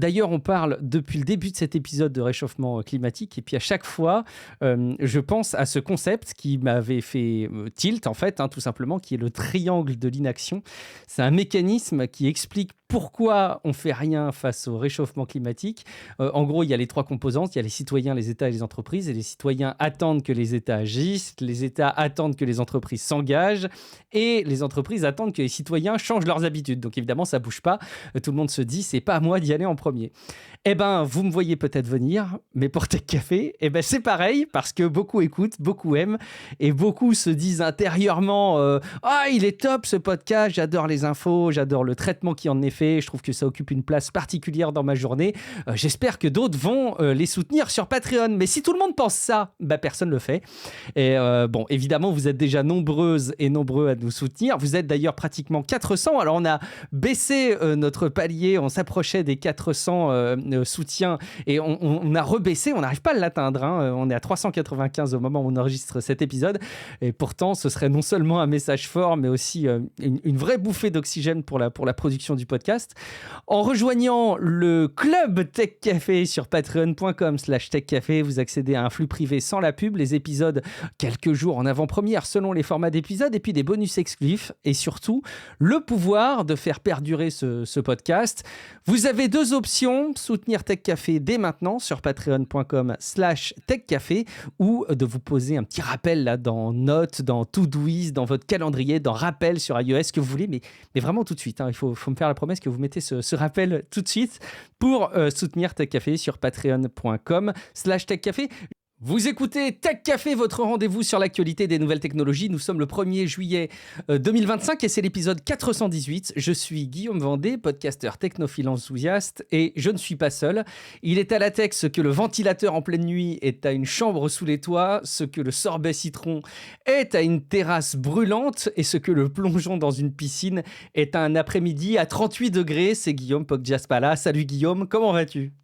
D'ailleurs, on parle depuis le début de cet épisode de réchauffement climatique et puis à chaque fois, je pense à ce concept qui m'avait fait tilt en fait, hein, tout simplement, qui est le triangle de l'inaction. C'est un mécanisme qui explique pourquoi on fait rien face au réchauffement climatique. En gros, il y a les trois composantes, il y a les citoyens, les États et les entreprises. Et les citoyens attendent que les États agissent, les États attendent que les entreprises s'engagent et les entreprises attendent que les citoyens changent leurs habitudes. Donc évidemment, ça bouge pas. Tout le monde se dit, c'est pas à moi d'y aller en premier. Eh ben, vous me voyez peut-être venir, mais pour Tech Café, eh ben, c'est pareil, parce que beaucoup écoutent, beaucoup aiment, et beaucoup se disent intérieurement ah, il est top ce podcast, j'adore les infos, j'adore le traitement qui en est fait, je trouve que ça occupe une place particulière dans ma journée. J'espère que d'autres vont les soutenir sur Patreon. Mais si tout le monde pense ça, bah, personne ne le fait. Et bon, évidemment, vous êtes déjà nombreuses et nombreux à nous soutenir. Vous êtes d'ailleurs pratiquement 400. Alors, on a baissé notre palier, on s'approchait des 400 soutiens et on a rebaissé, on n'arrive pas à l'atteindre, hein. On est à 395 au moment où on enregistre cet épisode et pourtant ce serait non seulement un message fort mais aussi une vraie bouffée d'oxygène pour la production du podcast. En rejoignant le club Tech Café sur patreon.com/techcafé, vous accédez à un flux privé sans la pub, les épisodes quelques jours en avant-première selon les formats d'épisodes et puis des bonus exclusifs et surtout le pouvoir de faire perdurer ce podcast. Vous avez deux options, soutenir Tech Café dès maintenant sur patreon.com/techcafé ou de vous poser un petit rappel là dans Notes, dans Todoist, dans votre calendrier, dans Rappel sur iOS, ce que vous voulez, mais vraiment tout de suite. Hein. Il faut me faire la promesse que vous mettez ce rappel tout de suite pour soutenir Tech Café sur patreon.com/techcafé. Vous écoutez Tech Café, votre rendez-vous sur l'actualité des nouvelles technologies. Nous sommes le 1er juillet 2025 et c'est l'épisode 418. Je suis Guillaume Vendée, podcasteur technophile enthousiaste et je ne suis pas seul. Il est à la tech ce que le ventilateur en pleine nuit est à une chambre sous les toits, ce que le sorbet citron est à une terrasse brûlante et ce que le plongeon dans une piscine est à un après-midi à 38 degrés. C'est Guillaume Poggiaspala. Salut Guillaume, comment vas-tu ?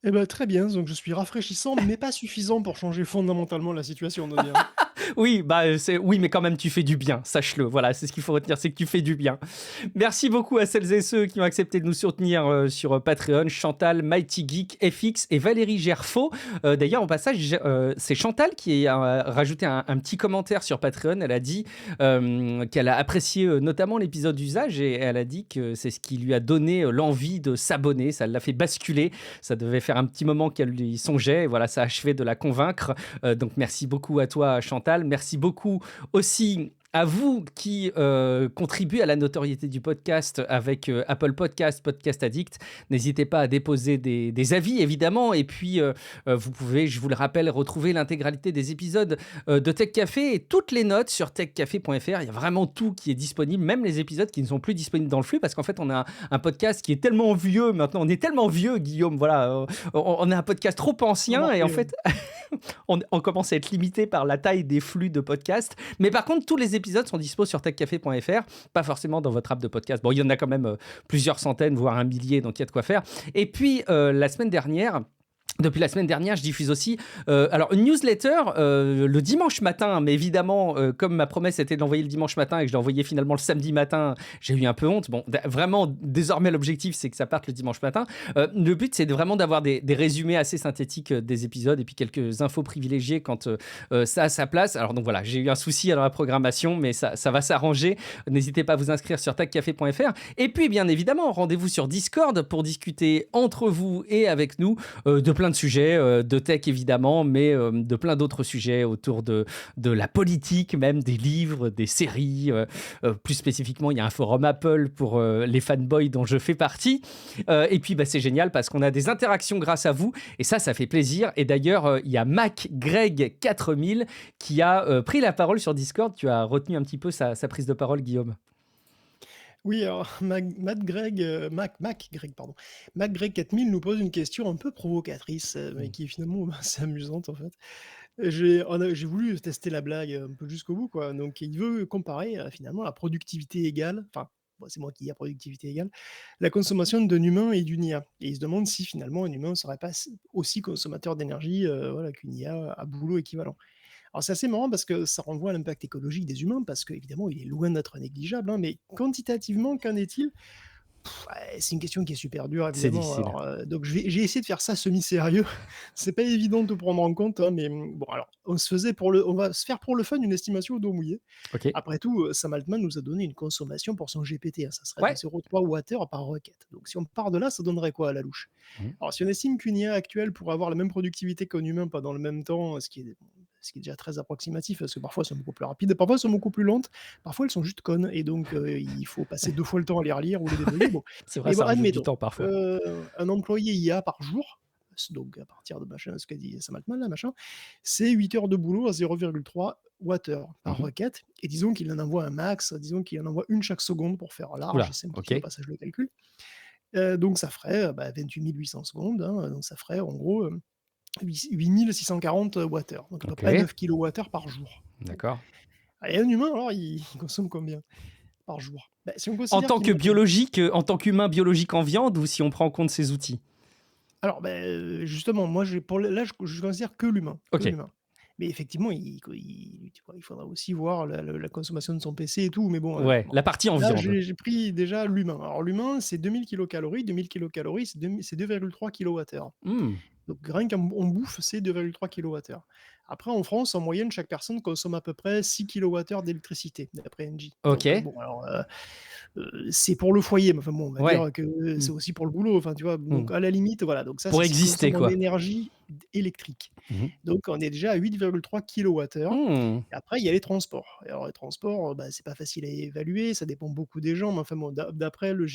Eh ben, très bien, donc je suis rafraîchissant, mais pas suffisant pour changer fondamentalement la situation, on doit dire. Oui, oui, mais quand même, tu fais du bien, sache-le. Voilà, c'est ce qu'il faut retenir, c'est que tu fais du bien. Merci beaucoup à celles et ceux qui ont accepté de nous soutenir sur Patreon. Chantal, Mighty Geek, FX et Valérie Gerfaux. D'ailleurs, au passage, c'est Chantal qui a rajouté un petit commentaire sur Patreon. Elle a dit qu'elle a apprécié notamment l'épisode d'usage et elle a dit que c'est ce qui lui a donné l'envie de s'abonner. Ça l'a fait basculer. Ça devait faire un petit moment qu'elle y songeait. Et voilà, ça a achevé de la convaincre. Donc, merci beaucoup à toi, Chantal. Merci beaucoup aussi à vous qui contribuez à la notoriété du podcast avec Apple Podcast, Podcast Addict. N'hésitez pas à déposer des avis, évidemment. Et puis, vous pouvez, je vous le rappelle, retrouver l'intégralité des épisodes de Tech Café et toutes les notes sur techcafé.fr. Il y a vraiment tout qui est disponible, même les épisodes qui ne sont plus disponibles dans le flux, parce qu'en fait, on a un podcast qui est tellement vieux maintenant. On est tellement vieux, Guillaume. Voilà, on a un podcast trop ancien et en Remarquez, fait, on commence à être limité par la taille des flux de podcasts. Mais par contre, tous les épisodes sont dispo sur techcafé.fr, pas forcément dans votre app de podcast. Bon, il y en a quand même plusieurs centaines, voire un millier, donc il y a de quoi faire. Et puis, depuis la semaine dernière, je diffuse aussi alors une newsletter le dimanche matin, mais évidemment, comme ma promesse était de l'envoyer le dimanche matin et que je l'ai envoyé finalement le samedi matin, j'ai eu un peu honte. Bon, vraiment, désormais, l'objectif, c'est que ça parte le dimanche matin. Le but, c'est vraiment d'avoir des résumés assez synthétiques des épisodes et puis quelques infos privilégiées quand ça a sa place. Alors donc voilà, j'ai eu un souci dans la programmation, mais ça va s'arranger. N'hésitez pas à vous inscrire sur techcafé.fr. Et puis, bien évidemment, rendez-vous sur Discord pour discuter entre vous et avec nous de plein de sujets, de tech évidemment, mais de plein d'autres sujets autour de la politique, même des livres, des séries. Plus spécifiquement, il y a un forum Apple pour les fanboys dont je fais partie. Et puis, c'est génial parce qu'on a des interactions grâce à vous. Et ça fait plaisir. Et d'ailleurs, il y a MacGreg4000 qui a pris la parole sur Discord. Tu as retenu un petit peu sa prise de parole, Guillaume. oui, alors Mac Greg, pardon. MacGreg 4000 nous pose une question un peu provocatrice, mais qui est finalement assez amusante en fait. J'ai voulu tester la blague un peu jusqu'au bout, quoi. Donc il veut comparer finalement la productivité égale, enfin, bon, c'est moi qui dis la productivité égale, la consommation d'un humain et d'une IA. Et il se demande si finalement un humain ne serait pas aussi consommateur d'énergie voilà, qu'une IA à boulot équivalent. Alors c'est assez marrant parce que ça renvoie à l'impact écologique des humains, parce qu'évidemment il est loin d'être négligeable, hein, mais quantitativement, qu'en est-il Ouais, c'est une question qui est super dure C'est évidemment. difficile. Alors, donc j'ai essayé de faire ça semi-sérieux. C'est pas évident de prendre en compte, hein, mais bon alors on va se faire pour le fun une estimation au doigt mouillé. OK. Après tout, Sam Altman nous a donné une consommation pour son GPT, hein, ça serait de Ouais. 0,3 Wh par requête. Donc si on part de là, ça donnerait quoi à la louche? Mmh. Alors si on estime qu'une IA actuelle pourrait avoir la même productivité qu'un humain pendant le même temps, ce qui est déjà très approximatif, parce que parfois elles sont beaucoup plus rapides, parfois elles sont beaucoup plus lentes, parfois elles sont juste connes et donc il faut passer 2 fois le temps à les relire ou les débugger, bon. C'est vrai, Mais bon, ça rajoute du admettons, temps parfois. un employé IA par jour, donc à partir de machin, ce qu'a dit Sam Altman là, machin, c'est 8 heures de boulot à 0,3 Wh par Mmh. requête et disons qu'il en envoie un max, disons qu'il en envoie une chaque seconde pour faire Ouh large et là, simplifier au OK. passage le calcul. Donc ça ferait, 28 800 secondes, hein, donc ça ferait en gros, 8640 Wh, donc à peu près OK. 9 kWh par jour. Bon, D'accord. et un humain alors il consomme combien par jour? Bah, si on En considère tant qu'il que met biologique, en tant qu'humain biologique en viande ou si on prend en compte ces outils? alors, justement, moi, j'ai pour le là, je considère que l'humain, que OK. l'humain. Mais effectivement, tu vois, il faudra aussi voir la consommation de son PC et tout, mais bon, Ouais, la partie en là, viande. j'ai pris déjà l'humain. Alors l'humain, c'est 2000 kilocalories, 2000 kilocalories, c'est 2,3 kWh. Mmh. Donc rien qu'en bouffe, c'est 2,3 kWh. Après, en France, en moyenne, chaque personne consomme à peu près 6 kWh d'électricité, d'après Engie. Donc OK. bon, alors, c'est pour le foyer, mais enfin bon, on va Ouais. dire que Mmh. c'est aussi pour le boulot, enfin, tu vois? Mmh. Donc à la limite, voilà, donc ça, Pour c'est ce qui exister, consomme en quoi. énergie électrique. Mmh. Donc on est déjà à 8,3 kWh Mmh. et après il y a les transports. Et alors les transports, c'est pas facile à évaluer, ça dépend beaucoup des gens, mais enfin bon, d'après le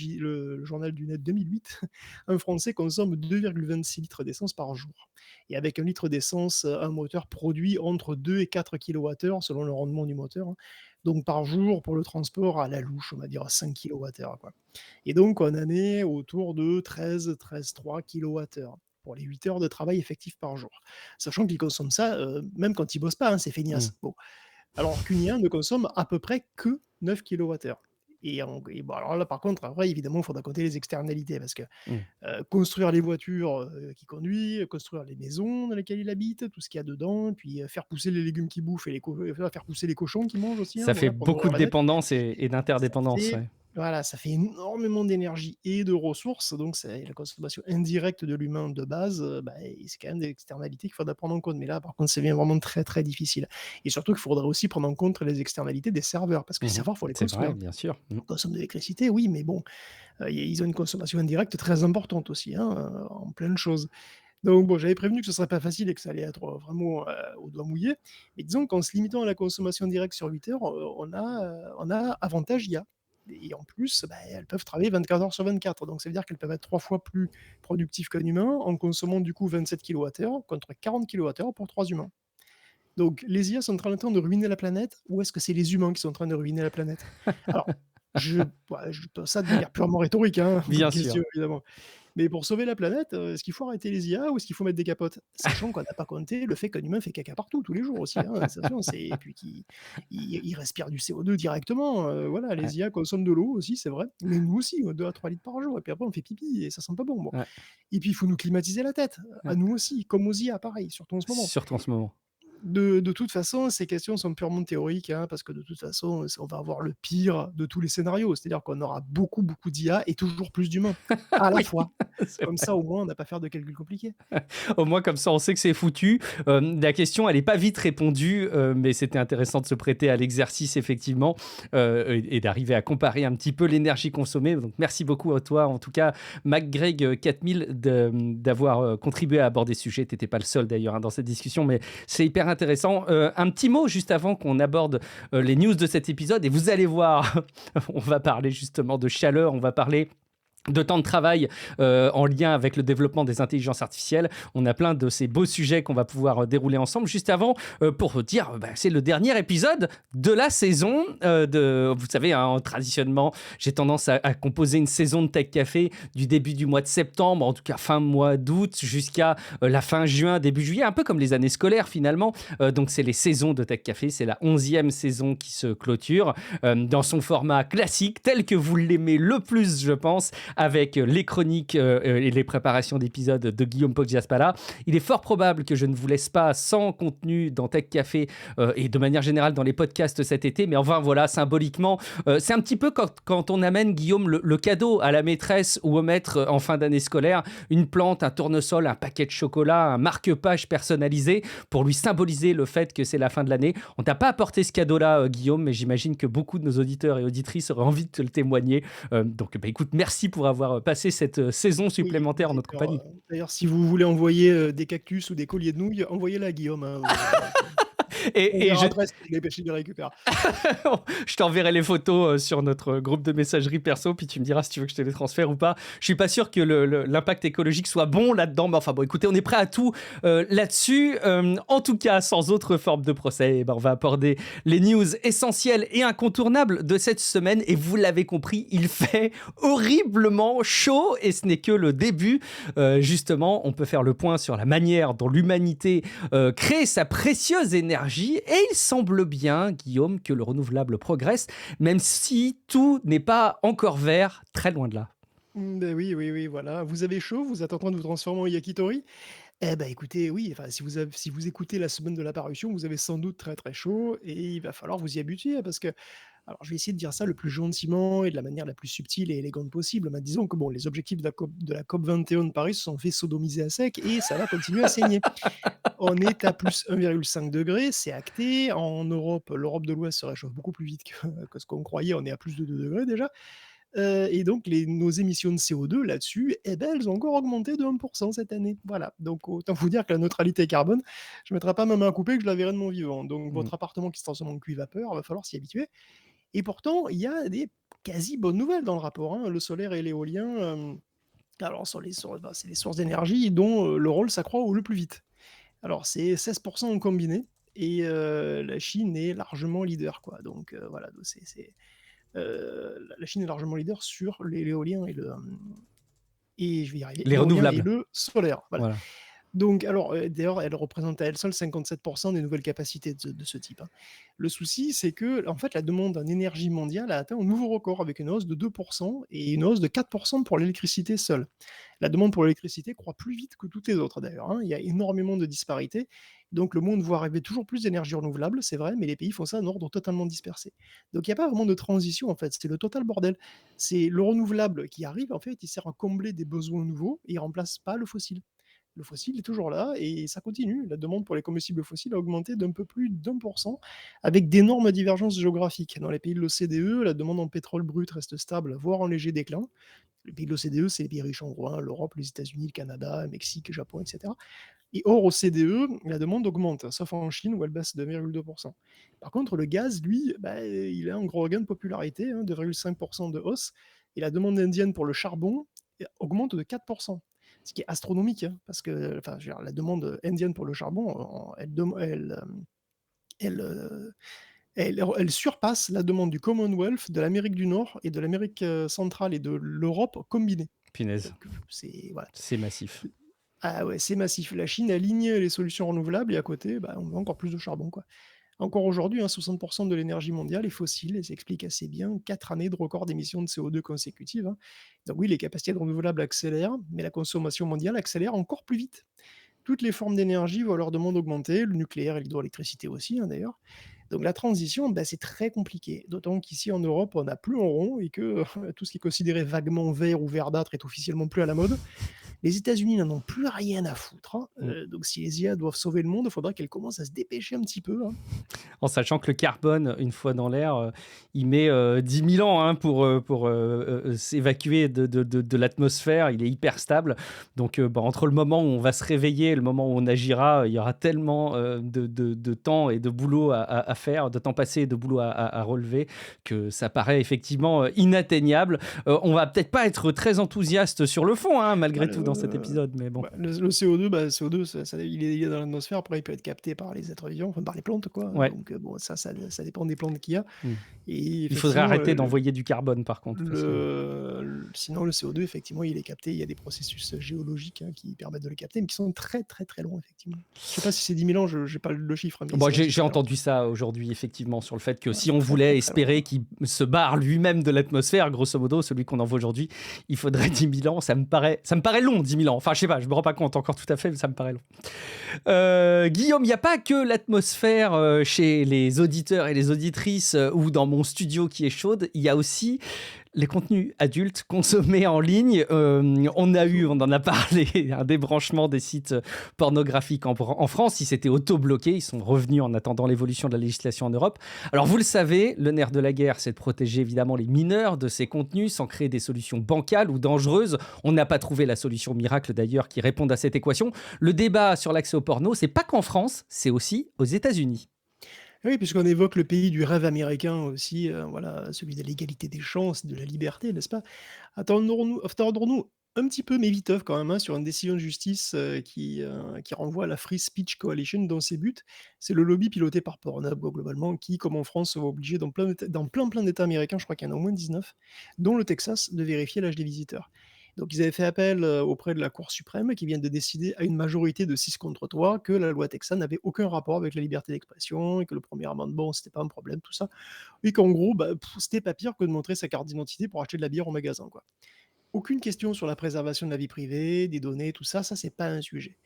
journal du Net 2008, un Français consomme 2,26 litres d'essence par jour et avec un litre d'essence, un moteur produit entre 2 et 4 kWh selon le rendement du moteur, hein. Donc par jour, pour le transport, à la louche, on va dire 5 kWh, quoi. Et donc on en est autour de 13-13,3 kWh pour les 8 heures de travail effectif par jour. Sachant qu'ils consomment ça, même quand ils bossent pas, hein, ces Mmh. feignasses. Bon, alors qu'une IA ne consomme à peu près que 9 kWh. Et bon, alors là, par contre, après, évidemment, il faudra compter les externalités parce que, Mmh. construire les voitures, qu'il conduit, construire les maisons dans lesquelles il habite, tout ce qu'il y a dedans, et puis, faire pousser les légumes qu'il bouffe et faire pousser les cochons qu'il mange aussi, hein, Ça fait voilà, pour beaucoup nourrir de la bête. dépendance et Ça d'interdépendance, fait ouais. voilà, ça fait énormément d'énergie et de ressources, donc c'est la consommation indirecte de l'humain de base, et c'est quand même des externalités qu'il faudra prendre en compte. Mais là, par contre, ça devient vraiment très, très difficile et surtout qu'il faudra aussi prendre en compte les externalités des serveurs parce que les Mmh. serveurs, faut les C'est vrai, construire. bien sûr. Mmh. On consomme de l'électricité, oui, mais bon, ils ont une consommation indirecte très importante aussi, hein, en plein de choses. Donc bon, j'avais prévenu que ce serait pas facile et que ça allait être, vraiment, au doigt mouillé. Mais disons qu'en se limitant à la consommation directe sur 8 heures, on a avantage IA et en plus, elles peuvent travailler 24 heures sur 24. Donc ça veut dire qu'elles peuvent être 3 fois plus productives qu'un humain en consommant du coup 27 kWh contre 40 kWh pour 3 humains. Donc les IA sont en train de ruiner la planète ou est-ce que c'est les humains qui sont en train de ruiner la planète? Alors je pose ça de manière purement rhétorique, hein, comme Bien sûr. question évidemment. Mais pour sauver la planète, est-ce qu'il faut arrêter les IA ou est-ce qu'il faut mettre des capotes? Sachant qu'on n'a pas compté le fait qu'un humain fait caca partout, tous les jours aussi, hein, attention, et puis qu'il respire du CO2 directement, voilà, Ouais, les IA consomment de l'eau aussi, c'est vrai, mais nous aussi, 2 à 3 litres par jour et puis après on fait pipi et ça sent pas bon, bon. ouais, Et puis il faut nous climatiser la tête, à ouais. nous aussi, comme aux IA, pareil, surtout en ce moment. Surtout en ce moment. De toute façon, ces questions sont purement théoriques, hein, parce que de toute façon, on va avoir le pire de tous les scénarios. C'est-à-dire qu'on aura beaucoup, beaucoup d'IA et toujours plus d'humains, à la Oui, fois. c'est Comme vrai. ça, au moins, on n'a pas à faire de calculs compliqués. Au moins, comme ça, on sait que c'est foutu. La question, elle n'est pas vite répondue, mais c'était intéressant de se prêter à l'exercice, effectivement, et d'arriver à comparer un petit peu l'énergie consommée. Donc, merci beaucoup à toi, en tout cas, MacGreg 4000, d'avoir contribué à aborder ce sujet. Tu n'étais pas le seul, d'ailleurs, hein, dans cette discussion, mais c'est hyper intéressant. Un petit mot juste avant qu'on aborde les news de cet épisode, et vous allez voir, on va parler justement de chaleur, on va parler de temps de travail en lien avec le développement des intelligences artificielles. On a plein de ces beaux sujets qu'on va pouvoir dérouler ensemble. Juste avant, pour dire, c'est le dernier épisode de la saison. Vous savez, hein, traditionnellement, j'ai tendance à composer une saison de Tech Café du début du mois de septembre, en tout cas fin mois d'août, jusqu'à la fin juin, début juillet, un peu comme les années scolaires finalement. Donc c'est les saisons de Tech Café, c'est la 11e saison qui se clôture dans son format classique, tel que vous l'aimez le plus, je pense, avec les chroniques et les préparations d'épisodes de Guillaume Poggiaspala. Il est fort probable que je ne vous laisse pas sans contenu dans Tech Café et de manière générale dans les podcasts cet été, mais enfin voilà, symboliquement, c'est un petit peu quand on amène, Guillaume, le cadeau à la maîtresse ou au maître en fin d'année scolaire, une plante, un tournesol, un paquet de chocolat, un marque-page personnalisé pour lui symboliser le fait que c'est la fin de l'année. On t'a pas apporté ce cadeau-là, Guillaume, mais j'imagine que beaucoup de nos auditeurs et auditrices auraient envie de te le témoigner. Donc, écoute, merci pour avoir passé cette saison Oui, supplémentaire en notre d'ailleurs, compagnie. d'ailleurs, si vous voulez envoyer des cactus ou des colliers de nouilles, envoyez-la à Guillaume, hein, on Et verra après s'il les récupère. je t'enverrai les photos sur notre groupe de messagerie perso, puis tu me diras si tu veux que je te les transfère ou pas. Je suis pas sûr que l'impact écologique soit bon là-dedans, mais enfin bon, écoutez, on est prêt à tout là-dessus. En tout cas, sans autre forme de procès, on va aborder les news essentielles et incontournables de cette semaine. Et vous l'avez compris, il fait horriblement chaud et ce n'est que le début. Justement, on peut faire le point sur la manière dont l'humanité crée sa précieuse énergie. Et il semble bien, Guillaume, que le renouvelable progresse, même si tout n'est pas encore vert, très loin de là. Ben oui, voilà. Vous avez chaud, vous êtes en train de vous transformer en yakitori? Eh ben, écoutez, oui, enfin, si vous écoutez la semaine de la parution, vous avez sans doute très, très chaud et il va falloir vous y habituer parce que alors je vais essayer de dire ça le plus gentiment et de la manière la plus subtile et élégante possible, mais disons que bon, les objectifs de la COP 21 de Paris se sont fait sodomiser à sec et ça va continuer à saigner. On est à plus 1,5 degré, c'est acté. En Europe, l'Europe de l'Ouest se réchauffe beaucoup plus vite que ce qu'on croyait, on est à plus de 2 degrés déjà. Et donc nos émissions de CO2 là-dessus, eh ben, elles ont encore augmenté de 1 cette année. Voilà, donc autant vous dire que la neutralité carbone, je ne mettrai pas ma main à couper que je la verrai de mon vivant. Donc Mm. votre appartement qui se transforme en cuit-vapeur, il va falloir s'y habituer. Et pourtant, il y a des quasi bonnes nouvelles dans le rapport, hein. Le solaire et l'éolien, alors c'est les sources d'énergie dont, le rôle s'accroît au le plus vite. Alors c'est 16 en combiné et la Chine est largement leader, quoi. Donc voilà, donc la Chine est largement leader sur l'éolien et je vais y arriver, Les l'éolien et renouvelables. le solaire, voilà. Voilà. Donc alors, d'ailleurs, elle représente à elle seule 57 des nouvelles capacités de ce type, hein. Le souci, c'est que en fait, la demande en énergie mondiale a atteint un nouveau record avec une hausse de 2 et une hausse de 4 pour l'électricité seule. La demande pour l'électricité croît plus vite que toutes les autres d'ailleurs, hein. Il y a énormément de disparités. Donc le monde voit arriver toujours plus d'énergies renouvelables, c'est vrai, mais les pays font ça en ordre totalement dispersé. Donc il n'y a pas vraiment de transition en fait, c'est le total bordel. C'est le renouvelable qui arrive, en fait, il sert à combler des besoins nouveaux et il remplace pas le fossile. Le fossile est toujours là et ça continue. La demande pour les combustibles fossiles a augmenté d'un peu plus d'1 avec d'énormes divergences géographiques. Dans les pays de l'OCDE, la demande en pétrole brut reste stable, voire en léger déclin. Les pays de l'OCDE, c'est les pays riches en gros, hein, l'Europe, les États-Unis, le Canada, le Mexique, le Japon, etc. Et hors OCDE, la demande augmente, sauf en Chine où elle baisse de 2,2%. Par contre, le gaz, lui, bah, il a un gros regain de popularité, hein, 2,5% de hausse. Et la demande indienne pour le charbon augmente de 4%. Ce qui est astronomique, hein, parce que enfin, je veux dire, la demande indienne pour le charbon, elle, elle surpasse la demande du Commonwealth, de l'Amérique du Nord et de l'Amérique centrale et de l'Europe combinées. Punaise, Donc, c'est voilà. c'est massif. Ah ouais, c'est massif. La Chine aligne les solutions renouvelables et à côté, bah, on a encore plus de charbon, quoi. Encore aujourd'hui, hein, 60 de l'énergie mondiale est fossile et ça explique assez bien 4 années de record d'émissions de CO2 consécutives, hein. Donc oui, les capacités de renouvelables accélèrent, mais la consommation mondiale accélère encore plus vite. Toutes les formes d'énergie voient leur demande augmenter, le nucléaire et l'hydroélectricité aussi, hein, d'ailleurs. Donc la transition, bah, c'est très compliqué, d'autant qu'ici en Europe, on n'a plus en rond et que tout ce qui est considéré vaguement vert ou verdâtre est officiellement plus à la mode. Les États-Unis n'en ont plus rien à foutre, hein. Mm. Donc si les IA doivent sauver le monde, il faudra qu'elles commencent à se dépêcher un petit peu, hein. En sachant que le carbone, une fois dans l'air, il met 10 000 ans hein, pour s'évacuer de l'atmosphère. Il est hyper stable. Donc, entre le moment où on va se réveiller et le moment où on agira, il y aura tellement de temps et de boulot à faire, de temps passé et de boulot à relever, que ça paraît effectivement inatteignable. On va peut-être pas être très enthousiaste sur le fond, hein, malgré tout, dans cet épisode, mais bon. Bah, le CO2, bah, CO2 il est dans l'atmosphère, après il peut être capté par les êtres vivants, enfin par les plantes quoi, Ouais. donc bon ça dépend des plantes qu'il y a Mmh. et Il faudrait effectivement, arrêter d'envoyer du carbone par contre, parce que sinon le CO2 effectivement il est capté, il y a des processus, géologiques, hein, qui permettent de le capter, mais qui sont très, très, très longs effectivement. Je sais pas si c'est 10 000 ans, je j'ai pas le chiffre, mais bon, c'est vrai que j'ai c'est très long. entendu ça aujourd'hui, effectivement, sur le fait que Ouais, si on très, très, voulait très long, espérer qu'il se barre lui-même de l'atmosphère, grosso modo, celui qu'on envoie aujourd'hui, il faudrait 10 000 ans. Ça me paraît long, 10 000 ans. Enfin, je sais pas, je me rends pas compte encore tout à fait, mais ça me paraît long. Guillaume, il n'y a pas que l'atmosphère chez les auditeurs et les auditrices ou dans mon studio qui est chaude, il y a aussi les contenus adultes consommés en ligne. On en a parlé, un débranchement des sites pornographiques en France. Ils s'étaient auto-bloqués, ils sont revenus en attendant l'évolution de la législation en Europe. Alors vous le savez, le nerf de la guerre, c'est de protéger évidemment les mineurs de ces contenus sans créer des solutions bancales ou dangereuses. On n'a pas trouvé la solution miracle d'ailleurs qui réponde à cette équation. Le débat sur l'accès au porno, c'est pas qu'en France, c'est aussi aux États-Unis. Oui, puisqu'on évoque le pays du rêve américain aussi, voilà, celui de l'égalité des chances, de la liberté, n'est-ce pas? Attardons-nous un petit peu, mais viteuf quand même, hein, sur une décision de justice, qui renvoie à la Free Speech Coalition dans ses buts. C'est le lobby piloté par Pornhub, globalement, qui, comme en France, se voit obligé dans plein d'États américains, je crois qu'il y en a au moins 19, dont le Texas, de vérifier l'âge des visiteurs. Donc ils avaient fait appel, auprès de la Cour suprême qui vient de décider à une majorité de 6 contre 3 que la loi texane n'avait aucun rapport avec la liberté d'expression et que le premier amendement, c'était pas un problème, tout ça. Et qu'en gros, bah, c'était pas pire que de montrer sa carte d'identité pour acheter de la bière au magasin, quoi. Aucune question sur la préservation de la vie privée, des données, tout ça, ça c'est pas un sujet.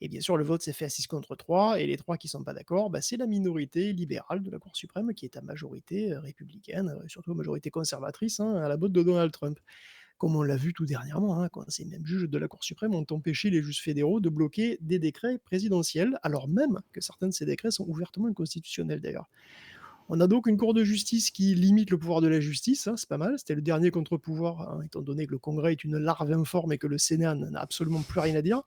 Et bien sûr, le vote s'est fait à 6 contre 3 et les 3 qui sont pas d'accord, bah, c'est la minorité libérale de la Cour suprême qui est à majorité, républicaine, surtout à majorité conservatrice, hein, à la botte de Donald Trump. Comme on l'a vu tout dernièrement, hein, quand ces mêmes juges de la Cour suprême ont empêché les juges fédéraux de bloquer des décrets présidentiels, alors même que certains de ces décrets sont ouvertement inconstitutionnels d'ailleurs. On a donc une Cour de justice qui limite le pouvoir de la justice, hein, c'est pas mal, c'était le dernier contre-pouvoir, hein, étant donné que le Congrès est une larve informe et que le Sénat n'en a absolument plus rien à dire.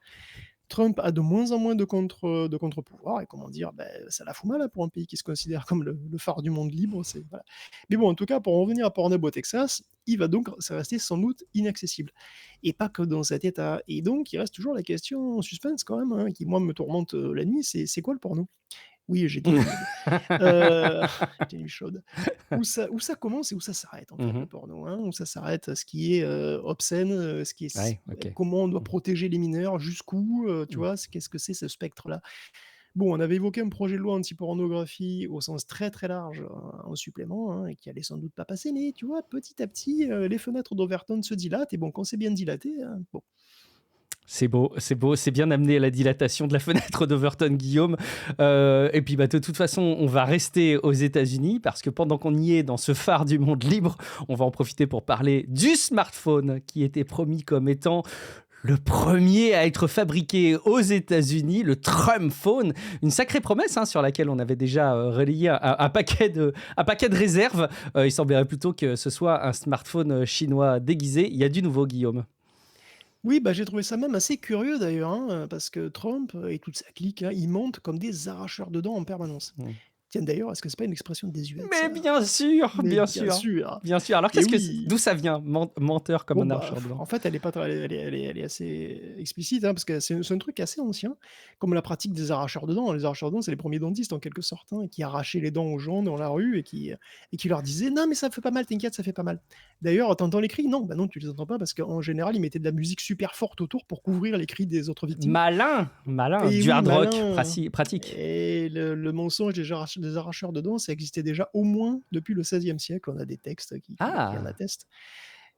Trump a de moins en moins de contre-pouvoirs et comment dire, ça la fout mal, hein, pour un pays qui se considère comme le phare du monde libre, c'est voilà. Mais bon, en tout cas, pour en revenir à Pornhub au Texas, il va donc ça rester sans doute inaccessible et pas que dans cet état et donc il reste toujours la question en suspens quand même, hein, qui moi me tourmente, la nuit, c'est quoi le porno? Oui, j'ai dit le mot. Heu, j'ai une chaude. Où ça commence et où ça s'arrête, en fait, le Mhm. porno, hein? Où ça s'arrête, ce qui est, obscène, ce qui est Ouais, ok. comment on doit protéger les mineurs, jusqu'où, tu vois? Qu'est-ce que c'est ce spectre-là? Bon, on avait évoqué un projet de loi anti-pornographie au sens très, très large, en supplément, hein, et qui allait sans doute pas passer, mais tu vois, petit à petit, les fenêtres d'Overton se dilatent et bon, quand c'est bien dilaté, bon. C'est beau, c'est bien amené à la dilatation de la fenêtre d'Overton, Guillaume. Et puis, bah, de toute façon, on va rester aux États-Unis parce que pendant qu'on y est dans ce phare du monde libre, on va en profiter pour parler du smartphone qui était promis comme étant le premier à être fabriqué aux États-Unis, le Trump Phone, une sacrée promesse hein, sur laquelle on avait déjà relayé un paquet de réserves. Il semblerait plutôt que ce soit un smartphone chinois déguisé. Il y a du nouveau, Guillaume. Oui, bah, j'ai trouvé ça même assez curieux d'ailleurs, hein, parce que Trump, et toute sa clique, hein, ils montent comme des arracheurs de dents en permanence. Mm. Tiens d'ailleurs, est-ce que c'est pas une expression désuète Mais ça? bien sûr, Mais bien bien sûr, sûr! bien sûr. Alors, Et d'où oui! ça vient, menteur comme Bon, un bah, archer blanc? en fait, elle est pas très elle est assez explicite, hein, parce que c'est un truc assez ancien, comme la pratique des arracheurs de dents. Les arracheurs de dents, c'est les premiers dentistes en quelque sorte, hein, qui arrachaient les dents aux gens dans la rue et qui leur disaient: «Non, mais ça fait pas mal, t'inquiète, ça fait pas mal». D'ailleurs, tu entends les cris? Non, bah, non, tu les entends pas parce qu'en général, ils mettaient de la musique super forte autour pour couvrir les cris des autres victimes. Malin, malin, Et du oui, hard rock, malin. pratique. Et le mensonge des arracheurs de dents, ça existait déjà au moins depuis le XVIe siècle. On a des textes qui en Ah, attestent.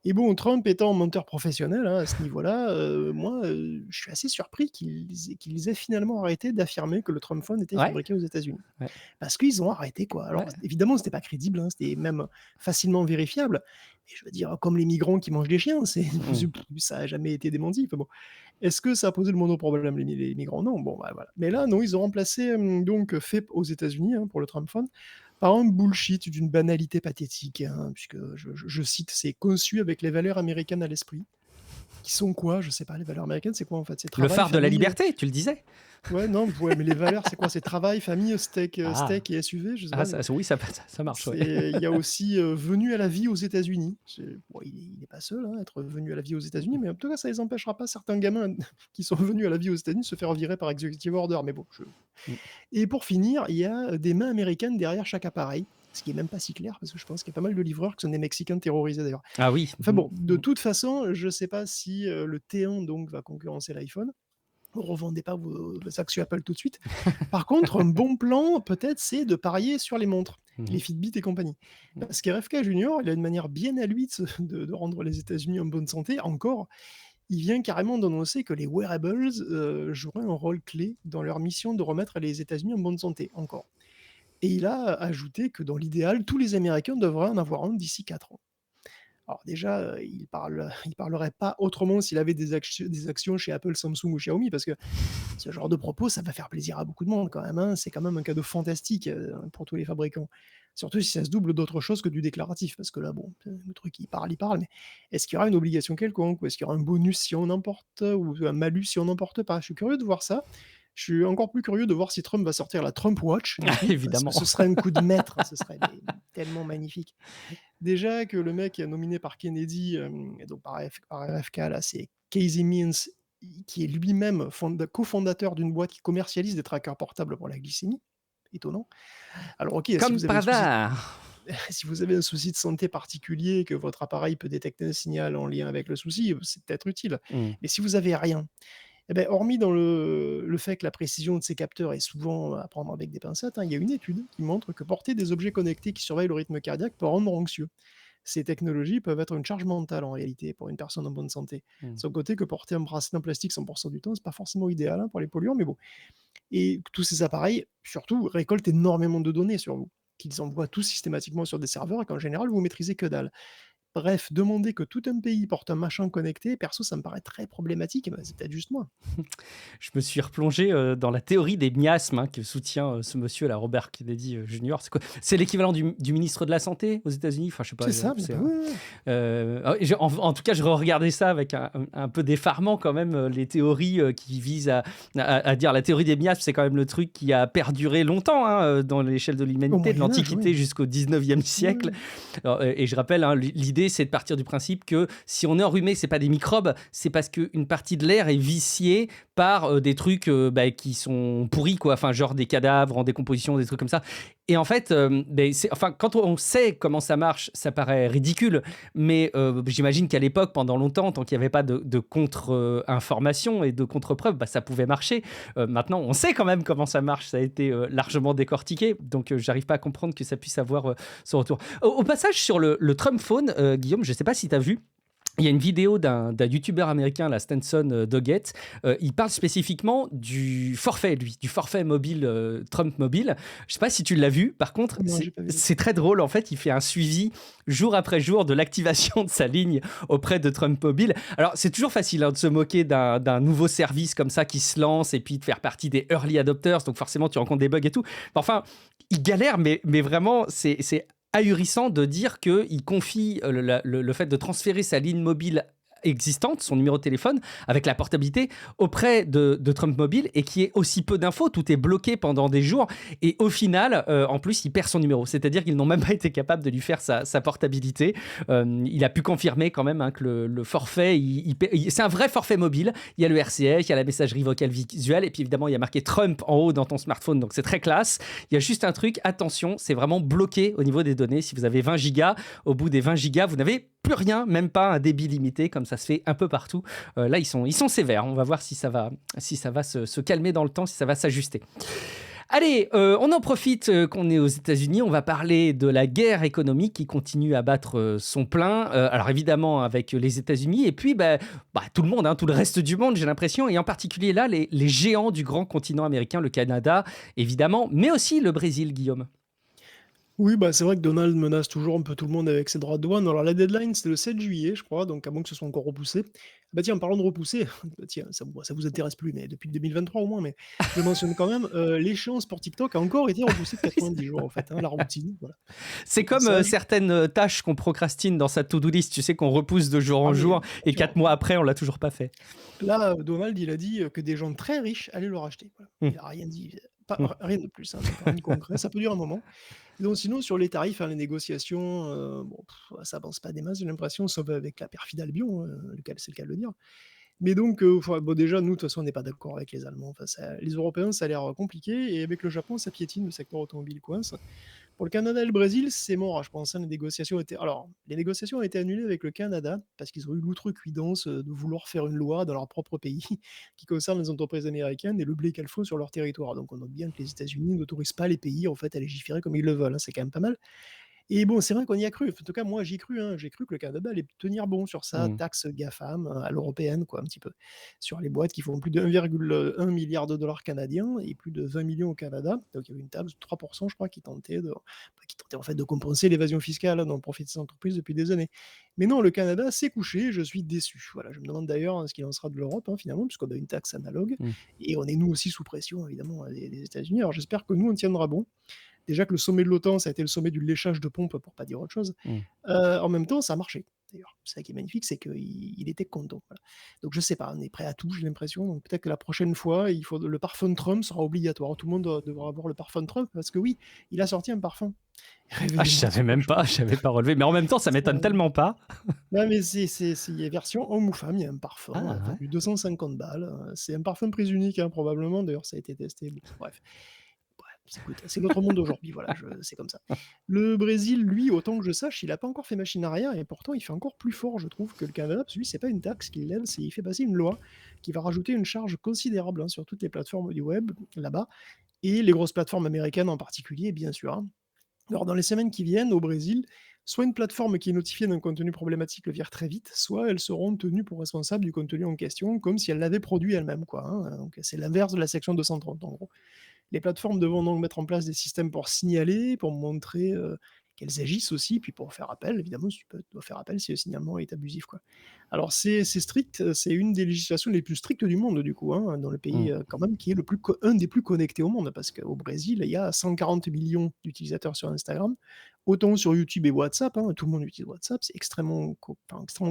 Et bon, Trump étant menteur professionnel, hein, à ce niveau-là, moi, je suis assez surpris qu'ils aient finalement arrêté d'affirmer que le Trump Phone était ouais, fabriqué aux États-Unis. ouais, Parce qu'ils ont arrêté, quoi. Alors ouais. évidemment, c'était pas crédible, hein, c'était même facilement vérifiable. Mais je veux dire, comme les migrants qui mangent des chiens, Mm. ça a jamais été démenti. Enfin bon. Est-ce que ça a posé le moindre problème les migrants? Non, bon, bah, voilà. Mais là, non, ils ont remplacé, donc fait aux États-Unis, hein, pour le Trump Phone, par un bullshit d'une banalité pathétique, hein, puisque je cite: «C'est conçu avec les valeurs américaines à l'esprit». qui sont quoi? Je sais pas, les valeurs américaines, c'est quoi en fait? C'est Le travail, phare de la famille, liberté, tu le disais? ouais, non, ouais, mais les valeurs, c'est quoi? C'est travail, famille, steak, Ah! steak et SUV, je sais Ah pas, mais ça oui, ça marche, ouais. il y a aussi, venu à la vie aux États-Unis. Bon, il est pas seul, hein, à être venu à la vie aux États-Unis, mais en tout cas, ça les empêchera pas certains gamins qui sont venus à la vie aux États-Unis de se faire virer par executive order, mais bon, je Mmh. et pour finir, il y a des mains américaines derrière chaque appareil, ce qui est même pas si clair parce que je pense qu'il y a pas mal de livreurs qui sont des Mexicains terrorisés d'ailleurs. Ah oui. Enfin Mmh bon, de mh. toute façon, je sais pas si, le T1 donc va concurrencer l'iPhone. Revendez pas vos actions Apple tout de suite. Par contre, un bon plan peut-être, c'est de parier sur les montres, Mmh les Fitbit et compagnie. mh. Parce qu'RFK Junior, il a une manière bien à lui de rendre les États-Unis en bonne santé. Encore, il vient carrément d'annoncer que les wearables, joueraient un rôle clé dans leur mission de remettre les États-Unis en bonne santé, encore. Et il a ajouté que dans l'idéal, tous les Américains devraient en avoir un d'ici 4 ans. Alors déjà, il parlerait pas autrement s'il avait des actions chez Apple, Samsung ou Xiaomi parce que ce genre de propos, ça va faire plaisir à beaucoup de monde quand même, hein. C'est quand même un cadeau fantastique, pour tous les fabricants. Surtout si ça se double d'autre chose que du déclaratif, parce que là, bon, le truc, il parle, mais est-ce qu'il y aura une obligation quelconque? Ou est-ce qu'il y aura un bonus si on emporte, ou un malus si on n'emporte pas? Je suis curieux de voir ça. Je suis encore plus curieux de voir si Trump va sortir la Trump Watch, du Ah coup, parce que évidemment. ce serait un coup de maître, ce serait mais tellement magnifique. Déjà que le mec nominé par Kennedy, et donc par RFK là, c'est Casey Means, qui est lui-même cofondateur d'une boîte qui commercialise des trackers portables pour la glycémie. Étonnant. Alors OK, si Comme vous avez par un souci hasard. si vous avez un souci de santé particulier, que votre appareil peut détecter un signal en lien avec le souci, c'est peut-être utile. Mmh. Mais si vous avez rien, eh beh, hormis dans le fait que la précision de ces capteurs est souvent à prendre avec des pincettes, hein, il y a une étude qui montre que porter des objets connectés qui surveillent le rythme cardiaque peut rendre anxieux. Ces technologies peuvent être une charge mentale en réalité pour une personne en bonne santé. Mmh. Sans côté que porter un bracelet en plastique 100% du temps, c'est pas forcément idéal, hein, pour les polluants, mais bon. Et tous ces appareils, surtout, récoltent énormément de données sur vous, qu'ils envoient tous systématiquement sur des serveurs et qu'en général, vous maîtrisez que dalle. Bref, demander que tout un pays porte un machin connecté, perso, ça me paraît très problématique, mais c'est peut-être juste moi. Je me suis replongé, dans la théorie des miasmes, hein, que soutient, ce monsieur là, Robert Kennedy, Junior. C'est quoi? C'est l'équivalent du ministre de la santé aux États-Unis? Enfin, je sais pas, C'est ça, mais c'est bah, un ouais, ouais, ouais. en tout cas, je re-regardais ça avec un peu d'effarement quand même, les théories, qui visent à dire la théorie des miasmes, c'est quand même le truc qui a perduré longtemps, hein, dans l'échelle de Au l'humanité, de Moyen Âge, l'Antiquité oui. jusqu'au 19e Ouais, siècle. ouais. Alors, et je rappelle, hein, l'idée, c'est de partir du principe que si on est enrhumé, c'est pas des microbes, c'est parce qu'une partie de l'air est viciée par des trucs qui sont pourris, quoi. Enfin, genre des cadavres en décomposition, des trucs comme ça. Et en fait, enfin, quand on sait comment ça marche, ça paraît ridicule. Mais j'imagine qu'à l'époque, pendant longtemps, tant qu'il n'y avait pas de contre-information et de contre-preuves, ça pouvait marcher. Maintenant, on sait quand même comment ça marche. Ça a été largement décortiqué. Donc, j'arrive pas à comprendre que ça puisse avoir son retour. Au passage, sur le Trump Phone, Guillaume, je sais pas si tu as vu. Il y a une vidéo d'un youtubeur américain, la Stenson Doggett. Il parle spécifiquement du forfait, lui, du forfait mobile, Trump Mobile. Je sais pas si tu l'as vu. Par contre, Non, j'ai pas vu. c'est très drôle. En fait, il fait un suivi jour après jour de l'activation de sa ligne auprès de Trump Mobile. Alors, c'est toujours facile, hein, de se moquer d'un nouveau service comme ça qui se lance et puis de faire partie des early adopters. Donc, forcément, tu rencontres des bugs et tout. Enfin, il galère, mais vraiment, c'est ahurissant de dire qu'il confie le fait de transférer sa ligne mobile existante, son numéro de téléphone, avec la portabilité auprès de Trump Mobile et qui est aussi peu d'infos, tout est bloqué pendant des jours et au final, en plus, il perd son numéro. C'est-à-dire qu'ils n'ont même pas été capables de lui faire sa portabilité. Il a pu confirmer quand même, hein, que le forfait, c'est un vrai forfait mobile. Il y a le RCS, il y a la messagerie vocale visuelle et puis évidemment, il y a marqué Trump en haut dans ton smartphone, donc c'est très classe. Il y a juste un truc, attention, c'est vraiment bloqué au niveau des données. Si vous avez 20 gigas, au bout des 20 gigas, vous n'avez plus rien, même pas un débit limité, comme ça se fait un peu partout. Là, ils sont sévères. On va voir si ça va se calmer dans le temps, si ça va s'ajuster. Allez, on en profite qu'on est aux États-Unis. On va parler de la guerre économique qui continue à battre son plein. Alors évidemment avec les États-Unis et puis tout le monde, hein, tout le reste du monde, j'ai l'impression, et en particulier là les géants du grand continent américain, le Canada évidemment, mais aussi le Brésil, Guillaume. Oui, bah, c'est vrai que Donald menace toujours un peu tout le monde avec ses droits de douane. Alors la deadline, c'était le 7 juillet, je crois, donc à moins que ce soit encore repoussé. Bah tiens, en parlant de repousser, bah tiens, ça vous intéresse plus, mais depuis 2023 au moins, mais je le mentionne quand même, l'échéance pour TikTok a encore été repoussée de Oui, c'est 90 jours en fait, hein, la routine, voilà. C'est Au comme passage. certaines tâches qu'on procrastine dans sa to-do list, tu sais, qu'on repousse de jour Ah en mais jour bien et sûr. 4 mois après, on l'a toujours pas fait. Là, Donald, il a dit, que des gens très riches allaient le racheter, voilà. Mmh. Il a rien dit, pas Mmh. rien de plus, hein, donc rien de concret, ça peut durer un moment. Et donc sinon sur les tarifs, hein, les négociations, bon, ça avance pas des masses, j'ai l'impression, sauf avec la perfide Albion, c'est le cas de le dire. Mais donc, enfin, bon, déjà, nous, de toute façon, on n'est pas d'accord avec les Allemands. Enfin, les Européens, ça a l'air compliqué. Et avec le Japon, ça piétine, le secteur automobile coince. Pour le Canada et le Brésil, c'est mort, hein, je pense, hein, les négociations étaient. Alors, les négociations ont été annulées avec le Canada parce qu'ils ont eu l'outrecuidance de vouloir faire une loi dans leur propre pays qui concerne les entreprises américaines et le blé qu'elles font sur leur territoire. Donc, on note bien que les États-Unis n'autorisent pas les pays en fait à légiférer comme ils le veulent, hein. C'est quand même pas mal. Et bon, c'est vrai qu'on y a cru. En tout cas, moi, j'y ai cru, hein. J'ai cru que le Canada allait tenir bon sur sa Mmh. taxe GAFAM, à l'européenne, quoi, un petit peu. Sur les boîtes qui font plus de 1,1 milliard de dollars canadiens et plus de 20 millions au Canada. Donc il y avait une taxe de 3 je crois, qui tentait en fait de compenser l'évasion fiscale, hein, dont profitent ces entreprises depuis des années. Mais non, le Canada s'est couché, je suis déçu. Voilà, je me demande d'ailleurs, ce qu'il en sera de l'Europe, hein, finalement, puisqu'on a une taxe analogue Mmh. et on est nous aussi sous pression, évidemment, des États-Unis. Alors j'espère que nous, on tiendra bon. Déjà que le sommet de l'OTAN, ça a été le sommet du léchage de pompe, pour pas dire autre chose. Mmh. En même temps, ça a marché, d'ailleurs. C'est ça qui est magnifique, c'est qu'il était content, voilà. Donc je sais pas, on est prêt à tout, j'ai l'impression. Donc peut-être que la prochaine fois, il faut le parfum de Trump sera obligatoire. Tout le monde devra avoir le parfum de Trump parce que oui, il a sorti un parfum. Ah, je Réveillez-moi, savais super même pas, chose. je savais pas relevé. Mais en même temps, ça Ça m'étonne tellement pas. non mais il y a version homme ou femme, il y a un parfum, Ah ouais. vendu 250 balles, c'est un parfum prise unique, hein, probablement. D'ailleurs, ça a été testé, bon, bref. Bref, écoute, c'est notre monde aujourd'hui, voilà, c'est comme ça. Le Brésil, lui, autant que je sache, il a pas encore fait machine arrière et pourtant il fait encore plus fort, je trouve, que le Canada, parce que lui, c'est pas une taxe qu'il lève, c'est il fait passer une loi qui va rajouter une charge considérable, hein, sur toutes les plateformes du web, là-bas et les grosses plateformes américaines en particulier, bien sûr, hein. Alors dans les semaines qui viennent, au Brésil, soit une plateforme qui est notifiée d'un contenu problématique le vire très vite, soit elles seront tenues pour responsables du contenu en question, comme si elles l'avaient produit elles-mêmes, quoi, hein, donc c'est l'inverse de la section 230, en gros. Les plateformes devront donc mettre en place des systèmes pour signaler, pour montrer, qu'elles agissent aussi, puis pour faire appel, évidemment, si tu dois faire appel si le signalement est abusif, quoi. Alors c'est strict, c'est une des législations les plus strictes du monde, du coup, hein, dans le pays, Mmh. quand même qui est un des plus connectés au monde, parce qu'au Brésil, il y a 140 millions d'utilisateurs sur Instagram, autant sur YouTube et WhatsApp, hein, tout le monde utilise WhatsApp, c'est extrêmement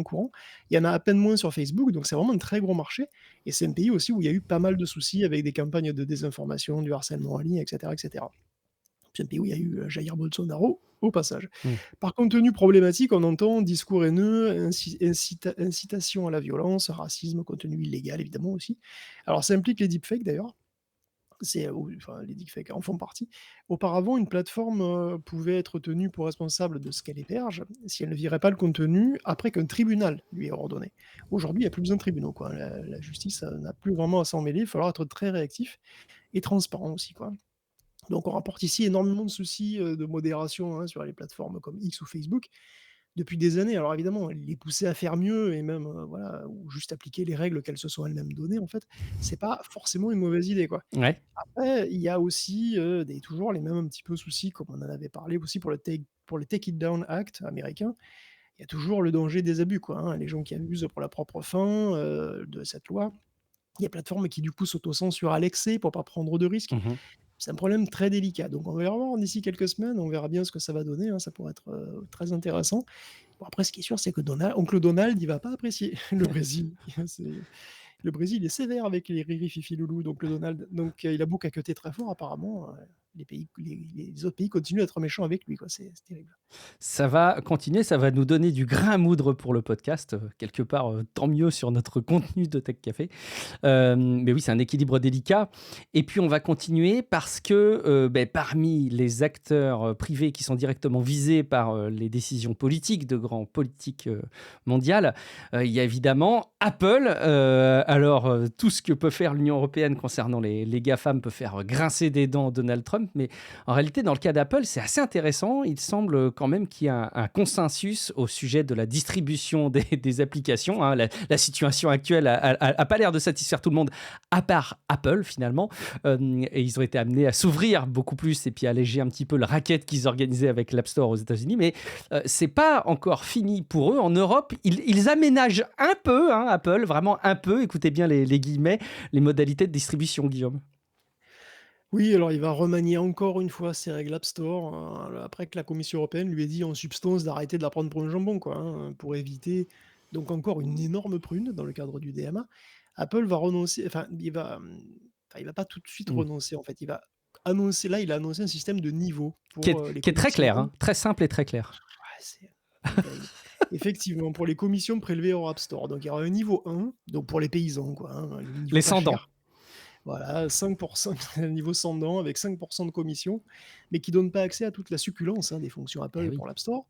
courant. Il y en a à peine moins sur Facebook, donc c'est vraiment un très gros marché et c'est un pays aussi où il y a eu pas mal de soucis avec des campagnes de désinformation, du harcèlement en ligne, et cetera, et cetera. C'est un pays où il y a eu, Jair Bolsonaro, au passage. Mmh. Par contenu problématique, on entend discours haineux, incitation à la violence, racisme, contenu illégal évidemment aussi. Alors ça implique les deepfakes d'ailleurs, enfin les deepfakes en font partie. Auparavant, une plateforme, pouvait être tenue pour responsable de ce qu'elle héberge, si elle ne virait pas le contenu après qu'un tribunal lui ait ordonné. Aujourd'hui, il y a plus besoin de tribunaux, quoi. La justice, n'a plus vraiment à s'en mêler, il va falloir être très réactif et transparent aussi, quoi. Donc on rapporte ici énormément de soucis, de modération, hein, sur les plateformes comme X ou Facebook, depuis des années. Alors évidemment, les pousser à faire mieux et même, voilà, ou juste appliquer les règles qu'elles se sont elles-mêmes données, en fait, c'est pas forcément une mauvaise idée, quoi. Ouais. Après, il y a aussi, toujours les mêmes un petit peu soucis, comme on en avait parlé aussi pour le Take It Down Act américain. Il y a toujours le danger des abus, quoi, hein, les gens qui abusent pour la propre fin, de cette loi. Il y a plateformes qui, du coup, s'autocensurent à l'excès pour pas prendre de risques. Mmh. C'est un problème très délicat, donc on va voir d'ici quelques semaines, on verra bien ce que ça va donner, hein, ça pourrait être, très intéressant. Bon après ce qui est sûr, c'est que oncle Donald, il va pas apprécier le Brésil. Le Brésil est sévère avec les riri fifi loulou, donc le Donald, donc il a beau caqueter très fort apparemment, les autres pays continuent d'être méchants avec lui, quoi, c'est terrible. Ça va continuer, ça va nous donner du grain à moudre pour le podcast, quelque part, tant mieux sur notre contenu de Tech Café. Mais oui, c'est un équilibre délicat et puis on va continuer parce que, parmi les acteurs, privés qui sont directement visés par, les décisions politiques de grands politiques, mondiales, il y a évidemment Apple. Alors, tout ce que peut faire l'Union européenne concernant les GAFAM peut faire grincer des dents Donald Trump, Trump, mais en réalité, dans le cas d'Apple, c'est assez intéressant. Il semble quand même qu'il y a un consensus au sujet de la distribution des applications, hein. La situation actuelle a pas l'air de satisfaire tout le monde, à part Apple, finalement. Et ils ont été amenés à s'ouvrir beaucoup plus et puis à alléger un petit peu le racket qu'ils organisaient avec l'App Store aux États-Unis. Mais c'est pas encore fini pour eux. En Europe, ils aménagent un peu, hein, Apple, vraiment un peu. Écoutez bien les guillemets, les modalités de distribution, Guillaume. Oui, alors il va remanier encore une fois ses règles App Store, après que la Commission européenne lui ait dit en substance d'arrêter de la prendre pour un jambon, quoi, hein, pour éviter donc encore une énorme prune dans le cadre du DMA. Apple va renoncer, enfin il va pas tout de suite Mm. renoncer en fait, il va annoncer là, il a annoncé un système de niveau Qui pour, est, les qui est très commissions. clair, hein, très simple et très clair. Ouais, c'est terrible. Effectivement, pour les commissions prélevées hors App Store, donc il y aura un niveau 1, donc pour les paysans quoi, hein, le niveau Les pas sans-dents. cher. Voilà, 5 niveau sans dents avec 5 de commission, mais qui donne pas accès à toute la succulence, hein, des fonctions Eh Apple oui. pour l'App Store.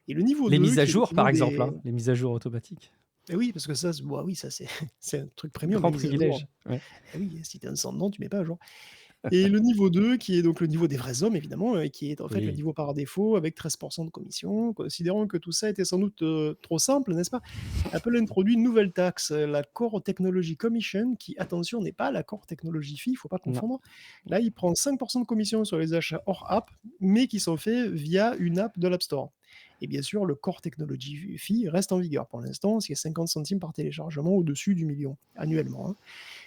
Et le niveau Les 2 mises à qui est le jour, par niveau exemple, des hein, les mises à jour automatiques. eh oui, parce que ça, c bah, oui, ça c'est c'est un truc premium, les Grand mises à jour. privilège. Ouais. Eh oui, si tu es un sans dents, tu mets pas à jour. Et le niveau 2, qui est donc le niveau des vrais hommes évidemment, qui est en fait le Oui. niveau par défaut avec 13 de commission. Considérant que tout ça était sans doute, trop simple, n'est-ce pas? Apple a introduit une nouvelle taxe, la Core Technology Commission qui, attention, n'est pas la Core Technology Fee, il faut pas Non. confondre. Là, il prend 5 de commission sur les achats hors app, mais qui sont faits via une app de l'App Store. Et bien sûr, le Core Technology Fee reste en vigueur pour l'instant, c'est 50 centimes par téléchargement au-dessus du million annuellement, hein.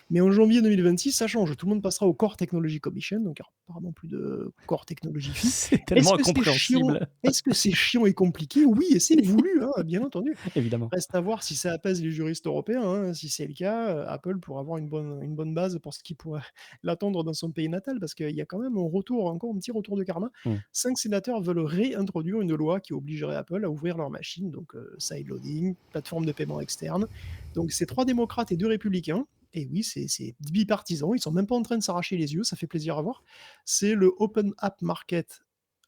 Mais en janvier 2026, ça change. Tout le monde passera au Core Technology Commission, donc il y aura apparemment plus de Core Technology Fee. C'est Est-ce tellement que c'est chiant? incompréhensible, Est-ce que c'est chiant et compliqué? Oui, et c'est voulu, hein, bien entendu. évidemment. Reste à voir si ça apaise les juristes européens, hein. Si c'est le cas, Apple pourra avoir une bonne base pour ce qui pourrait l'attendre dans son pays natal, parce qu'il y a quand même un retour, encore un petit retour de karma. Mm. 5 sénateurs veulent réintroduire une loi qui obligerait Apple à ouvrir leurs machines, donc sideloading, plateforme de paiement externe. Donc c'est 3 démocrates et 2 républicains. Et oui, c'est bipartisan, ils sont même pas en train de s'arracher les yeux, ça fait plaisir à voir. C'est le Open App Market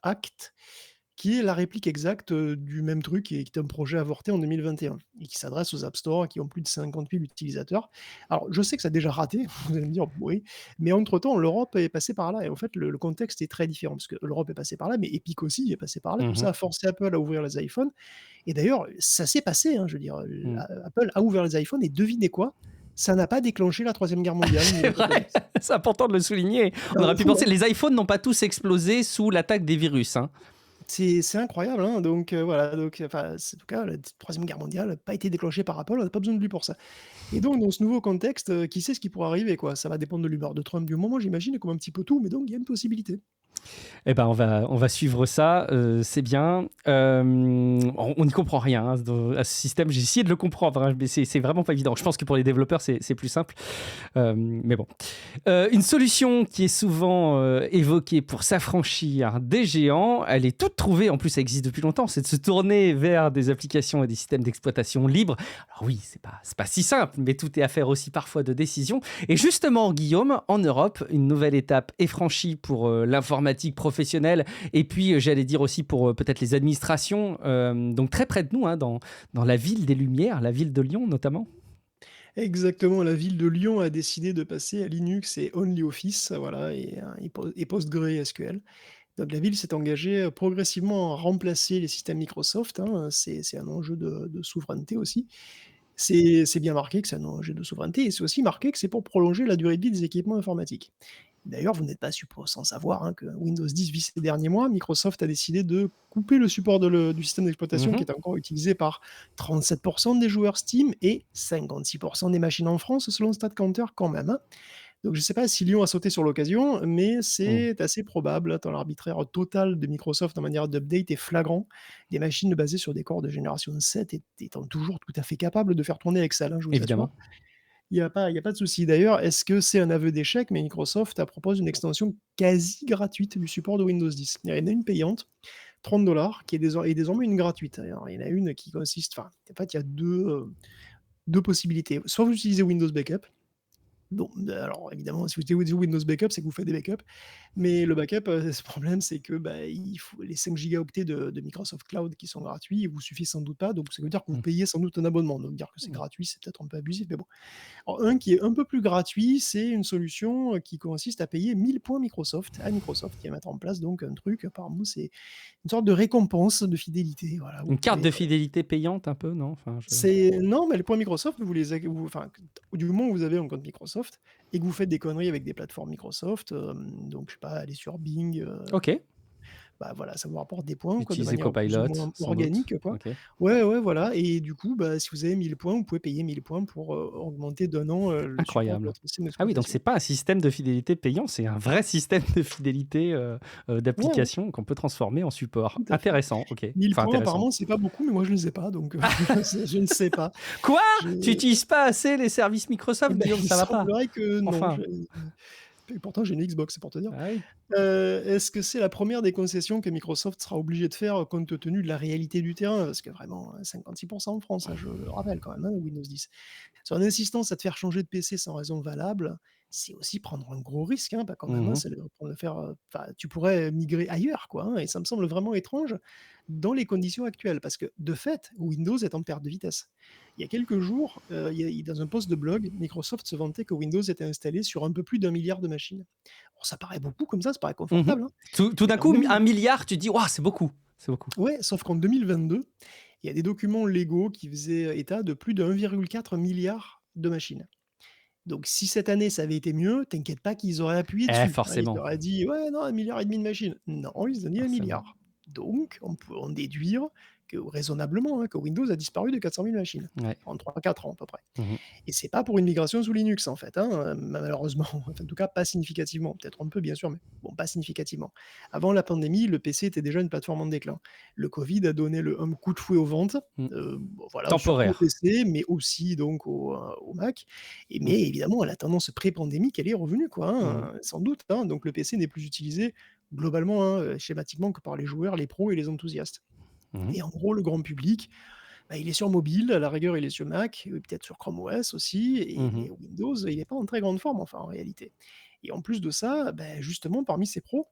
Act, qui est la réplique exacte, du même truc et qui est un projet avorté en 2021 et qui s'adresse aux App Store qui ont plus de 50 000 utilisateurs. Alors je sais que ça a déjà raté, vous allez me dire: «Oui», mais entre-temps l'Europe est passée par là et en fait le contexte est très différent parce que l'Europe est passée par là, mais Epic aussi est passé par là. Tout Mhm. ça a forcé Apple à ouvrir les iPhones et d'ailleurs ça s'est passé, hein, je veux dire, Mm. Apple a ouvert les iPhones et devinez quoi? Ça n'a pas déclenché la troisième guerre mondiale C'est ni vrai, l'apocalypse. c'est important de le souligner. C'est On un aurait pu fou, penser, hein? les iPhones n'ont pas tous explosé sous l'attaque des virus, hein. C'est incroyable, hein, donc voilà, donc enfin, c'est en tout cas, la 3 guerre mondiale n'a pas été déclenchée par Apple, on n'a pas besoin de lui pour ça. Et donc dans ce nouveau contexte, qui sait ce qui pourrait arriver, quoi? Ça va dépendre de l'humeur de Trump du moment, j'imagine, comme un petit peu tout, mais donc il y a une possibilité. Eh ben, on va suivre ça, c'est bien. On n'y comprend rien, hein, à ce système. J'ai essayé de le comprendre, hein, mais c'est vraiment pas évident. Je pense que pour les développeurs, c'est plus simple. Mais bon. Une solution qui est souvent évoquée pour s'affranchir des géants, elle est toute trouvée, en plus ça existe depuis longtemps, c'est de se tourner vers des applications et des systèmes d'exploitation libres. Alors oui, c'est pas si simple, mais tout est affaire aussi parfois de décision. Et justement, Guillaume, en Europe, une nouvelle étape est franchie pour l'informatique professionnelle et puis j'allais dire aussi pour peut-être les administrations, donc très près de nous, hein, dans la ville des Lumières, la ville de Lyon notamment. Exactement, la ville de Lyon a décidé de passer à Linux et OnlyOffice, voilà et PostgreSQL. Donc la ville s'est engagée, progressivement à remplacer les systèmes Microsoft, hein, c'est un enjeu de souveraineté aussi. C'est bien marqué que c'est un enjeu de souveraineté et c'est aussi marqué que c'est pour prolonger la durée de vie des équipements informatiques. D'ailleurs, vous n'êtes pas sans savoir, hein, que Windows 10 vit ces derniers mois. Microsoft a décidé de couper le support du système d'exploitation qui Mhm. est encore utilisé par 37 des joueurs Steam et 56 des machines en France selon StatCounter quand même, hein. Donc je ne sais pas si Lyon a sauté sur l'occasion, mais Mm. c'est assez probable, tant l'arbitraire total de Microsoft en manière d'update est flagrant. Des machines basées sur des corps de génération 7 étant toujours tout à fait capables de faire tourner Excel, hein, je vous assure. Évidemment. Il y a pas de souci. D'ailleurs, est-ce que c'est un aveu d'échec? Mais Microsoft a propose une extension quasi gratuite du support de Windows 10. Il y en a une payante, 30 qui est désormais une gratuite. Alors, il y en a une qui consiste, enfin, en fait, il y a deux possibilités. Soit vous utilisez Windows Backup, Bon, alors évidemment, si vous utilisez Windows Backup, c'est que vous faites des backups. Mais le backup, ce problème, c'est que, bah, il faut les 5 gigaoctets de Microsoft Cloud qui sont gratuits, ils vous suffisent sans doute pas, donc ça veut dire que vous Mmh. payez sans doute un abonnement. Donc dire que c'est Mmh. gratuit, c'est peut-être un peu abusif, mais bon. Alors un qui est un peu plus gratuit, c'est une solution, qui consiste à payer 1000 points Microsoft, à Microsoft qui va mettre en place donc un truc, apparemment c'est une sorte de récompense de fidélité, voilà, vous Une carte pouvez, de fidélité payante un peu, non? Enfin, je c'est non, mais les points Microsoft, vous les ac vous enfin, du moment où vous avez un compte Microsoft et que vous faites des conneries avec des plateformes Microsoft, donc je sais pas, aller sur Bing, OK. bah, voilà, ça vous rapporte des points quoi, de Utiliser manière plus ou Copilot, moins sans doute. organique quoi. OK. Ouais, ouais, voilà et du coup, bah, si vous avez 1000 points, vous pouvez payer 1000 points pour, augmenter d'un an, le support de Incroyable. votre système Ah oui, donc d'exploitation. c'est pas un système de fidélité payant, c'est un vrai système de fidélité, Ouais, ouais, d'application qu'on peut transformer en support. tout à fait. Intéressant, OK. 1000 Enfin points intéressant. apparemment, c'est pas beaucoup, mais moi je les ai pas donc je ne sais pas. Quoi? Je Tu utilises pas assez les services et Microsoft? bah, Dis donc, il ça va pas. semblerait que non, Enfin, je et pourtant j'ai une Xbox, c'est pour te dire. ah oui. Est-ce que c'est la première des concessions que Microsoft sera obligé de faire, compte tenu de la réalité du terrain? Parce que vraiment, 56 en France, hein, je le rappelle quand même, hein, Windows 10. Son insistance à te faire changer de PC sans raison valable, c'est aussi prendre un gros risque, hein, pas quand même, hein, Mmh. c'est de faire, enfin, tu pourrais migrer ailleurs, quoi, hein, et ça me semble vraiment étrange dans les conditions actuelles. Parce que, de fait, Windows est en perte de vitesse. Il y a quelques jours, il dans un post de blog, Microsoft se vantait que Windows était installé sur un peu plus d'1 milliard de machines. Bon, ça paraît beaucoup comme ça paraît Mmh. confortable, hein, Tout mais d'un en coup, 2000 1 milliard, tu te dis: «Waouh, c'est beaucoup, c'est beaucoup». ouais, sauf qu'en 2022, il y a des documents légaux qui faisaient état de plus de 1,4 milliard de machines. Donc si cette année ça avait été mieux, t'inquiète pas qu'ils auraient appuyé Eh dessus, hein. Ils forcément, auraient dit: «Ouais, non, 1,5 milliard de machines». Non, ils ont dit 1 forcément. milliard. Donc on peut en déduire que raisonnablement, hein, que Windows a disparu de 400 000 machines Ouais. en 3-4 ans à peu près. Mmh. Et c'est pas pour une migration sous Linux en fait, hein, malheureusement, enfin en tout cas pas significativement, peut-être un peu bien sûr, mais bon pas significativement. Avant la pandémie, le PC était déjà une plateforme en déclin. Le Covid a donné un coup de fouet aux ventes, Mmh. bon voilà, surtout aux Temporaire. PC, mais aussi donc aux Mac Mmh. mais évidemment la tendance pré-pandémique, elle est revenue quoi, Mmh. hein, sans doute, hein, donc le PC n'est plus utilisé globalement, hein, schématiquement que par les joueurs, les pros et les enthousiastes Mmh. et en gros le grand public, bah, il est sur mobile, à la rigueur, il est sur Mac, peut-être sur Chrome OS aussi, Mmh. mais Windows, il est pas en très grande forme, enfin, en réalité. Et en plus de ça, bah, justement, parmi ces pros,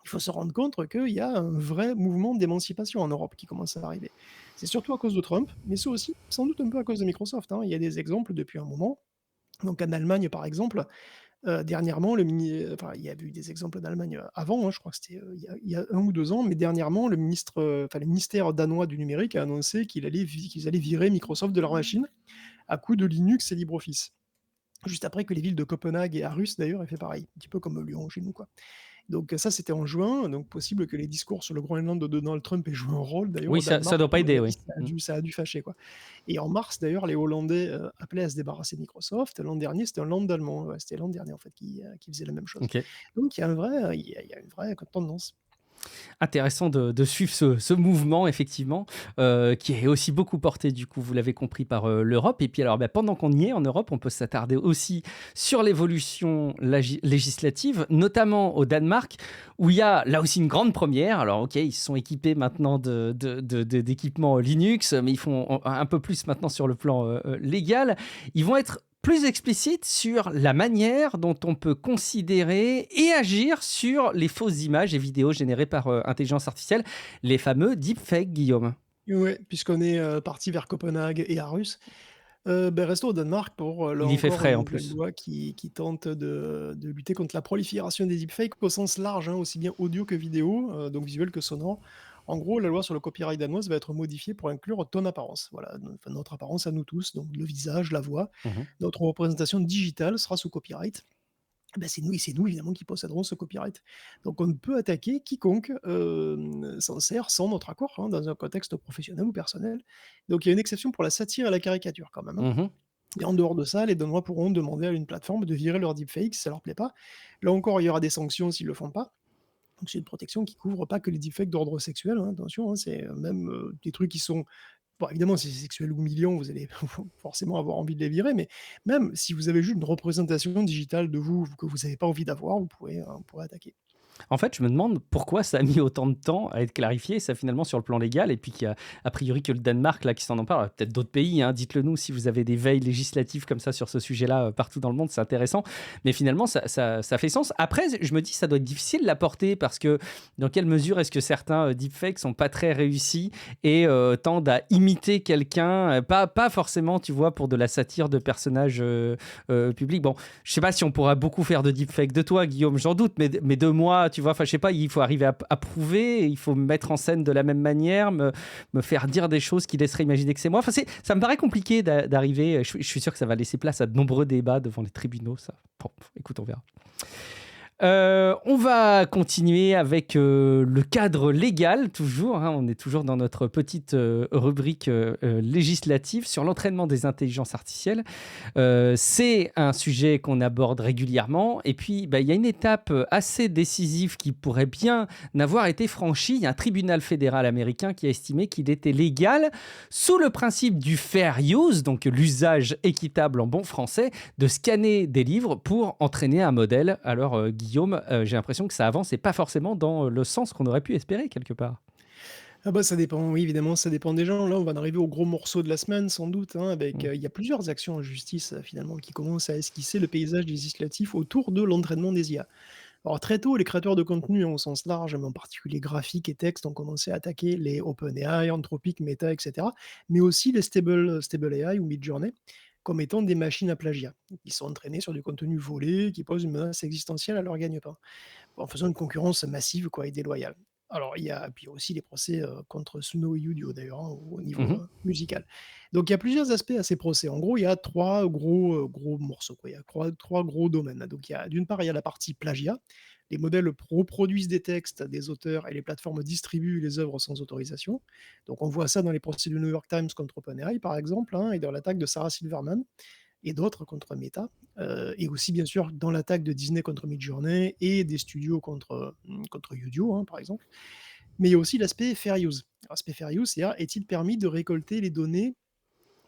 il faut se rendre compte qu'il y a un vrai mouvement d'émancipation en Europe qui commence à arriver. C'est surtout à cause de Trump, mais c'est aussi sans doute un peu à cause de Microsoft, hein. Il y a des exemples depuis un moment. Donc en Allemagne, par exemple, dernièrement, enfin, il y a eu des exemples d'Allemagne, avant, hein, je crois que c'était, il y a 1 ou 2 ans, mais dernièrement, enfin, le ministère danois du numérique a annoncé qu'ils allaient virer Microsoft de leur machine, à coup de Linux et LibreOffice. Juste après que les villes de Copenhague et Aarhus, d'ailleurs, aient fait pareil, un petit peu comme Lyon chez nous, quoi. Donc ça, c'était en juin, donc possible que les discours sur le Groenland de Donald Trump aient joué un rôle d'ailleurs Oui, au ça Danemark, doit à pas mon aider, avis, oui. Mmh. ça a dû fâcher, quoi. Et en mars, d'ailleurs, les Hollandais, appelaient à se débarrasser de Microsoft. L'an dernier, c'était un Land allemand, ouais, c'était l'an dernier, en fait, qui faisait la même chose. OK. Donc il y a un vrai, il y a une vraie tendance. Intéressant de suivre ce mouvement effectivement, qui est aussi beaucoup porté du coup, vous l'avez compris, par, l'Europe et puis alors, bah, pendant qu'on y est en Europe, on peut s'attarder aussi sur l'évolution législative, notamment au Danemark, où il y a là aussi une grande première. Alors OK, ils se sont équipés maintenant d'équipements Linux, mais ils font un peu plus maintenant sur le plan, légal. Ils vont être plus explicite sur la manière dont on peut considérer et agir sur les fausses images et vidéos générées par intelligence artificielle, les fameux deepfakes, Guillaume. Ouais, puisqu'on est, parti vers Copenhague et Aarhus, restons au Danemark pour, là Il y fait encore, frais une en nouvelle plus. loi qui tente de lutter contre la prolifération des deepfakes au sens large, hein, aussi bien audio que vidéo, donc visuel que sonore. En gros, la loi sur le copyright danoise va être modifiée pour inclure ton apparence, voilà, enfin notre apparence à nous tous, donc le visage, la voix. Mmh. Notre représentation digitale sera sous copyright. C'est nous évidemment qui posséderons ce copyright. Donc on ne peut attaquer quiconque, s'en sert sans notre accord, hein, dans un contexte professionnel ou personnel. Donc il y a une exception pour la satire et la caricature quand même, hein. Mmh. Et en dehors de ça, les Danois pourront demander à une plateforme de virer leur deepfake si ça leur plaît pas. Là encore, il y aura des sanctions s'ils le font pas. Donc c'est une protection qui couvre pas que les deepfakes d'ordre sexuel, hein, attention, hein, c'est, même, des trucs qui sont bon évidemment si c'est sexuel ou humiliant, vous allez forcément avoir envie de les virer, mais même si vous avez juste une représentation digitale de vous, que vous avez pas envie d'avoir, vous pourrez attaquer. En fait, je me demande pourquoi ça a mis autant de temps à être clarifié, ça finalement sur le plan légal, et puis qu'il y a priori que le Danemark là qui s'en empare, peut-être d'autres pays, hein, dites-le nous si vous avez des veilles législatives comme ça sur ce sujet-là partout dans le monde, c'est intéressant. Mais finalement, ça fait sens. Après, je me dis ça doit être difficile de la porter parce que dans quelle mesure est-ce que certains deepfakes sont pas très réussis et tendent à imiter quelqu'un, pas forcément, tu vois, pour de la satire de personnages publics. Bon, je sais pas si on pourra beaucoup faire de deepfake de toi, Guillaume, j'en doute, mais de moi, tu vois, enfin, je sais pas, il faut arriver à prouver, il faut me mettre en scène de la même manière, me faire dire des choses qui laisseraient imaginer que c'est moi. Enfin, ça me paraît compliqué d'arriver. Je suis sûr que ça va laisser place à de nombreux débats devant les tribunaux, ça. Bon, écoute, on verra. On va continuer avec le cadre légal, toujours, hein, on est toujours dans notre petite rubrique législative sur l'entraînement des intelligences artificielles. C'est un sujet qu'on aborde régulièrement. Et puis, bah, il y a une étape assez décisive qui pourrait bien n'avoir été franchie. Il y a un tribunal fédéral américain qui a estimé qu'il était légal, sous le principe du fair use, donc l'usage équitable en bon français, de scanner des livres pour entraîner un modèle. Alors, Guillaume, j'ai l'impression que ça avance et pas forcément dans le sens qu'on aurait pu espérer quelque part. Ah bah, ça dépend, oui, évidemment, ça dépend des gens. Là, on va en arriver au gros morceau de la semaine, sans doute, hein, avec, Mm. il y a plusieurs actions en justice, finalement, qui commencent à esquisser le paysage législatif autour de l'entraînement des IA. Alors très tôt, les créateurs de contenu au sens large, mais en particulier graphique et texte, ont commencé à attaquer les OpenAI, Anthropic, Meta, etc., mais aussi les Stable AI ou Midjourney, comme étant des machines à plagiat, qui sont entraînées sur du contenu volé, qui pose une menace existentielle à leur gagne-pain, en faisant une concurrence massive quoi, et déloyale. Alors, il y a puis aussi les procès contre Suno et Udio, d'ailleurs, hein, au niveau Mhm. musical. Donc, il y a plusieurs aspects à ces procès. En gros, il y a trois gros morceaux. Quoi. Il y a trois gros domaines. Donc, d'une part, il y a la partie plagiat. Les modèles reproduisent des textes des auteurs et les plateformes distribuent les œuvres sans autorisation. Donc, on voit ça dans les procès du New York Times contre OpenAI, par exemple, hein, et dans l'attaque de Sarah Silverman et d'autres contre Meta, et aussi bien sûr dans l'attaque de Disney contre Midjourney et des studios contre Udio, hein, par exemple. Mais il y a aussi l'aspect fair use. L'aspect fair use, c'est est-il permis de récolter les données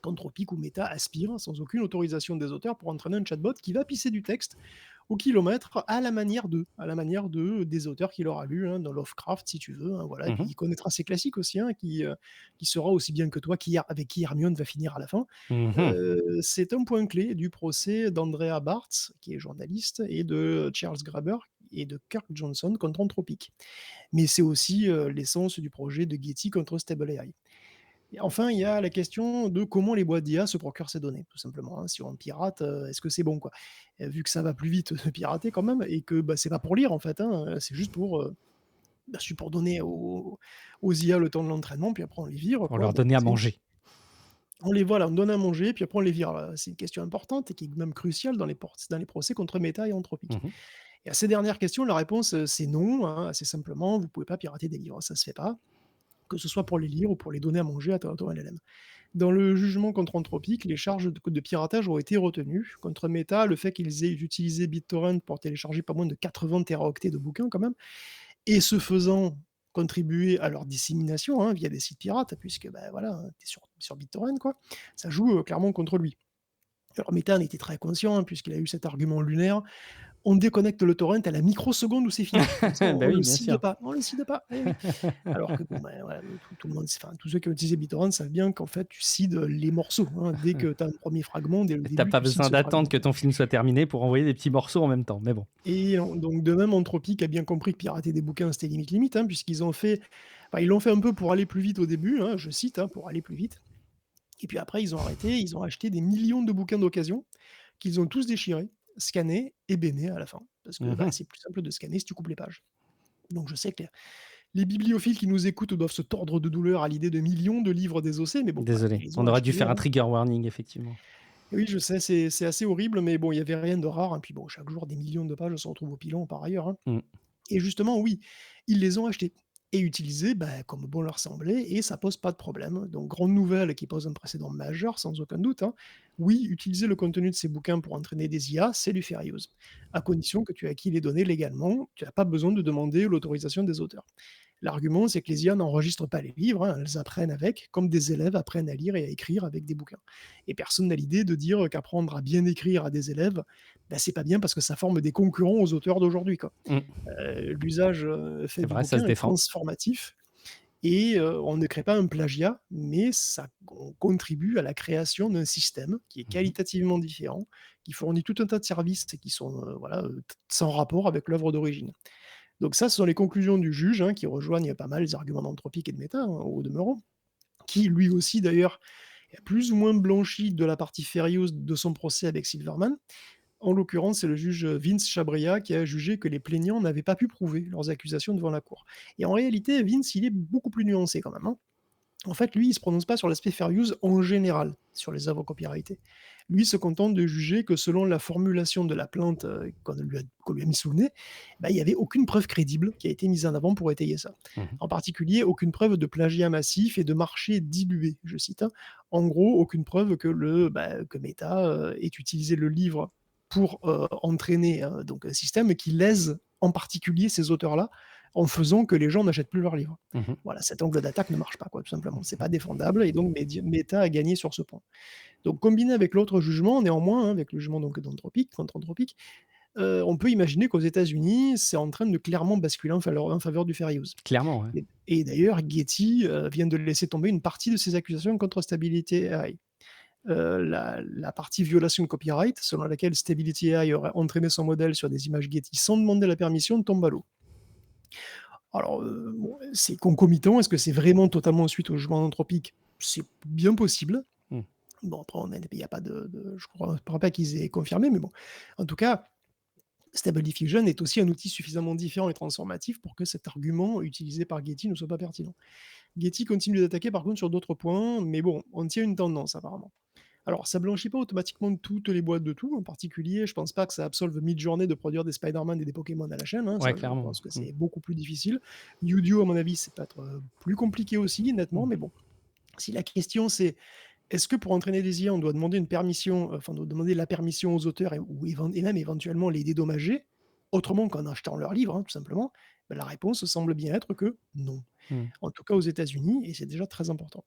qu'Anthropic ou Meta aspirent sans aucune autorisation des auteurs pour entraîner un chatbot qui va pisser du texte au kilomètre à la manière de des auteurs qu'il aura lu, hein, dans Lovecraft, si tu veux, hein, voilà. Et puis Mhm. il connaîtra ses classiques aussi, hein, qui saura aussi bien que toi avec qui Hermione va finir à la fin. Mhm. C'est un point clé du procès d'Andrea Barthes, qui est journaliste, et de Charles Graeber et de Kirk Johnson contre Anthropic. Mais c'est aussi l'essence du projet de Getty contre Stable AI. Et enfin, il y a la question de comment les boîtes d'IA se procurent ces données, tout simplement, hein. Si on pirate, est-ce que c'est bon, quoi? Vu que ça va plus vite de pirater quand même et que, bah, c'est pas pour lire en fait, hein, c'est juste pour donner aux IA le temps de l'entraînement, puis après on les vire, Pour quoi. leur Donc donner à c'est manger. on les voilà, on donne à manger, puis après on les vire. C'est une question importante et qui est même cruciale dans les procès contre Meta et Anthropic. Mhm. Et à ces dernières questions, la réponse, c'est non, hein, assez simplement, vous pouvez pas pirater des livres, ça se fait pas, que ce soit pour les lire ou pour les donner à manger à ton LLM. Dans le jugement contre Anthropic, les charges de piratage ont été retenues. Contre Meta, le fait qu'ils aient utilisé BitTorrent pour télécharger pas moins de 80 téraoctets de bouquins quand même, et ce faisant contribuer à leur dissémination, hein, via des sites pirates, puisque bah, voilà, hein, tu es sur BitTorrent, quoi, ça joue clairement contre lui. Alors Meta en était très conscient, hein, puisqu'il a eu cet argument lunaire. On déconnecte le torrent à la microseconde où c'est fini. Comme ça, Ben on oui, le bien cide sûr. pas, on le cide pas. Eh oui. Alors que bon, ben, voilà, tout le monde, enfin, tous ceux qui ont utilisé BitTorrent savent bien qu'en fait, tu cides les morceaux, hein. Dès que tu as un premier fragment, dès le T'as début, pas tu cides besoin ce d'attendre fragment. que ton film soit terminé pour envoyer des petits morceaux en même temps, mais bon. Et donc de même, Anthropic a bien compris que pirater des bouquins, c'était limite, hein, puisqu'ils ont fait, enfin, ils l'ont fait un peu pour aller plus vite au début, hein, je cite, hein, pour aller plus vite. Et puis après, ils ont arrêté, ils ont acheté des millions de bouquins d'occasion qu'ils ont tous déchirés, scannés et bénés à la fin. Parce que bah, Mhm. c'est plus simple de scanner si tu coupes les pages. Donc je sais que les bibliophiles qui nous écoutent doivent se tordre de douleur à l'idée de millions de livres désossés, mais bon, voilà, Désolé, ils les ont on aurait dû achetés, faire un hein. trigger warning, effectivement. Et oui, je sais, c'est assez horrible, mais bon, il y avait rien de rare, hein. Puis bon, chaque jour, des millions de pages se retrouvent au pilon par ailleurs, hein. Mm. Et justement, oui, ils les ont achetés et utilisés bah, comme bon leur semblait, et ça pose pas de problème. Donc, grande nouvelle qui pose un précédent majeur, sans aucun doute, hein. oui, utiliser le contenu de ces bouquins pour entraîner des IA, c'est du fair use, à condition que tu aies acquis les données légalement, tu n'as pas besoin de demander l'autorisation des auteurs. L'argument, c'est que les IA n'enregistrent pas les livres, hein, elles apprennent avec, comme des élèves apprennent à lire et à écrire avec des bouquins. Et personne n'a l'idée de dire qu'apprendre à bien écrire à des élèves, ben, c'est pas bien parce que ça forme des concurrents aux auteurs d'aujourd'hui, quoi. Mmh. L'usage fait C'est du vrai, ça se bouquin est défend. transformatif et on ne crée pas un plagiat, mais ça on contribue à la création d'un système qui est Mmh. qualitativement différent, qui fournit tout un tas de services qui sont, voilà, sans rapport avec l'œuvre d'origine. Donc ça, ce sont les conclusions du juge, hein, qui rejoignent pas mal les arguments d'Anthropique et de Meta, hein, au demeurant, qui lui aussi d'ailleurs est plus ou moins blanchi de la partie fair use de son procès avec Silverman. En l'occurrence, c'est le juge Vince Chabria qui a jugé que les plaignants n'avaient pas pu prouver leurs accusations devant la cour. Et en réalité, Vince, il est beaucoup plus nuancé quand même, hein. En fait, lui, il se prononce pas sur l'aspect fair use en général, sur les œuvres copyrightées. Lui se contente de juger que selon la formulation de la plainte qu'on lui a mis sous le nez, bah, il n'y avait aucune preuve crédible qui a été mise en avant pour étayer ça. Mmh. En particulier, aucune preuve de plagiat massif et de marché dilué, je cite, hein. En gros, aucune preuve que Meta ait utilisé le livre pour entraîner donc un système qui lèse en particulier ces auteurs-là en faisant que les gens n'achètent plus leurs livres. Mmh. Voilà, cet angle d'attaque ne marche pas, quoi, tout simplement. C'est pas Mmh. défendable et donc Meta a gagné sur ce point. Donc combiné avec l'autre jugement, néanmoins, hein, avec le jugement donc d'Anthropique, contre Anthropique, on peut imaginer qu'aux États-Unis, c'est en train de clairement basculer en faveur du fair use. Clairement, ouais. Et d'ailleurs, Getty vient de laisser tomber une partie de ses accusations contre Stability AI. La partie violation de copyright, selon laquelle Stability AI aurait entraîné son modèle sur des images Getty sans demander la permission, tombe à l'eau. Alors, bon, c'est concomitant. Est-ce que c'est vraiment totalement suite au jugement d'Anthropique? C'est bien possible. Mmh. Bon, après, il y a pas je crois pas qu'ils aient confirmé, mais bon. En tout cas, Stable Diffusion est aussi un outil suffisamment différent et transformatif pour que cet argument utilisé par Getty ne soit pas pertinent. Getty continue d'attaquer par contre sur d'autres points, mais bon, on tient une tendance apparemment. Alors, ça blanchit pas automatiquement toutes les boîtes de tout. En particulier, je pense pas que ça absolve Midjourney de produire des Spider-Man et des Pokémon à la chaîne, hein, Ouais, ça, je clairement. pense que Mmh. c'est beaucoup plus difficile. Udio, à mon avis, c'est peut-être plus compliqué aussi, nettement, Mmh. mais bon. Si la question c'est est-ce que pour entraîner des IA, on doit demander une permission, enfin, on doit demander la permission aux auteurs et même éventuellement les dédommager, autrement qu'en achetant leur livre, hein, tout simplement, ben, la réponse semble bien être que non. Mmh. En tout cas aux États-Unis, et c'est déjà très important.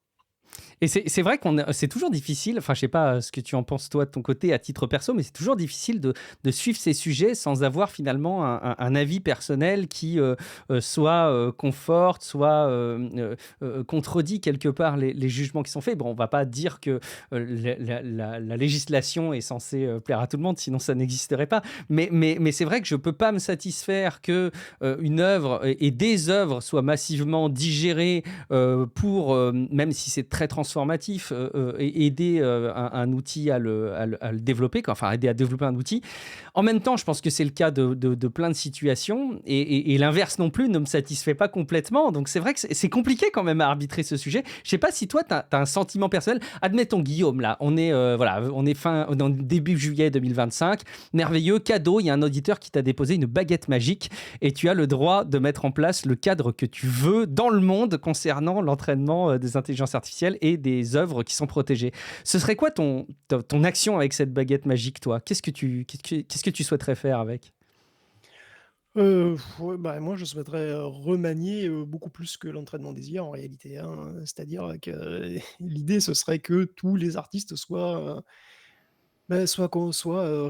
Et c'est vrai c'est toujours difficile, enfin, je sais pas ce que tu en penses toi de ton côté à titre perso, mais c'est toujours difficile de suivre ces sujets sans avoir finalement un avis personnel qui soit conforte, soit contredit quelque part les jugements qui sont faits. Bon, on va pas dire que la législation est censée plaire à tout le monde, sinon ça n'existerait pas. Mais c'est vrai que je peux pas me satisfaire que une œuvre et des œuvres soient massivement digérées pour, même si c'est très transformatif, aider un outil à le développer, quoi, enfin aider à développer un outil. En même temps, je pense que c'est le cas de plein de situations et l'inverse non plus ne me satisfait pas complètement. Donc c'est vrai que c'est compliqué quand même à arbitrer ce sujet. Je sais pas si toi, tu as un sentiment personnel. Admettons, Guillaume, là, voilà, on est dans début juillet 2025. Merveilleux, cadeau, il y a un auditeur qui t'a déposé une baguette magique et tu as le droit de mettre en place le cadre que tu veux dans le monde concernant l'entraînement des intelligences artificielles et des œuvres qui sont protégées. Ce serait quoi ton action avec cette baguette magique, toi? Qu'est-ce que tu souhaiterais faire avec? Ouais, bah, moi, je souhaiterais, remanier, beaucoup plus que l'entraînement des IA en réalité, hein, c'est-à-dire que l'idée, ce serait que tous les artistes soient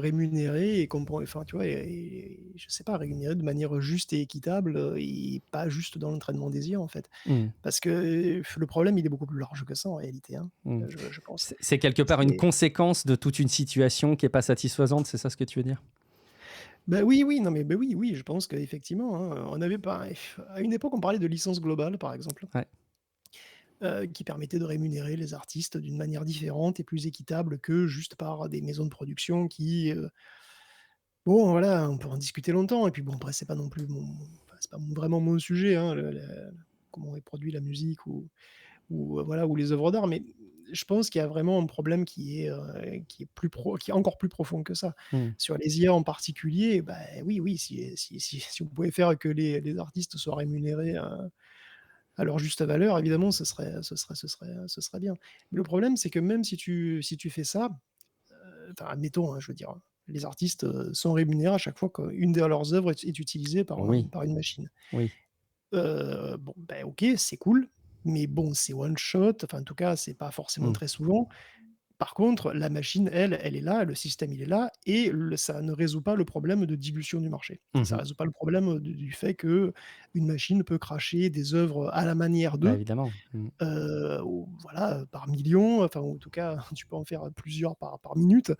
rémunérés et enfin, tu vois? Et je sais pas, rémunérés de manière juste et équitable, et pas juste dans l'entraînement des IA, en fait. Mmh, Parce que, le problème, il est beaucoup plus large que ça en réalité, hein, mmh. je pense. C'est quelque part une C'est conséquence de toute une situation qui est pas satisfaisante, c'est ça ce que tu veux dire? Bah, oui, oui, non, mais bah, oui, oui, je pense qu'effectivement, hein, on avait pas à une époque, on parlait de licence globale, par exemple, Ouais. qui permettait de rémunérer les artistes d'une manière différente et plus équitable que juste par des maisons de production bon, voilà, on peut en discuter longtemps et puis bon, après, c'est pas non plus enfin, c'est pas vraiment mon sujet, hein, comment est produit la musique ou voilà, ou les œuvres d'art, mais je pense qu'il y a vraiment un problème qui est encore plus profond que ça. Mmh. Sur les IA en particulier, bah, oui, oui, si on pouvait faire que les artistes soient rémunérés, à leur juste valeur, évidemment, ce serait bien. Mais le problème, c'est que même si tu fais ça, enfin, admettons, hein, je veux dire, les artistes, sont rémunérés à chaque fois qu'une de leurs œuvres est utilisée Oui, par une machine. oui. Bon, ben, OK, c'est cool, mais bon, c'est one shot, enfin, en tout cas, c'est pas forcément Mmh. très souvent. Par contre, la machine, elle est là, le système, il est là et ça ne résout pas le problème de dilution du marché. Ça Mmh. résout pas le problème, du fait que une machine peut cracher des œuvres à la manière Bah, d'eux, évidemment. Mmh. ou voilà, par millions, enfin, ou en tout cas, tu peux en faire plusieurs par minute.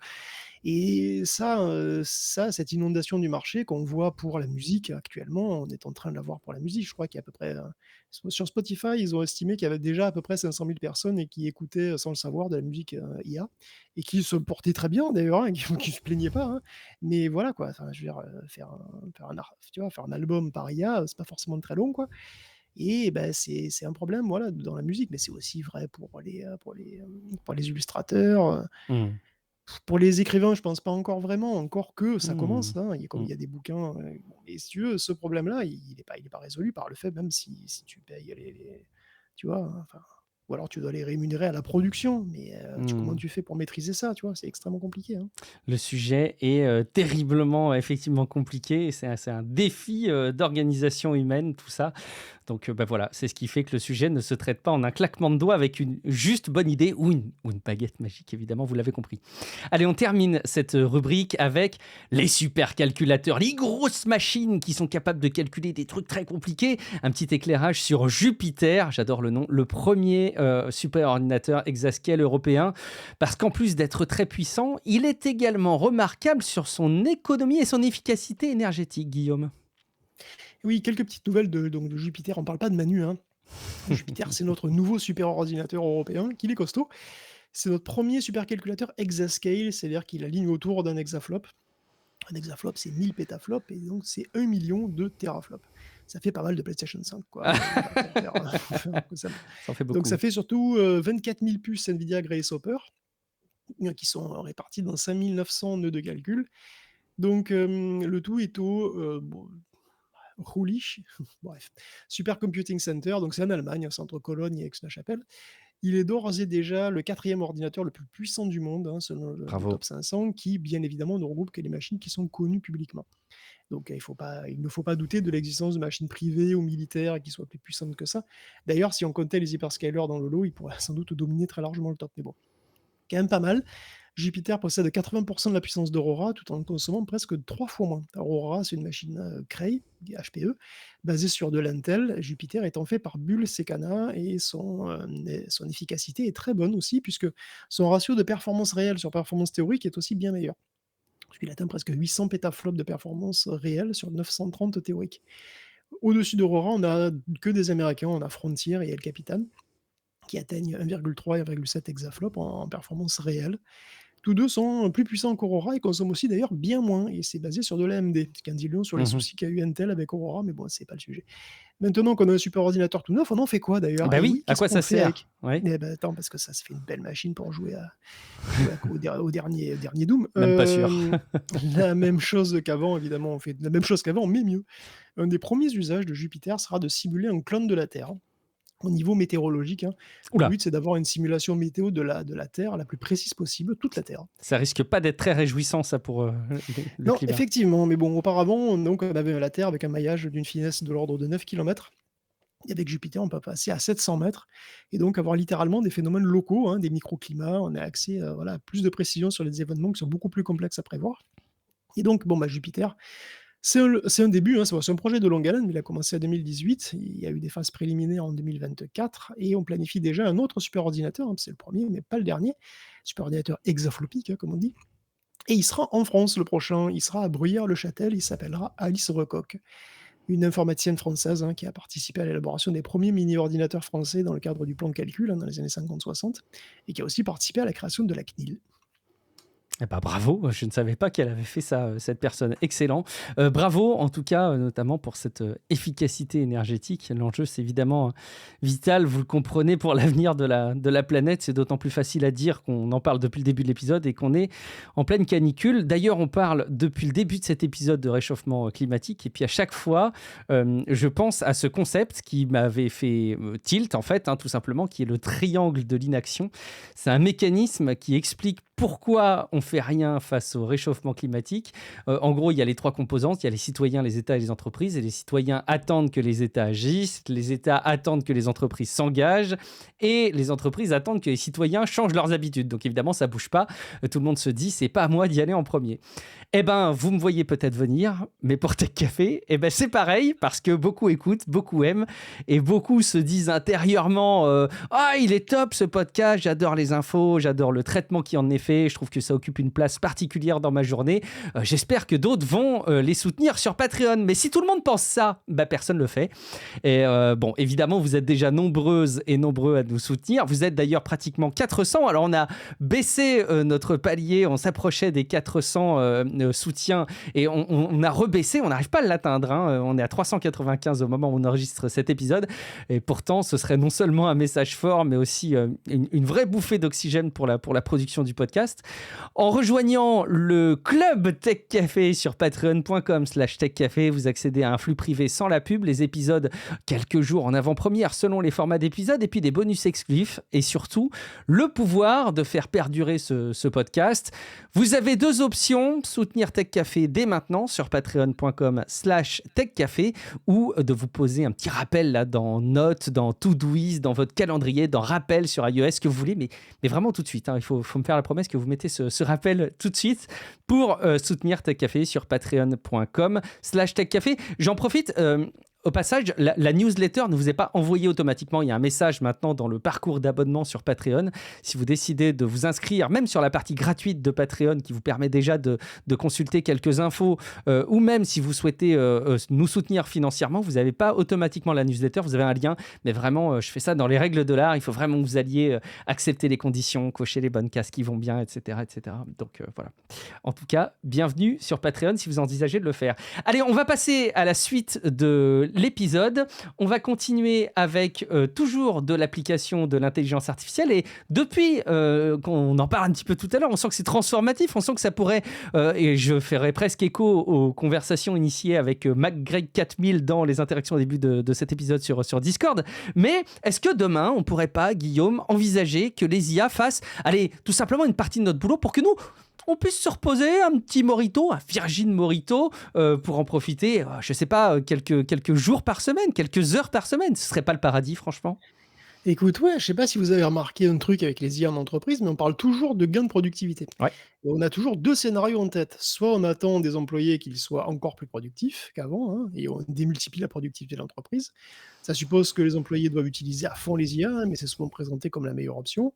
Et ça, cette inondation du marché qu'on voit pour la musique actuellement, on est en train de la voir pour la musique. Je crois qu'il y a à peu près, sur Spotify, ils ont estimé qu'il y avait déjà à peu près 500 000 personnes et qui écoutaient, sans le savoir, de la musique, IA et qui se portaient très bien d'ailleurs, hein, qui se plaignaient pas, hein. Mais voilà quoi, enfin je veux dire, faire un art tu vois, faire un album par IA, c'est pas forcément très long quoi et ben c'est un problème, voilà, dans la musique, mais c'est aussi vrai pour les illustrateurs, Mmh. pour les écrivains, je pense pas encore vraiment, encore que ça Mmh. commence, hein. Il Mmh. y a des bouquins, bon et si tu veux, ce problème-là, il est pas résolu par le fait même si tu payes tu vois? Enfin, ou alors tu dois les rémunérer à la production, mais comment Mmh. tu fais pour maîtriser ça, tu vois? C'est extrêmement compliqué, hein. Le sujet est, terriblement, effectivement compliqué et c'est un défi, d'organisation humaine tout ça. Donc, bah, voilà, c'est ce qui fait que le sujet ne se traite pas en un claquement de doigts avec une juste bonne idée ou une baguette magique évidemment, vous l'avez compris. Allez, on termine cette rubrique avec les supercalculateurs, les grosses machines qui sont capables de calculer des trucs très compliqués. Un petit éclairage sur Jupiter, j'adore le nom, le premier superordinateur exascale européen, parce qu'en plus d'être très puissant, il est également remarquable sur son économie et son efficacité énergétique, Guillaume. Oui, quelques petites nouvelles de Jupiter, on parle pas de Manu, hein. Jupiter, c'est notre nouveau superordinateur européen, qu'il est costaud. C'est notre premier supercalculateur exascale, c'est-à-dire qu'il aligne autour d'un hexaflop. Un hexaflop, c'est 1000 pétaflops et donc c'est 1 million de teraflops. Ça fait pas mal de PlayStation 5, quoi, pour faire, pour faire un coup simple. Ça en fait Donc ça beaucoup. fait surtout 24 000 puces NVIDIA Grace Hopper, qui sont réparties dans 5900 nœuds de calcul. Donc le tout est au bon, Jülich, bref, Supercomputing Center, donc c'est en Allemagne, c'est entre Cologne et Aix-la-Chapelle. Il est d'ores et déjà le quatrième ordinateur le plus puissant du monde, hein, selon le Bravo. top 500, qui bien évidemment ne regroupe que les machines qui sont connues publiquement. Donc il ne faut pas douter de l'existence de machines privées ou militaires qui soient plus puissantes que ça. D'ailleurs, si on comptait les hyperscalers dans le lot, ils pourraient sans doute dominer très largement le top. Mais bon, quand même pas mal. Jupiter possède 80% de la puissance d'Aurora tout en consommant presque 3 fois moins. Aurora, c'est une machine Cray, HPE, basée sur de l'Intel. Jupiter étant fait par Bull Secana et son efficacité est très bonne aussi, puisque son ratio de performance réelle sur performance théorique est aussi bien meilleur. Puisqu'il atteint presque 800 pétaflops de performance réelle sur 930 théoriques. Au-dessus d'Aurora, on a que des Américains, on a Frontier et El Capitan, qui atteignent 1,3 et 1,7 exaflops en performance réelle. Tous deux sont plus puissants qu'Aurora et consomment aussi d'ailleurs bien moins, et c'est basé sur de l'AMD. Ce qu'un dit long sur les Mmh. soucis qu'a eu Intel avec Aurora, mais bon, c'est pas le sujet. Maintenant qu'on a un super ordinateur tout neuf, on en fait quoi d'ailleurs? Bah Et oui, oui, à qu'est-ce quoi qu'on ça fait sert? avec? Ouais, Eh ben attends, parce que ça se fait une belle machine pour jouer au dernier Doom. même pas sûr. La même chose qu'avant, évidemment, on fait la même chose qu'avant, mais mieux. Un des premiers usages de Jupiter sera de simuler un clone de la Terre au niveau météorologique, hein. Le Oula, but, c'est d'avoir une simulation météo de la Terre la plus précise possible, toute la Terre. ça risque pas d'être très réjouissant ça pour, le Non, climat. effectivement, mais bon, auparavant, donc, on avait la Terre avec un maillage d'une finesse de l'ordre de 9 kilomètres. Et avec Jupiter, on peut passer à 700 mètres et donc avoir littéralement des phénomènes locaux, hein, des microclimats. On a accès voilà, à plus de précision sur les événements qui sont beaucoup plus complexes à prévoir. Et donc, bon, bah, Jupiter, c'est un début, hein, c'est un projet de longue haleine, mais il a commencé en 2018. Il y a eu des phases préliminaires en 2024 et on planifie déjà un autre superordinateur, hein, c'est le premier, mais pas le dernier, superordinateur exaflopique, hein, comme on dit. Et il sera en France le prochain, il sera à Bruyères-le-Châtel, il s'appellera Alice Recoq, une informaticienne française, hein, qui a participé à l'élaboration des premiers mini-ordinateurs français dans le cadre du plan de calcul, hein, dans les années 50-60, et qui a aussi participé à la création de la CNIL. Eh bah, bravo, je ne savais pas qu'elle avait fait ça, cette personne, excellent. Bravo en tout cas, notamment pour cette, efficacité énergétique. L'enjeu, c'est évidemment, vital, vous le comprenez, pour l'avenir de la planète. C'est d'autant plus facile à dire qu'on en parle depuis le début de l'épisode et qu'on est en pleine canicule. D'ailleurs, on parle depuis le début de cet épisode de réchauffement, climatique et puis à chaque fois, je pense à ce concept qui m'avait fait, tilt en fait, hein, tout simplement, qui est le triangle de l'inaction. C'est un mécanisme qui explique pourquoi on fait rien face au réchauffement climatique. En gros, il y a les 3 composantes, il y a les citoyens, les États et les entreprises et les citoyens attendent que les États agissent, les États attendent que les entreprises s'engagent et les entreprises attendent que les citoyens changent leurs habitudes. Donc évidemment, ça bouge pas. Tout le monde se dit: «C'est pas à moi d'y aller en premier.» Eh ben, vous me voyez peut-être venir, mais pour Tech Café, eh ben, c'est pareil parce que beaucoup écoutent, beaucoup aiment et beaucoup se disent intérieurement «Ah, il est top ce podcast, j'adore les infos, j'adore le traitement qui en est fait, je trouve que ça occupe une place particulière dans ma journée. J'espère que d'autres vont les soutenir sur Patreon.» Mais si tout le monde pense ça, bah, personne ne le fait. Et bon, évidemment, vous êtes déjà nombreuses et nombreux à nous soutenir. Vous êtes d'ailleurs pratiquement 400. Alors, on a baissé notre palier, on s'approchait des 400 soutiens et on a rebaissé, on n'arrive pas à l'atteindre. Hein. On est à 395 au moment où on enregistre cet épisode. Et pourtant, ce serait non seulement un message fort, mais aussi une vraie bouffée d'oxygène pour la production du podcast. En rejoignant le club Tech Café sur patreon.com/techcafé, vous accédez à un flux privé sans la pub, les épisodes quelques jours en avant-première selon les formats d'épisodes et puis des bonus exclusifs et surtout le pouvoir de faire perdurer ce podcast. Vous avez 2 options, soutenir Tech Café dès maintenant sur patreon.com/techcafé ou de vous poser un petit rappel là dans Notes, dans Todoist, dans votre calendrier, dans Rappel sur iOS, que vous voulez, mais vraiment tout de suite. Hein. Il faut me faire la promesse que vous mettez ce rappel tout de suite pour soutenir Tech Café sur patreon.com/techcafé. J'en profite. Au passage, la newsletter ne vous est pas envoyée automatiquement. Il y a un message maintenant dans le parcours d'abonnement sur Patreon. Si vous décidez de vous inscrire, même sur la partie gratuite de Patreon qui vous permet déjà de consulter quelques infos, ou même si vous souhaitez nous soutenir financièrement, vous n'avez pas automatiquement la newsletter, vous avez un lien. Mais vraiment, je fais ça dans les règles de l'art. Il faut vraiment que vous alliez accepter les conditions, cocher les bonnes cases qui vont bien, etc. etc. Donc voilà. En tout cas, bienvenue sur Patreon si vous envisagez de le faire. Allez, on va passer à la suite de l'épisode. On va continuer avec toujours de l'application de l'intelligence artificielle et depuis qu'on en parle un petit peu tout à l'heure, on sent que c'est transformatif, on sent que ça pourrait, et je ferai presque écho aux conversations initiées avec MacGreg4000 dans les interactions au début de cet épisode sur Discord, mais est-ce que demain, on pourrait pas, Guillaume, envisager que les IA fassent, allez, tout simplement une partie de notre boulot pour que nous, on puisse se reposer un petit Morito, un Virgin Morito, pour en profiter, je sais pas, quelques jours par semaine, quelques heures par semaine. Ce serait pas le paradis, franchement? Écoute, ouais, je sais pas si vous avez remarqué un truc avec les IA en entreprise, mais on parle toujours de gain de productivité. Ouais. Et on a toujours 2 scénarios en tête. Soit on attend des employés qu'ils soient encore plus productifs qu'avant, hein, et on démultiplie la productivité de l'entreprise. Ça suppose que les employés doivent utiliser à fond les IA, hein, mais c'est souvent présenté comme la meilleure option.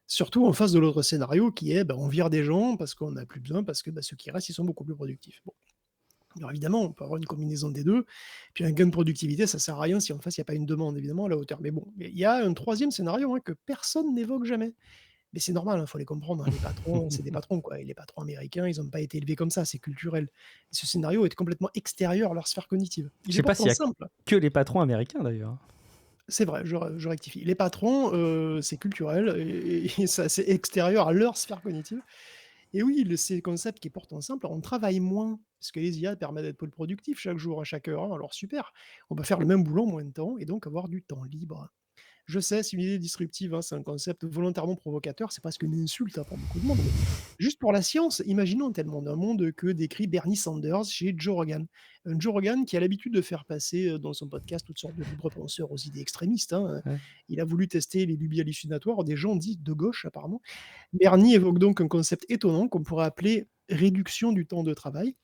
Surtout en face de l'autre scénario qui est, on vire des gens parce qu'on n'a plus besoin, parce que ceux qui restent, ils sont beaucoup plus productifs. Bon. Alors évidemment, on peut avoir une combinaison des deux. Puis un gain de productivité, ça sert à rien si en face, il n'y a pas une demande, évidemment, à la hauteur. Mais bon, il y a un troisième scénario, hein, que personne n'évoque jamais. Mais c'est normal, il faut les comprendre. Hein, les patrons, c'est des patrons, quoi. Et les patrons américains, ils n'ont pas été élevés comme ça, c'est culturel. Et ce scénario est complètement extérieur à leur sphère cognitive. Je Il est sais pas s'il pourtant y a simple. que les patrons américains, d'ailleurs. C'est vrai, je rectifie. Les patrons, c'est culturel et ça, c'est extérieur à leur sphère cognitive. Et oui, c'est le concept qui est pourtant simple. On travaille moins, parce que les IA permettent d'être plus productif chaque jour, à chaque heure. Hein, alors super, on peut faire le même boulot en moins de temps et donc avoir du temps libre. Je sais, c'est une idée disruptive, hein, c'est un concept volontairement provocateur, c'est presque une insulte, hein, pour beaucoup de monde, mais juste pour la science, imaginons un monde que décrit Bernie Sanders chez Joe Rogan. Un Joe Rogan qui a l'habitude de faire passer dans son podcast toutes sortes de libres penseurs aux idées extrémistes. Hein. Ouais. Il a voulu tester les lubies hallucinatoires des gens dits de gauche, apparemment. Bernie évoque donc un concept étonnant qu'on pourrait appeler réduction du temps de travail.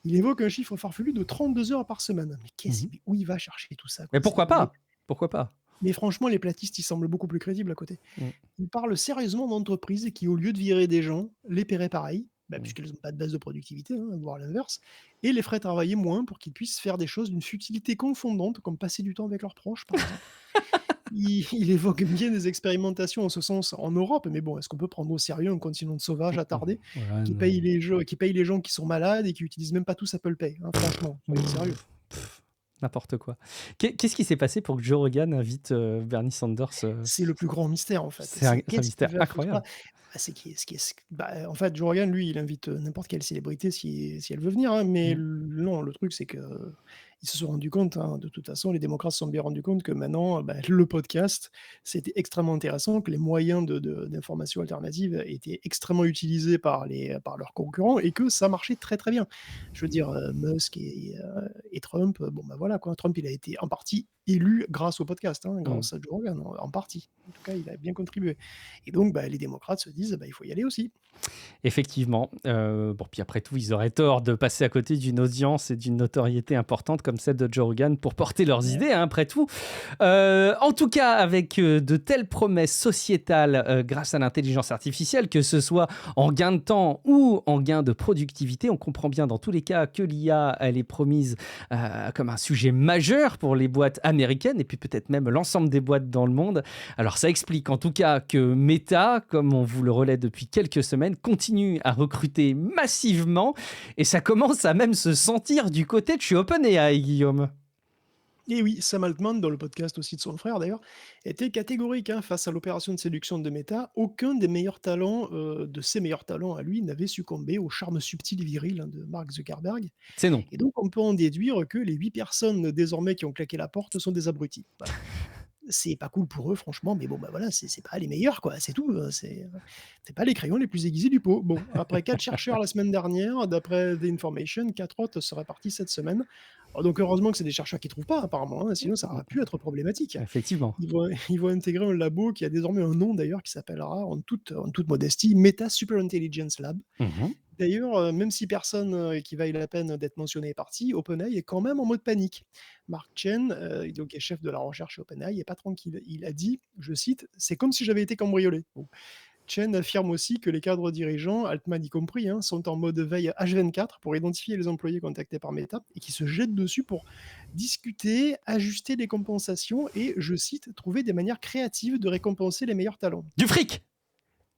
Il évoque un chiffre farfelu de 32 heures par semaine. Mais Mhm. où il va chercher tout ça, Mais quoi? pourquoi pas? Pourquoi pas? Mais franchement, les platistes, ils semblent beaucoup plus crédibles à côté. Mm. Ils parlent sérieusement d'entreprises qui, au lieu de virer des gens, les paieraient pareil, Mm. puisqu'elles n'ont pas de baisse de productivité, hein, voire l'inverse, et les feraient travailler moins pour qu'ils puissent faire des choses d'une futilité confondante, comme passer du temps avec leurs proches, par exemple. Il évoque bien des expérimentations en ce sens en Europe, mais bon, est-ce qu'on peut prendre au sérieux un continent de sauvages attardés Ouais, qui non. paye les gens qui sont malades et qui utilisent même pas tous Apple Pay, hein, franchement, soyons sérieux. Pff, n'importe quoi. Qu'est-ce qui s'est passé pour que Joe Rogan invite Bernie Sanders C'est le plus grand mystère, en fait. C'est un, C'est c'est un qu'est-ce qu'il mystère va foutre là? incroyable. En fait, Joe Rogan, lui, il invite n'importe quelle célébrité si elle veut venir, hein, mais Mm. non, le truc, c'est que ils se sont rendus compte, hein, de toute façon, les démocrates se sont bien rendus compte que maintenant, le podcast, c'était extrêmement intéressant, que les moyens d'information alternative étaient extrêmement utilisés par leurs concurrents et que ça marchait très, très bien. Je veux dire, Musk et Trump, bon, bah, voilà quoi. Trump, il a été en partie élu grâce au podcast, hein, Mmh. grâce à Joe Rogan, en partie. En tout cas, il a bien contribué et donc, bah, les démocrates se disent: «Bah, il faut y aller aussi». Effectivement. Bon, puis après tout, ils auraient tort de passer à côté d'une audience et d'une notoriété importante comme celle de Joe Rogan pour porter leurs Ouais. idées, hein, après tout. En tout cas, avec de telles promesses sociétales grâce à l'intelligence artificielle, que ce soit en gain de temps ou en gain de productivité, on comprend bien dans tous les cas que l'IA, elle est promise comme un sujet majeur pour les boîtes américaines et puis peut-être même l'ensemble des boîtes dans le monde. Alors ça explique en tout cas que Meta, comme on vous le relaie depuis quelques semaines, continue à recruter massivement et ça commence à même se sentir du côté de chez OpenAI, Guillaume. Et oui, Sam Altman, dans le podcast aussi de son frère d'ailleurs, était catégorique, hein, face à l'opération de séduction de Meta. Aucun des meilleurs talents, de ses meilleurs talents à lui, n'avait succombé au charme subtil et viril, hein, de Mark Zuckerberg. C'est non. Et donc on peut en déduire que les 8 personnes désormais qui ont claqué la porte sont des abrutis. Voilà. C'est pas cool pour eux franchement, mais bon, bah, voilà, c'est pas les meilleurs quoi, c'est tout, c'est pas les crayons les plus aiguisés du pot. Bon, après 4 chercheurs la semaine dernière, d'après The Information, 4 autres seraient partis cette semaine. Donc heureusement que c'est des chercheurs qui trouvent pas apparemment, hein, sinon ça aurait pu être problématique. Effectivement. Ils vont intégrer un labo qui a désormais un nom d'ailleurs, qui s'appellera en toute modestie, Meta Super Intelligence Lab. Mhm. D'ailleurs, même si personne, qui vaille la peine d'être mentionné est parti, OpenAI est quand même en mode panique. Mark Chen, donc qui est chef de la recherche chez OpenAI, est pas tranquille. Il a dit, je cite: «C'est comme si j'avais été cambriolé». Bon. Chen affirme aussi que les cadres dirigeants, Altman y compris, hein, sont en mode veille H24 pour identifier les employés contactés par Meta et qui se jettent dessus pour discuter, ajuster les compensations et, je cite: «trouver des manières créatives de récompenser les meilleurs talents». Du fric.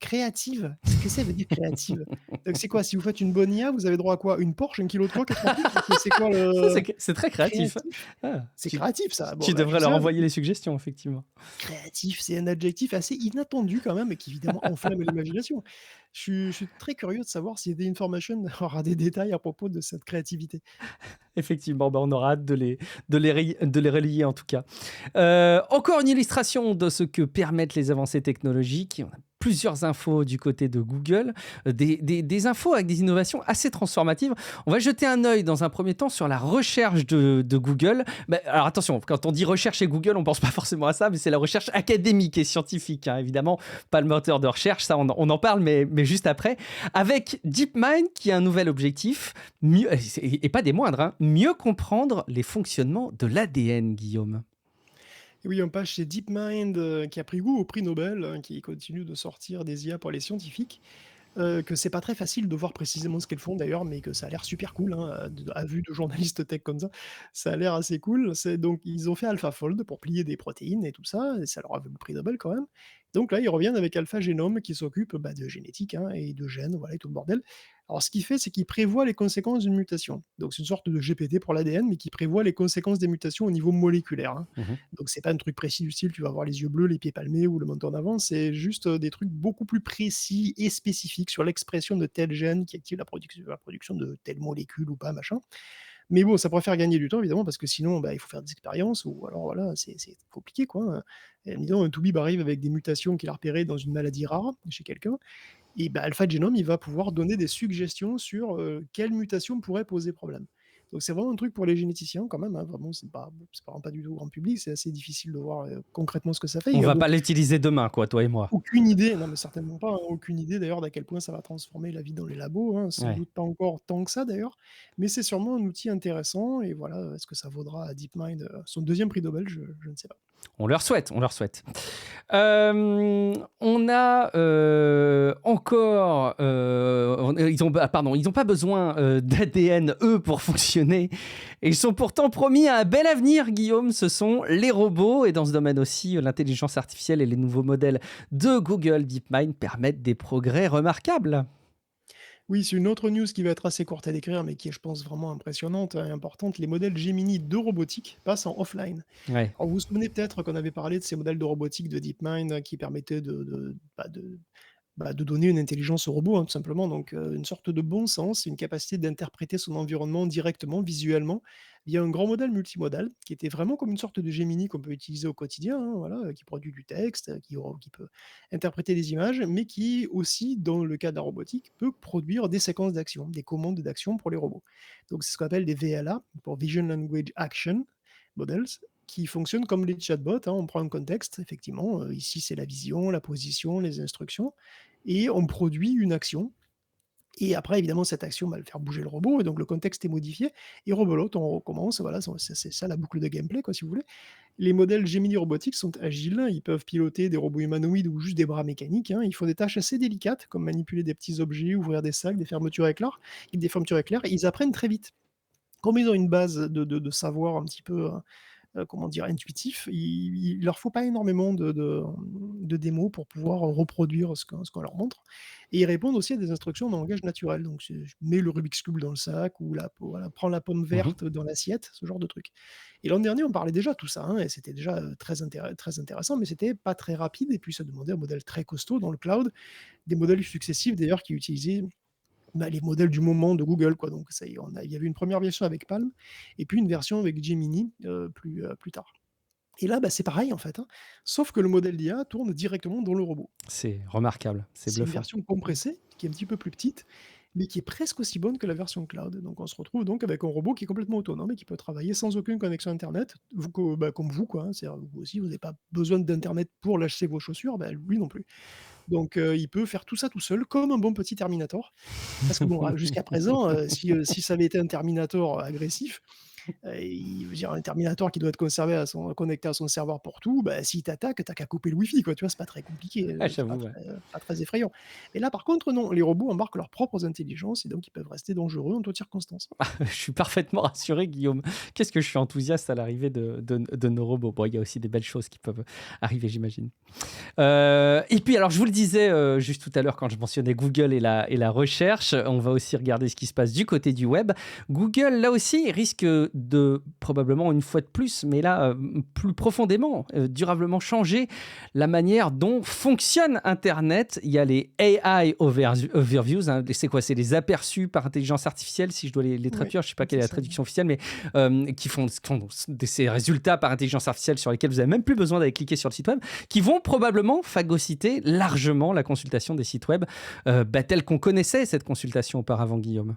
Créative? Qu'est-ce que ça veut dire créative? Donc c'est quoi? Si vous faites une bonne IA, vous avez droit à quoi? Une Porsche, un kilo de coke et 3 piges? C'est quoi Ça, le c'est très créatif. créatif? Ah, C'est créatif ça. Bon, tu bah, devrais leur ça, envoyer les suggestions, effectivement. créatif, c'est un adjectif assez inattendu quand même et qui évidemment enflamme l'imagination. Je suis très curieux de savoir si The Information aura des détails à propos de cette créativité. Effectivement, bah, on aura hâte de les relier en tout cas. Encore une illustration de ce que permettent les avancées technologiques. On a plusieurs infos du côté de Google, des infos avec des innovations assez transformatives. On va jeter un œil dans un premier temps sur la recherche de Google. Bah, alors attention, quand on dit recherche chez Google, on ne pense pas forcément à ça, mais c'est la recherche académique et scientifique, hein, évidemment, pas le moteur de recherche, ça on en parle, mais juste après. Avec DeepMind qui a un nouvel objectif, mieux, et pas des moindres, hein, mieux comprendre les fonctionnements de l'ADN, Guillaume. Et oui, on passe chez DeepMind, qui a pris goût au prix Nobel, hein, qui continue de sortir des IA pour les scientifiques. Que c'est pas très facile de voir précisément ce qu'elles font d'ailleurs, mais que ça a l'air super cool, hein, à vue de journaliste tech comme ça a l'air assez cool. C'est donc ils ont fait AlphaFold pour plier des protéines et tout ça, et ça leur a valu le prix Nobel quand même. Donc là, ils reviennent avec AlphaGenome qui s'occupe, bah, de génétique, hein, et de gènes, voilà, et tout le bordel. Alors ce qu'il fait, c'est qu'il prévoit les conséquences d'une mutation. Donc c'est une sorte de GPT pour l'ADN, mais qui prévoit les conséquences des mutations au niveau moléculaire, hein. Mhm. Donc c'est pas un truc précis du style, tu vas avoir les yeux bleus, les pieds palmés ou le menton en avant, c'est juste, des trucs beaucoup plus précis et spécifiques sur l'expression de tel gène qui active la production de telle molécule ou pas, machin. Mais bon, ça pourrait faire gagner du temps évidemment parce que sinon, bah, il faut faire des expériences ou alors voilà, c'est compliqué quoi, disons un toubib arrive avec des mutations qu'il a repérées dans une maladie rare chez quelqu'un et bah, AlphaGenome, il va pouvoir donner des suggestions sur, quelle mutation pourrait poser problème. Donc c'est vraiment un truc pour les généticiens quand même, hein, vraiment c'est vraiment pas du tout grand public, c'est assez difficile de voir, concrètement ce que ça fait. Il On y a va pas donc l'utiliser demain, quoi, toi et moi. aucune idée, non mais certainement pas, hein, aucune idée d'ailleurs d'à quel point ça va transformer la vie dans les labos, hein, sans Ouais. doute pas encore tant que ça d'ailleurs, mais c'est sûrement un outil intéressant et voilà, est-ce que ça vaudra à DeepMind, son deuxième prix Nobel? Je ne sais pas. On leur souhaite, on leur souhaite. On a encore, ils ont pas besoin d'ADN eux pour fonctionner. Et ils sont pourtant promis à un bel avenir, Guillaume. Ce sont les robots et dans ce domaine aussi, l'intelligence artificielle et les nouveaux modèles de Google DeepMind permettent des progrès remarquables. Oui, c'est une autre news qui va être assez courte à décrire, mais qui est, je pense, vraiment impressionnante et importante. Les modèles Gemini de robotique passent en offline. Ouais. Alors, vous vous souvenez peut-être qu'on avait parlé de ces modèles de robotique de DeepMind qui permettaient de donner une intelligence au robot, hein, tout simplement. Donc, une sorte de bon sens, une capacité d'interpréter son environnement directement, visuellement, Il y a un grand modèle multimodal qui était vraiment comme une sorte de Gemini qu'on peut utiliser au quotidien, hein, voilà, qui produit du texte, qui peut interpréter des images, mais qui aussi, dans le cas de la robotique, peut produire des séquences d'action, des commandes d'action pour les robots. Donc c'est ce qu'on appelle des VLA, pour Vision Language Action Models, qui fonctionnent comme les chatbots, hein. On prend un contexte, effectivement, ici c'est la vision, la position, les instructions, et on produit une action et après, évidemment, cette action va le faire bouger le robot et donc le contexte est modifié et rebelote, on recommence, voilà, c'est ça la boucle de gameplay, quoi, si vous voulez. Les modèles Gemini robotiques sont agiles, hein, ils peuvent piloter des robots humanoïdes ou juste des bras mécaniques, hein. Ils font des tâches assez délicates, comme manipuler des petits objets, ouvrir des sacs, des fermetures éclairs, et ils apprennent très vite. Comme ils ont une base de savoir un petit peu, comment dire? Intuitif, il leur faut pas énormément de démos pour pouvoir reproduire ce qu'on leur montre et ils répondent aussi à des instructions dans langage naturel. Donc c'est mets le Rubik's cube dans le sac ou voilà, prends la pomme Mmh. verte dans l'assiette, ce genre de truc. Et l'an dernier, on parlait déjà de tout ça, hein, et c'était déjà, très intéressant, mais c'était pas très rapide et puis ça demandait un modèle très costaud dans le cloud, des modèles successifs d'ailleurs qui utilisaient, bah, les modèles du moment de Google, quoi. Donc ça y est, il y avait une première version avec Palm et puis une version avec Gemini, plus tard. Et là, bah, c'est pareil en fait, hein, sauf que le modèle d'IA tourne directement dans le robot. C'est remarquable, c'est C'est une bluffant. version compressée qui est un petit peu plus petite, mais qui est presque aussi bonne que la version cloud. Donc on se retrouve donc avec un robot qui est complètement autonome et qui peut travailler sans aucune connexion internet, vous co bah, comme vous quoi, hein. C'est-à-dire vous aussi, vous n'avez pas besoin d'internet pour lâcher vos chaussures, bah, lui non plus. Donc il peut faire tout ça tout seul, comme un bon petit Terminator. Parce que bon, jusqu'à présent, si ça avait été un Terminator agressif, il veut dire un Terminator qui doit être connecté à son serveur pour tout, bah, s'il t'attaque, tu qu'à couper le wifi quoi, tu vois? C'est pas très compliqué, Ah, c'est j'avoue, ouais. pas très effrayant. Et là, par contre, non, les robots embarquent leurs propres intelligences et donc ils peuvent rester dangereux en toutes circonstances. Je suis parfaitement rassuré, Guillaume. Qu'est-ce que je suis enthousiaste à l'arrivée de nos robots. Bon, il y a aussi des belles choses qui peuvent arriver, j'imagine. Et puis, alors, je vous le disais juste tout à l'heure quand je mentionnais Google et la recherche, on va aussi regarder ce qui se passe du côté du web. Google, là aussi, risque de, probablement une fois de plus, mais là, plus profondément, durablement changer la manière dont fonctionne Internet. Il y a les AI overviews, hein, c'est quoi? C'est les aperçus par intelligence artificielle, si je dois les Oui, traduire. Je ne sais pas quelle c'est est la ça. traduction officielle, mais qui font ces résultats par intelligence artificielle sur lesquels vous n'avez même plus besoin d'aller cliquer sur le site web, qui vont probablement phagocyter largement la consultation des sites web, telle qu'on connaissait cette consultation auparavant, Guillaume.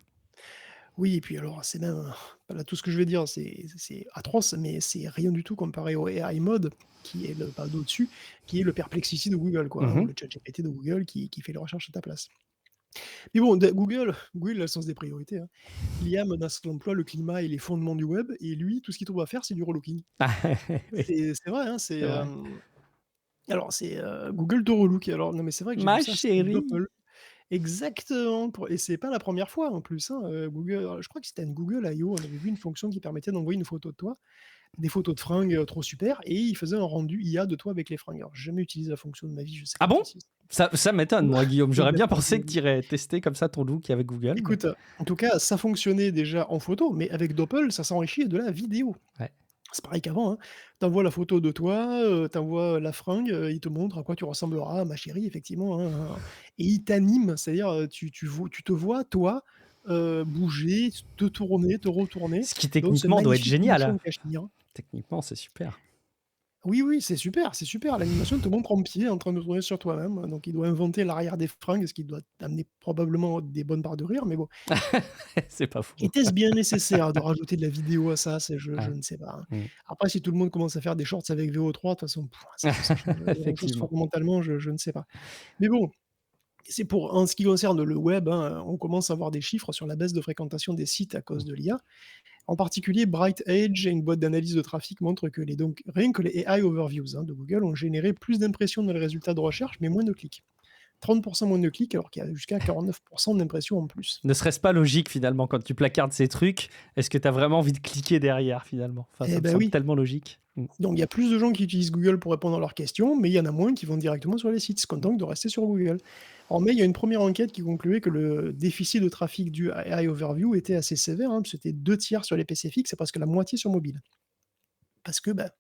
Oui et puis alors c'est même, voilà, tout ce que je vais dire, c'est atroce, mais c'est rien du tout comparé au AI Mode qui est le pas d'au-dessus, qui est le Perplexity de Google quoi, hein, ou Mhm. le ChatGPT de Google qui fait les recherches à ta place. Mais bon, de Google a le sens des priorités, hein. L'IA menace l'emploi, le climat et les fondements du web et lui, tout ce qu'il trouve à faire, c'est du relooking. Ah, oui, C'est vrai, hein, c'est vrai. alors c'est, Google te relook. Alors non mais c'est vrai que j'ai vu Ma ça, c'était chérie. Doppel. Exactement, et c'est pas la première fois en plus, hein, Google, alors je crois que c'était une Google I/O, on avait vu une fonction qui permettait d'envoyer une photo de toi, des photos de fringues, trop super, et il faisait un rendu IA de toi avec les fringues. Alors j'ai jamais utilisé la fonction de ma vie, je sais Ah pas bon? toi si Ça m'étonne, moi, Guillaume. oui, J'aurais bien d'accord, pensé que tu irais tester comme ça ton look avec Google, mais écoute, en tout cas, ça fonctionnait déjà en photo, mais avec Doppel, ça s'enrichit de la vidéo. ouais. C'est pareil qu'avant, hein. Tu la photo de toi, tu la fringue, il te montre à quoi tu ressembleras, ma chérie, effectivement, hein, hein, hein, et il t'anime, c'est-à-dire, tu te vois, toi, bouger, te tourner, te retourner Ce qui dans ce techniquement doit être magnifique génial, bouchon hein. de cachemire. Techniquement, c'est super. Oui, oui, c'est super, c'est super. L'animation te montre en pied, en train de tourner sur toi-même, donc il doit inventer l'arrière des fringues, ce qui doit t'amener probablement des bonnes barres de rire, mais bon. C'est pas faux. Était-ce bien nécessaire de rajouter de la vidéo à ça? C'est je Ouais. ne sais pas, hein. Mmh. Après si tout le monde commence à faire des shorts avec VO3, de toute façon, ça change grand-chose Effectivement. fondamentalement, je ne sais pas. Mais bon, c'est pour en ce qui concerne le web, hein, on commence à voir des chiffres sur la baisse de fréquentation des sites à cause Mmh. de l'IA. En particulier, Bright Edge, une boîte d'analyse de trafic, montre que rien que les AI overviews, hein, de Google ont généré plus d'impressions dans les résultats de recherche, mais moins de clics. 30 moins de clics, alors qu'il y a jusqu'à 49 d'impressions en plus. Ne serait-ce pas logique finalement quand tu placardes ces trucs? Est-ce que tu as vraiment envie de cliquer derrière finalement? Enfin, ça Eh me ben semble oui. tellement logique. Mmh. Donc il y a plus de gens qui utilisent Google pour répondre à leurs questions, mais il y en a moins qui vont directement sur les sites, se contentent de rester sur Google. En mai, il y a une première enquête qui concluait que le déficit de trafic dû à AI Overview était assez sévère, hein, c'était 2 tiers sur les PC fixes et presque la moitié sur mobile. Parce que, bah,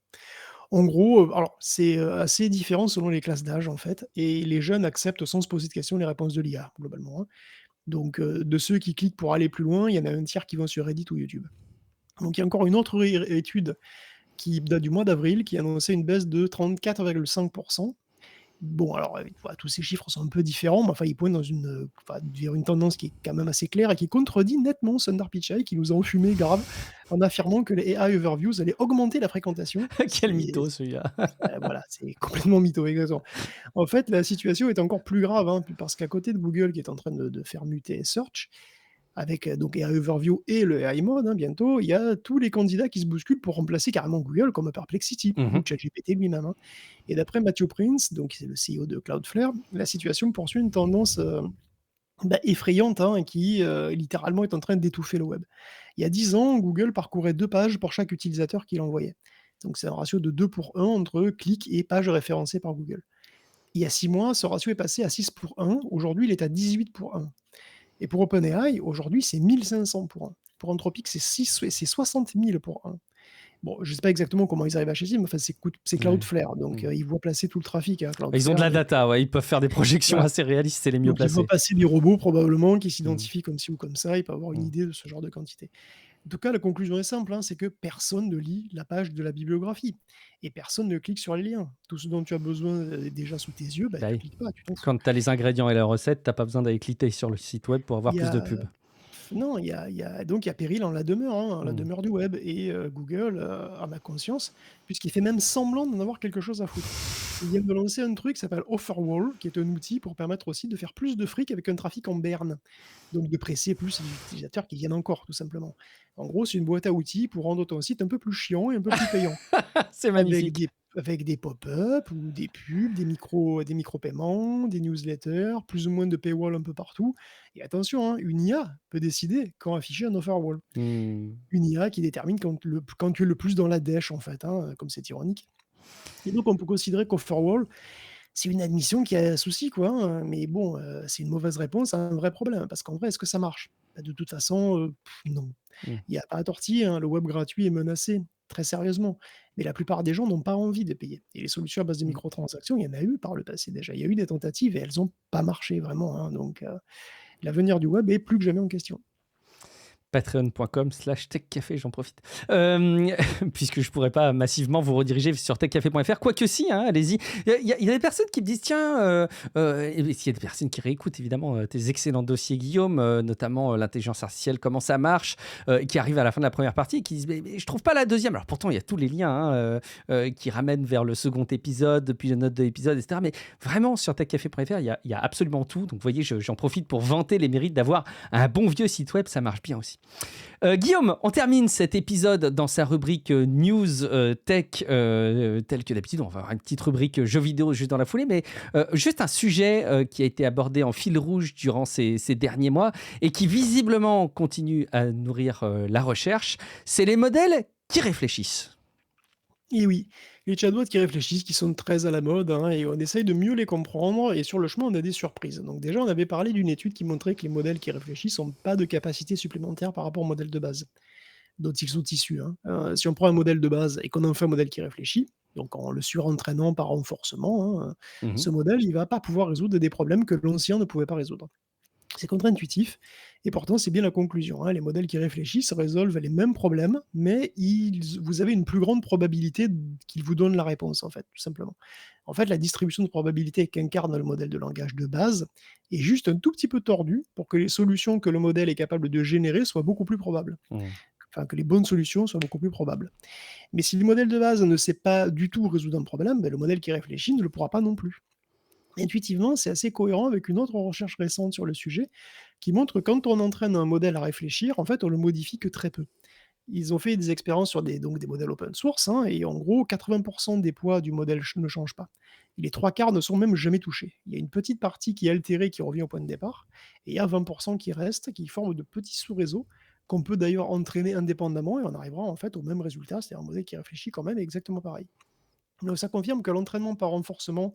en gros, alors c'est, assez différent selon les classes d'âge en fait, et les jeunes acceptent sans se poser de questions les réponses de l'IA, globalement, hein. Donc, de ceux qui cliquent pour aller plus loin, il y en a un tiers qui vont sur Reddit ou YouTube. Donc il y a encore une autre étude qui date du mois d'avril, qui annonçait une baisse de 34,5%. Bon, alors, voilà, tous ces chiffres sont un peu différents, mais enfin, ils pointent dans vers une tendance qui est quand même assez claire et qui contredit nettement Sundar Pichai, qui nous a enfumé grave, en affirmant que les AI overviews allaient augmenter la fréquentation. Quel mytho celui-là. Voilà, c'est complètement mytho, exactement. En fait, la situation est encore plus grave, hein, parce qu'à côté de Google qui est en train de faire muter Search, avec, donc AI Overview et le AI Mode, hein, bientôt, il y a tous les candidats qui se bousculent pour remplacer carrément Google, comme Perplexity ou Mmh. ChatGPT lui-même, hein. Et d'après Matthew Prince, donc c'est le CEO de Cloudflare, la situation poursuit une tendance, effrayante, hein, qui, littéralement est en train d'étouffer le web. Il y a 10 ans, Google parcourait 2 pages pour chaque utilisateur qu'il envoyait. Donc c'est un ratio de 2 pour 1 entre clics et pages référencées par Google. Il y a 6 mois, ce ratio est passé à 6 pour 1. Aujourd'hui, il est à 18 pour 1. Et pour OpenAI, aujourd'hui, c'est 1500 pour 1. Pour Anthropic, c'est 60 000 pour 1. Bon, je ne sais pas exactement comment ils arrivent à acheter ça, mais enfin, c'est Ouais. Cloudflare, donc Mmh. ils voient passer tout le trafic à Ils ont de Cloudflare, la donc data, ouais, ils peuvent faire des projections voilà. assez réalistes, c'est les mieux Donc ils voient placés. passer des robots probablement qui Mmh. s'identifient comme ci ou comme ça, ils peuvent avoir une Mmh. idée de ce genre de quantité. En tout cas, la conclusion est simple, hein, c'est que personne ne lit la page de la bibliographie et personne ne clique sur les liens. Tout ce dont tu as besoin est déjà sous tes yeux, bah, Bah tu oui. cliques pas, tu t'en fous. Quand tu as les ingrédients et la recette, tu as pas besoin d'aller cliquer sur le site web pour avoir Il y plus de a pubs. Non, il y a péril en la demeure, hein, en la Mmh. demeure du web et Google, a ma conscience, puisqu'il fait même semblant d'en avoir quelque chose à foutre. Ils viennent de lancer un truc qui s'appelle Offerwall, qui est un outil pour permettre aussi de faire plus de fric avec un trafic en berne, donc de presser plus les utilisateurs qui viennent encore, tout simplement. En gros, c'est une boîte à outils pour rendre ton site un peu plus chiant et un peu plus payant. C'est Avec magnifique. des pop-up ou des pubs, des micro-paiements, des newsletters, plus ou moins de paywall un peu partout et attention, hein, une IA peut décider quand afficher un offer wall. Mmh. Une IA qui détermine quand tu es le plus dans la dèche en fait, hein, comme c'est ironique et donc on peut considérer qu'offerwall, c'est une admission qui a un souci quoi, hein, mais bon, c'est une mauvaise réponse à un vrai problème parce qu'en vrai, est-ce que ça marche? Bah, de toute façon, non. Mmh. Il y a pas à tortiller, hein, le web gratuit est menacé, très sérieusement. Mais la plupart des gens n'ont pas envie de payer. Et les solutions à base de Mmh. microtransactions, il y en a eu par le passé déjà. Il y a eu des tentatives et elles ont pas marché vraiment, hein, donc l'avenir du web est plus que jamais en question. Patreon.com/techcafé, j'en profite. Hem, puisque je pourrais pas massivement vous rediriger sur techcafé.fr, quoique si, hein, allez-y. Il y a des personnes qui me disent: «Tiens», et il y a des personnes qui réécoutent évidemment, tes excellents dossiers Guillaume, notamment, l'intelligence artificielle, comment ça marche, qui arrivent à la fin de la première partie et qui disent: «Mais je trouve pas la deuxième. Alors pourtant il y a tous les liens, hein, qui ramènent vers le second épisode, puis les notes de l'épisode et cetera. Mais vraiment sur techcafé.fr, il y a absolument tout. Donc vous voyez, j'en profite pour vanter les mérites d'avoir un bon vieux site web, ça marche bien aussi. Guillaume, on termine cet épisode dans sa rubrique news tech, telle que d'habitude. On va avoir une petite rubrique jeux vidéo juste dans la foulée, mais juste un sujet qui a été abordé en fil rouge durant ces derniers mois et qui visiblement continue à nourrir la recherche, c'est les modèles qui réfléchissent. Et oui, les chatbots qui réfléchissent, qui sont très à la mode, hein, et on essaye de mieux les comprendre et sur le chemin, on a des surprises. Donc déjà, on avait parlé d'une étude qui montrait que les modèles qui réfléchissent n'ont pas de capacité supplémentaire par rapport au modèle de base dont ils sont issus, hein. Si on prend un modèle de base et qu'on en fait un modèle qui réfléchit, donc en le surentraînant par renforcement, hein, Mhm. ce modèle, il va pas pouvoir résoudre des problèmes que l'ancien ne pouvait pas résoudre. C'est contre-intuitif et pourtant c'est bien la conclusion, hein. Les modèles qui réfléchissent résolvent les mêmes problèmes, mais vous avez une plus grande probabilité qu'ils vous donnent la réponse, en fait, tout simplement. En fait, la distribution de probabilité qu'incarne le modèle de langage de base est juste un tout petit peu tordue pour que les solutions que le modèle est capable de générer soient beaucoup plus probables. Mhm. Enfin, que les bonnes solutions soient beaucoup plus probables. Mais si le modèle de base ne sait pas du tout résoudre un problème, ben, le modèle qui réfléchit ne le pourra pas non plus. Intuitivement, c'est assez cohérent avec une autre recherche récente sur le sujet qui montre que quand on entraîne un modèle à réfléchir, en fait, on le modifie que très peu. Ils ont fait des expériences sur donc des modèles open source, hein, et en gros, 80% des poids du modèle ne changent pas. Et les trois quarts ne sont même jamais touchés. Il y a une petite partie qui est altérée, qui revient au point de départ, et il y a 20% qui restent, qui forment de petits sous-réseaux qu'on peut d'ailleurs entraîner indépendamment, et on arrivera en fait au même résultat, c'est-à-dire un modèle qui réfléchit quand même exactement pareil. Donc ça confirme que l'entraînement par renforcement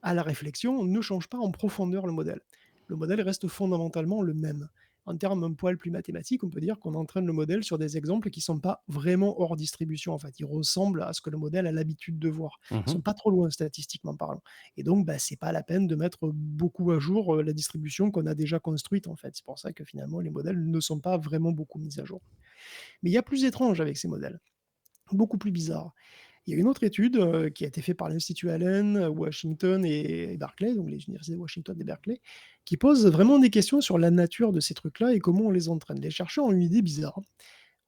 à la réflexion ne change pas en profondeur le modèle. Le modèle reste fondamentalement le même. en termes un poil plus mathématiques, on peut dire qu'on entraîne le modèle sur des exemples qui sont pas vraiment hors distribution, en fait. Ils ressemblent à ce que le modèle a l'habitude de voir. Ils Mmh. sont pas trop loin statistiquement parlant et donc bah, c'est pas la peine de mettre beaucoup à jour, la distribution qu'on a déjà construite, en fait. C'est pour ça que finalement les modèles ne sont pas vraiment beaucoup mis à jour. Mais il y a plus étrange avec ces modèles, beaucoup plus bizarre. Il y a une autre étude, qui a été faite par l'Institut Allen, Washington et Berkeley, donc les universités de Washington et Berkeley, qui pose vraiment des questions sur la nature de ces trucs-là et comment on les entraîne. Les chercheurs ont une idée bizarre.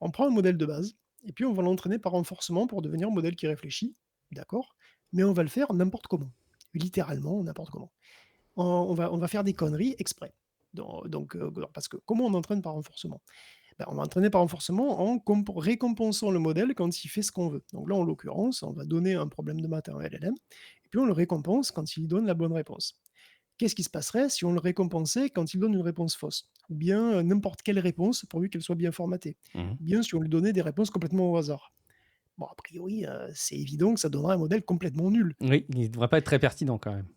On prend un modèle de base et puis on va l'entraîner par renforcement pour devenir un modèle qui réfléchit, d'accord, mais on va le faire n'importe comment, littéralement n'importe comment. On va faire des conneries exprès. Parce que comment on entraîne par renforcement? Bah, on va entraîner par renforcement en récompensant le modèle quand il fait ce qu'on veut. Donc là, en l'occurrence, on va donner un problème de maths à un LLM, et puis on le récompense quand il donne la bonne réponse. Qu'est-ce qui se passerait si on le récompensait quand il donne une réponse fausse? Ou bien n'importe quelle réponse, pourvu qu'elle soit bien formatée. Mmh. Ou bien si on lui donnait des réponses complètement au hasard. Bon, a priori, c'est évident que ça donnerait un modèle complètement nul. Oui, il ne devrait pas être très pertinent quand même.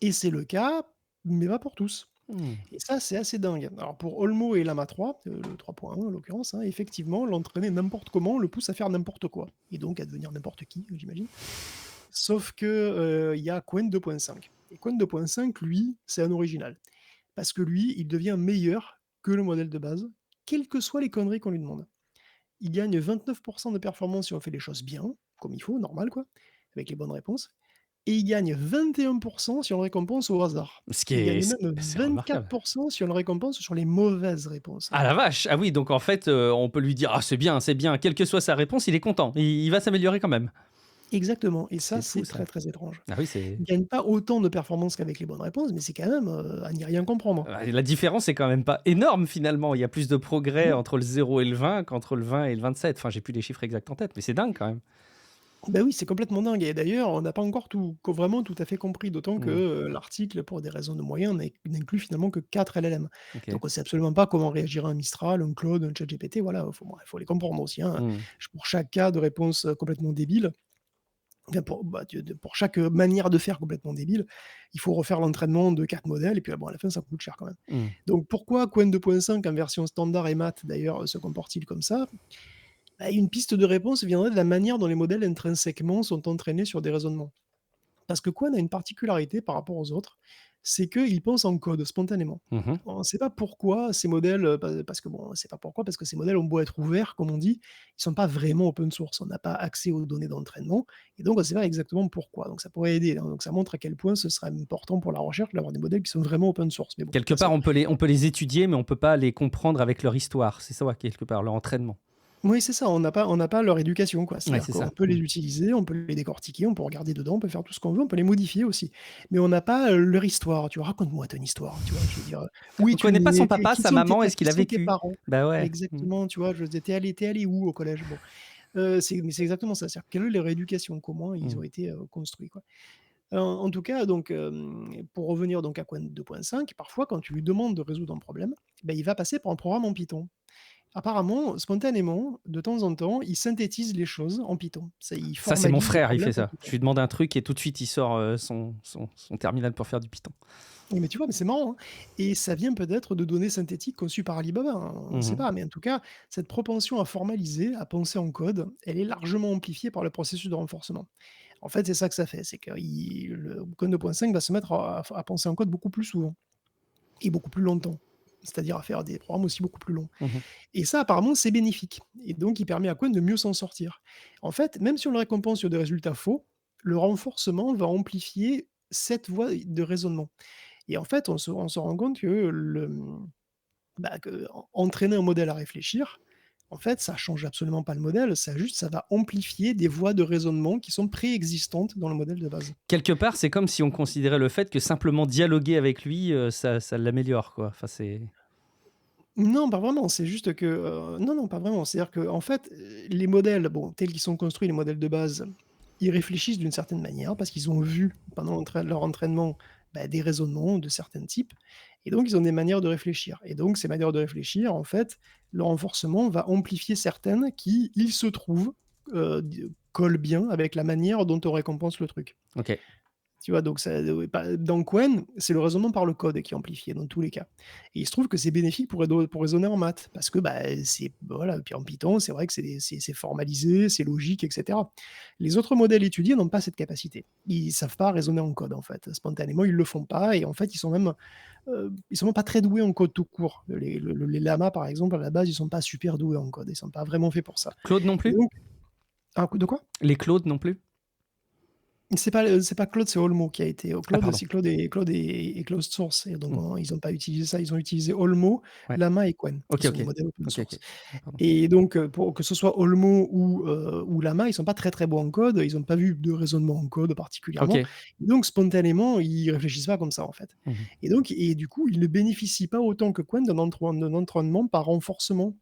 Et c'est le cas, mais pas pour tous. Mmh. Et ça, c'est assez dingue. Alors pour Olmo et Lama 3, le 3.1 en l'occurrence, hein, effectivement, l'entraîner n'importe comment le pousse à faire n'importe quoi et donc à devenir n'importe qui, j'imagine. Sauf que, il y a Qwen 2.5 et Qwen 2.5, lui, c'est un original. Parce que lui, il devient meilleur que le modèle de base, quelles que soient les conneries qu'on lui demande. Il gagne 29 de performance si on fait les choses bien, comme il faut, normal quoi, avec les bonnes réponses et il gagne 21 si on le récompense au hasard. Ce qui Il est gagne même c'est 24 remarquable. si on le récompense sur les mauvaises réponses, Ah la alors. vache! Ah oui, donc en fait, on peut lui dire: «Ah c'est bien», quelle que soit sa réponse, il est content. Il va s'améliorer quand même. Exactement et ça, C'est fou c'est ça. très, très étrange. Ah oui, c'est Il gagne pas autant de performance qu'avec les bonnes réponses, mais c'est quand même, à n'y rien comprendre. la différence est quand même pas énorme finalement. Il y a plus de progrès Non. entre le 0 et le 20 qu'entre le 20 et le 27. Enfin, j'ai plus les chiffres exacts en tête, mais c'est dingue quand même. Bah oui, c'est complètement dingue et d'ailleurs, on n'a pas encore vraiment tout à fait compris, d'autant que, Mmh. l'article, pour des raisons de moyens, n'inclut finalement que 4 LLM. OK. Donc on sait absolument pas comment réagirait un Mistral, un Claude, un ChatGPT, voilà, il faut les comprendre aussi, hein. Mmh. Pour chaque cas de réponse, complètement débile, enfin pour chaque, manière de faire complètement débile, il faut refaire l'entraînement de 4 modèles et puis, bon, à la fin, ça coûte cher quand même. Mmh. Donc pourquoi Qwen 2.5 en version standard et maths d'ailleurs, se comporte-t-il comme ça? Bah, une piste de réponse viendrait de la manière dont les modèles intrinsèquement sont entraînés sur des raisonnements. Parce que Qwen a une particularité par rapport aux autres, c'est qu'il pense en code spontanément. Mmh. On ne sait pas pourquoi ces modèles, parce que bon, on sait pas pourquoi, parce que ces modèles ont beau être ouverts, comme on dit, ils sont pas vraiment open source. On n'a pas accès aux données d'entraînement et donc on ne sait pas exactement pourquoi. Donc ça pourrait aider, hein, donc ça montre à quel point ce serait important pour la recherche d'avoir des modèles qui sont vraiment open source. Mais bon, Quelque ça c'est part, autre chose. on peut les étudier, mais on peut pas les comprendre avec leur histoire. C'est ça, ouais, quelque part, leur entraînement. Oui, c'est ça, on n'a pas leur éducation, quoi. Ouais, C'est-à-dire c'est qu'on ça. peut les Mmh. utiliser, on peut les décortiquer, on peut regarder dedans, on peut faire tout ce qu'on veut, on peut les modifier aussi. Mais on n'a pas, leur histoire, tu vois? «Raconte-moi ton histoire», tu vois? Je veux dire, «Où On es-tu connaît pas son né? papa, Qui sa sont tes maman pa et ce qui qu'il a sont tes vécu. parents?» Bah ouais. Mmh. Exactement, tu vois? Je veux dire: «Tu es allé où au collège?» Bon, c'est exactement ça, c'est-à-dire quelle est leur éducation? Comment ils Mmh. ont été, construits, quoi. En tout cas, donc, pour revenir donc à Qwen 2.5, parfois quand tu lui demandes de résoudre un problème, bah, il va passer par un programme en Python. Apparemment, spontanément, de temps en temps, il synthétise les choses en Python. Il Ça, c'est mon formalise les frère, il fait problèmes en ça. Je Python. lui demande un truc et tout de suite, il sort, son terminal pour faire du Python. Oui, mais tu vois, mais c'est marrant, hein, et ça vient peut-être de données synthétiques conçues par Alibaba, hein, on ne sait Mmh. pas, mais en tout cas, cette propension à formaliser, à penser en code, elle est largement amplifiée par le processus de renforcement. En fait, c'est ça que ça fait, c'est que le code 2.5 va se mettre à penser en code beaucoup plus souvent et beaucoup plus longtemps, c'est-à-dire à faire des programmes aussi beaucoup plus longs. Mmh. Et ça, apparemment, c'est bénéfique et donc il permet à Qwen de mieux s'en sortir. En fait, même si on le récompense sur des résultats faux, le renforcement va amplifier cette voie de raisonnement et en fait, on se rend compte que entraîner un modèle à réfléchir, en fait, ça change absolument pas le modèle, ça va amplifier des voies de raisonnement qui sont préexistantes dans le modèle de base. Quelque part, c'est comme si on considérait le fait que simplement dialoguer avec lui, ça l'améliore, quoi. Enfin, c'est Non, pas vraiment, c'est juste que, non, non, pas vraiment. C'est-à-dire qu'en fait, les modèles, bon, tels qu'ils sont construits, les modèles de base, ils réfléchissent d'une certaine manière parce qu'ils ont vu pendant leur entraînement, bah, des raisonnements de certains types et donc ils ont des manières de réfléchir et donc ces manières de réfléchir, en fait, le renforcement va amplifier certaines qui, il se trouve, d collent bien avec la manière dont on récompense le truc. OK. Tu vois? Donc ça, dans Qwen, c'est le raisonnement par le code qui est amplifié dans tous les cas et il se trouve que c'est bénéfique pour raisonner en maths parce que, bah, voilà, puis en Python, c'est vrai que c'est formalisé, c'est logique et cetera. Les autres modèles étudiés n'ont pas cette capacité. Ils savent pas raisonner en code, en fait. Spontanément, ils le font pas et en fait, ils sont même pas très doués en code tout court. Les lamas, par exemple, à la base, ils sont pas super doués en code. Ils sont pas vraiment faits pour ça Claude non et plus? donc de quoi? Les Claude non plus? C'est pas Claude, c'est Olmo qui a été Ah Claude, pardon. c'est Claude est closed source et donc Mmh. ils ont pas utilisé ça, ils ont utilisé Olmo, Ouais. Llama et Qwen, qui OK, sont OK. des modèles open OK, OK. source Pardon. et donc pour que ce soit Olmo ou Llama, ils sont pas très, très bons en code, ils ont pas vu de raisonnement en code particulièrement OK. donc spontanément, ils réfléchissent pas comme ça, en fait Mmh. et du coup, ils ne bénéficient pas autant que Qwen d'un entraînement par renforcement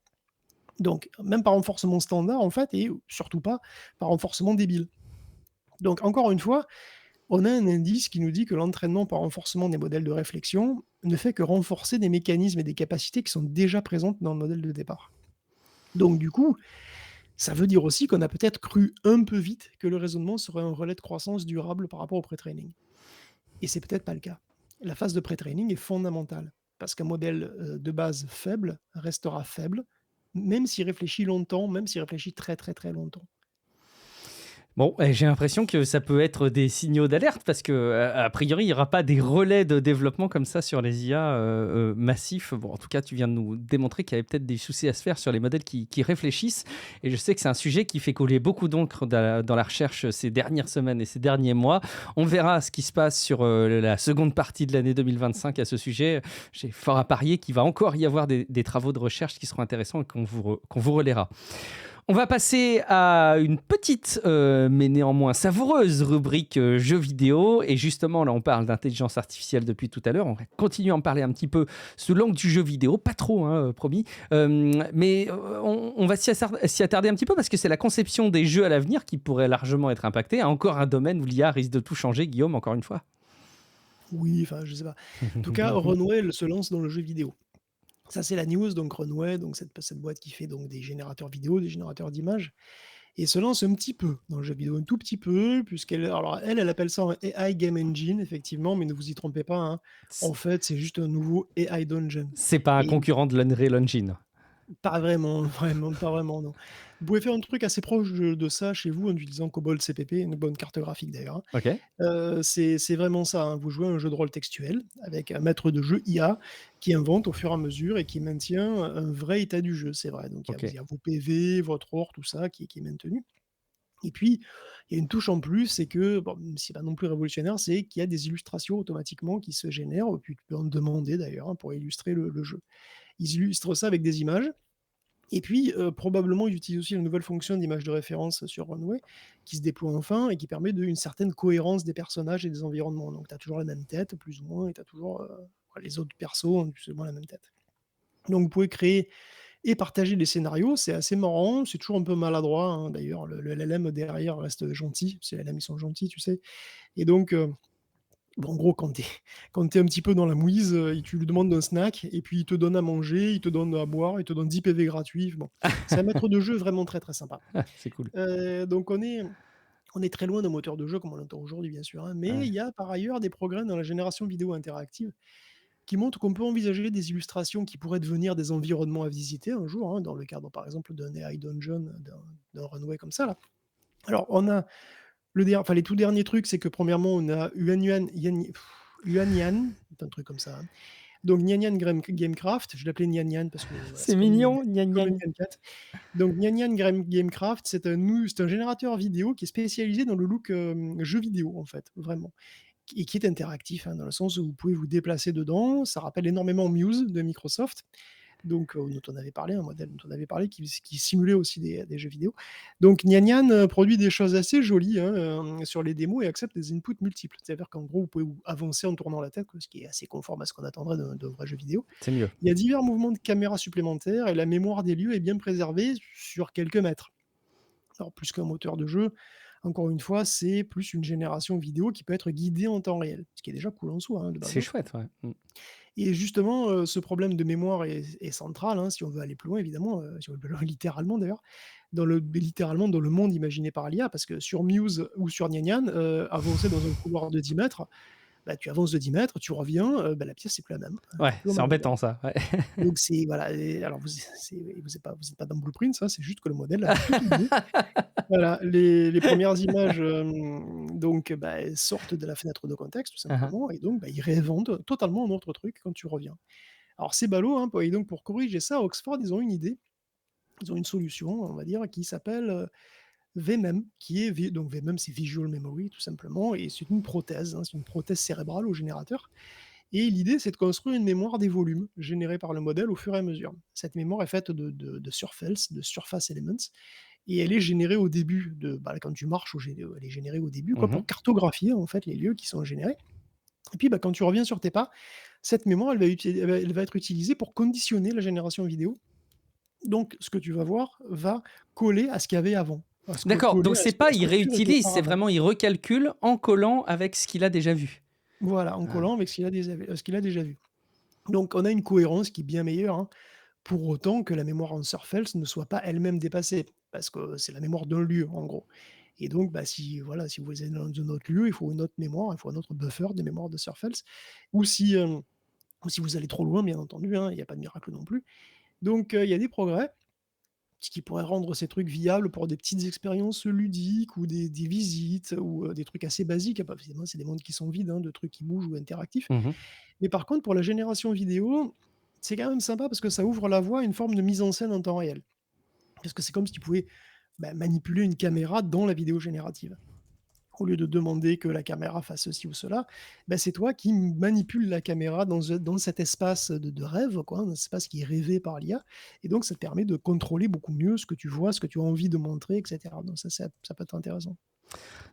donc même par renforcement standard, en fait et surtout pas par renforcement débile donc encore une fois, on a un indice qui nous dit que l'entraînement par renforcement des modèles de réflexion ne fait que renforcer des mécanismes et des capacités qui sont déjà présentes dans le modèle de départ. Donc du coup, ça veut dire aussi qu'on a peut-être cru un peu vite que le raisonnement serait un relais de croissance durable par rapport au pré-training. Et c'est peut-être pas le cas. La phase de pré-training est fondamentale parce qu'un modèle de base faible restera faible, même s'il réfléchit longtemps, même s'il réfléchit très très très longtemps. Bon, j'ai l'impression que ça peut être des signaux d'alerte parce que, a priori, il y aura pas des relais de développement comme ça sur les IA, massifs. Bon, en tout cas, tu viens de nous démontrer qu'il y avait peut-être des soucis à se faire sur les modèles qui réfléchissent et je sais que c'est un sujet qui fait couler beaucoup d'encre dans la recherche ces dernières semaines et ces derniers mois. On verra ce qui se passe sur, la seconde partie de l'année 2025 à ce sujet. J'ai fort à parier qu'il va encore y avoir des travaux de recherche qui seront intéressants et qu'on vous relaiera. On va passer à une petite, mais néanmoins savoureuse rubrique jeux vidéo. Et justement, là, on parle d'intelligence artificielle depuis tout à l'heure. On va continuer à en parler un petit peu sous l'angle du jeu vidéo. Pas trop, hein, promis. Mais on va s'y attarder un petit peu parce que c'est la conception des jeux à l'avenir qui pourrait largement être impactée. Encore un domaine où l'IA risque de tout changer, Guillaume, encore une fois. Oui, enfin, je sais pas. En tout cas, Runway se lance dans le jeu vidéo. Ça, c'est la news, donc Runway, donc cette boîte qui fait donc des générateurs vidéo, des générateurs d'images et se lance un petit peu dans le jeu vidéo, un tout petit peu, elle appelle ça un AI Game Engine, effectivement, mais ne vous y trompez pas, hein. En fait, c'est juste un nouveau AI Dungeon C'est pas un et concurrent de l'Unreal Engine. pas vraiment, vraiment, pas vraiment, non. Vous pouvez faire un truc assez proche de ça chez vous en utilisant Cobol CPP, une bonne carte graphique d'ailleurs, hein. OK. C'est vraiment ça, hein. Vous jouez à un jeu de rôle textuel avec un maître de jeu IA qui invente au fur et à mesure et qui maintient un vrai état du jeu, c'est vrai. Donc il OK. y a vos PV, votre ore, tout ça qui est maintenu et puis il y a une touche en plus, c'est que, bon, même si c'est pas non plus révolutionnaire, c'est qu'il y a des illustrations automatiquement qui se génèrent, puis tu peux en demander d'ailleurs, hein, pour illustrer le jeu. Ils illustrent ça avec des images et puis, probablement, ils utilisent aussi la nouvelle fonction d'image de référence sur Runway, qui se déploie enfin et qui permet une certaine cohérence des personnages et des environnements. Donc tu as toujours la même tête, plus ou moins, et tu as toujours, les autres persos ont plus ou moins la même tête. Donc vous pouvez créer et partager des scénarios, c'est assez marrant, c'est toujours un peu maladroit, hein, d'ailleurs le LLM derrière reste gentil, parce que les LLM ils sont gentils, tu sais? Et donc, bon, en gros, quand tu es un petit peu dans la mouise, tu lui demandes un snack et puis il te donne à manger, il te donne à boire, il te donne 10 PV gratuits. Bon, c'est un maître de jeu vraiment très, très sympa. C'est cool. Donc on est très loin d'un moteur de jeu comme on l'entend aujourd'hui, bien sûr, hein, mais Ouais. il y a par ailleurs des progrès dans la génération vidéo interactive qui montrent qu'on peut envisager des illustrations qui pourraient devenir des environnements à visiter un jour, hein, dans le cadre, par exemple, d'un AI Dungeon, d'un runway comme ça, là. Alors on a les tout derniers trucs, c'est que premièrement, on a Yuan Yan, un truc comme ça, hein. Donc Nyan Nyan Gamecraft, je l'appelais Nyan Nyan parce que voilà, C'est c'est comme mignon, gna gna. une Nyan Cat. Donc Nyan Nyan Gamecraft, c'est un générateur vidéo qui est spécialisé dans le look, jeu vidéo, en fait, vraiment, qui est interactif, hein, dans le sens où vous pouvez vous déplacer dedans. Ça rappelle énormément Muse de Microsoft. Donc, dont on avait parlé, un modèle dont on avait parlé qui simulait aussi des jeux vidéo. Donc Nyan Nyan, produit des choses assez jolies, hein, sur les démos et accepte des inputs multiples. C'est-à-dire qu'en gros, vous pouvez avancer en tournant la tête, quoi, ce qui est assez conforme à ce qu'on attendrait d'un vrai jeu vidéo. C'est mieux. Il y a divers mouvements de caméra supplémentaires et la mémoire des lieux est bien préservée sur quelques mètres. Alors plus qu'un moteur de jeu, encore une fois, c'est plus une génération vidéo qui peut être guidée en temps réel, ce qui est déjà cool en soi, hein, de base, C'est hein. chouette, ouais. Mmh. Et justement, ce problème de mémoire est central, hein, si on veut aller plus loin évidemment, si on veut plus loin littéralement d'ailleurs, littéralement dans le monde imaginé par l'IA parce que sur Muse ou sur Nyan avancer dans un couloir de 10 mètres, bah, tu avances de 10 mètres, tu reviens, bah, la pièce c'est plus la même, Ouais, tu es plus au c'est même endroit. embêtant ça, ouais. Donc c'est voilà et alors vous êtes pas dans Blueprint, ça, c'est juste que le modèle a tout oublié. Voilà, les 1ères images, donc bah, elles sortent de la fenêtre de contexte tout Hein, hein. simplement et donc bah, ils réinventent totalement un autre truc quand tu reviens. Alors c'est ballot, hein, et donc pour corriger ça, Oxford, ils ont une idée, ils ont une solution, on va dire, qui s'appelle, VMEM, qui est donc VMEM, c'est Visual Memory tout simplement et c'est une prothèse, hein, c'est une prothèse cérébrale au générateur et l'idée, c'est de construire une mémoire des volumes générés par le modèle au fur et à mesure. Cette mémoire est faite de surface, de surface elements et elle est générée au début quand tu marches, elle est générée au début quoi, Mmh. pour cartographier en fait les lieux qui sont générés et puis, bah, quand tu reviens sur tes pas, cette mémoire, elle va être utilisée pour conditionner la génération vidéo. Donc ce que tu vas voir va coller à ce qu'il y avait avant, D'accord, coller donc à c'est ce que la pas il structure était réutilise, c'est auparavant. vraiment il recalcule en collant avec ce qu'il a déjà vu? Voilà, en Ah. collant avec ce qu'il a déjà vu. Donc on a une cohérence qui est bien meilleure, hein, pour autant que la mémoire en Surface ne soit pas elle-même dépassée, parce que c'est la mémoire d'un lieu, en gros. Et donc, bah, si voilà, si vous êtes dans un autre lieu, il faut une autre mémoire, il faut un autre buffer de mémoire de Surface. Ou si vous allez trop loin, bien entendu, hein, il y a pas de miracle non plus. Donc, il y a des progrès, ce qui pourrait rendre ces trucs viables pour des petites expériences ludiques ou des visites ou, des trucs assez basiques. Ah bah, finalement, c'est des mondes qui sont vides, hein, de trucs qui bougent ou interactifs. Mmh. Mais par contre, pour la génération vidéo, c'est quand même sympa parce que ça ouvre la voie à une forme de mise en scène en temps réel. Parce que c'est comme si tu pouvais, bah, manipuler une caméra dans la vidéo générative. Au lieu de demander que la caméra fasse ceci ou cela, bah, c'est toi qui manipules la caméra dans cet espace de rêve, quoi, un espace qui est rêvé par l'IA et donc ça te permet de contrôler beaucoup mieux ce que tu vois, ce que tu as envie de montrer et cetera. Donc ça peut être intéressant.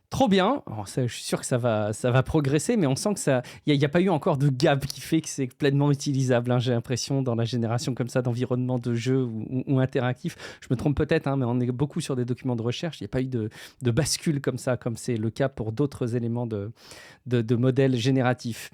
Trop bien. Alors ça, je suis sûr que ça va progresser, mais on sent que ça il y a pas eu encore de gap qui fait que c'est pleinement utilisable, hein, j'ai l'impression dans la génération comme ça d'environnement de jeu ou interactif. Je me trompe peut-être, hein, mais on est beaucoup sur des documents de recherche. Il y a pas eu de bascule comme ça, comme c'est le cas pour d'autres éléments de modèles génératifs.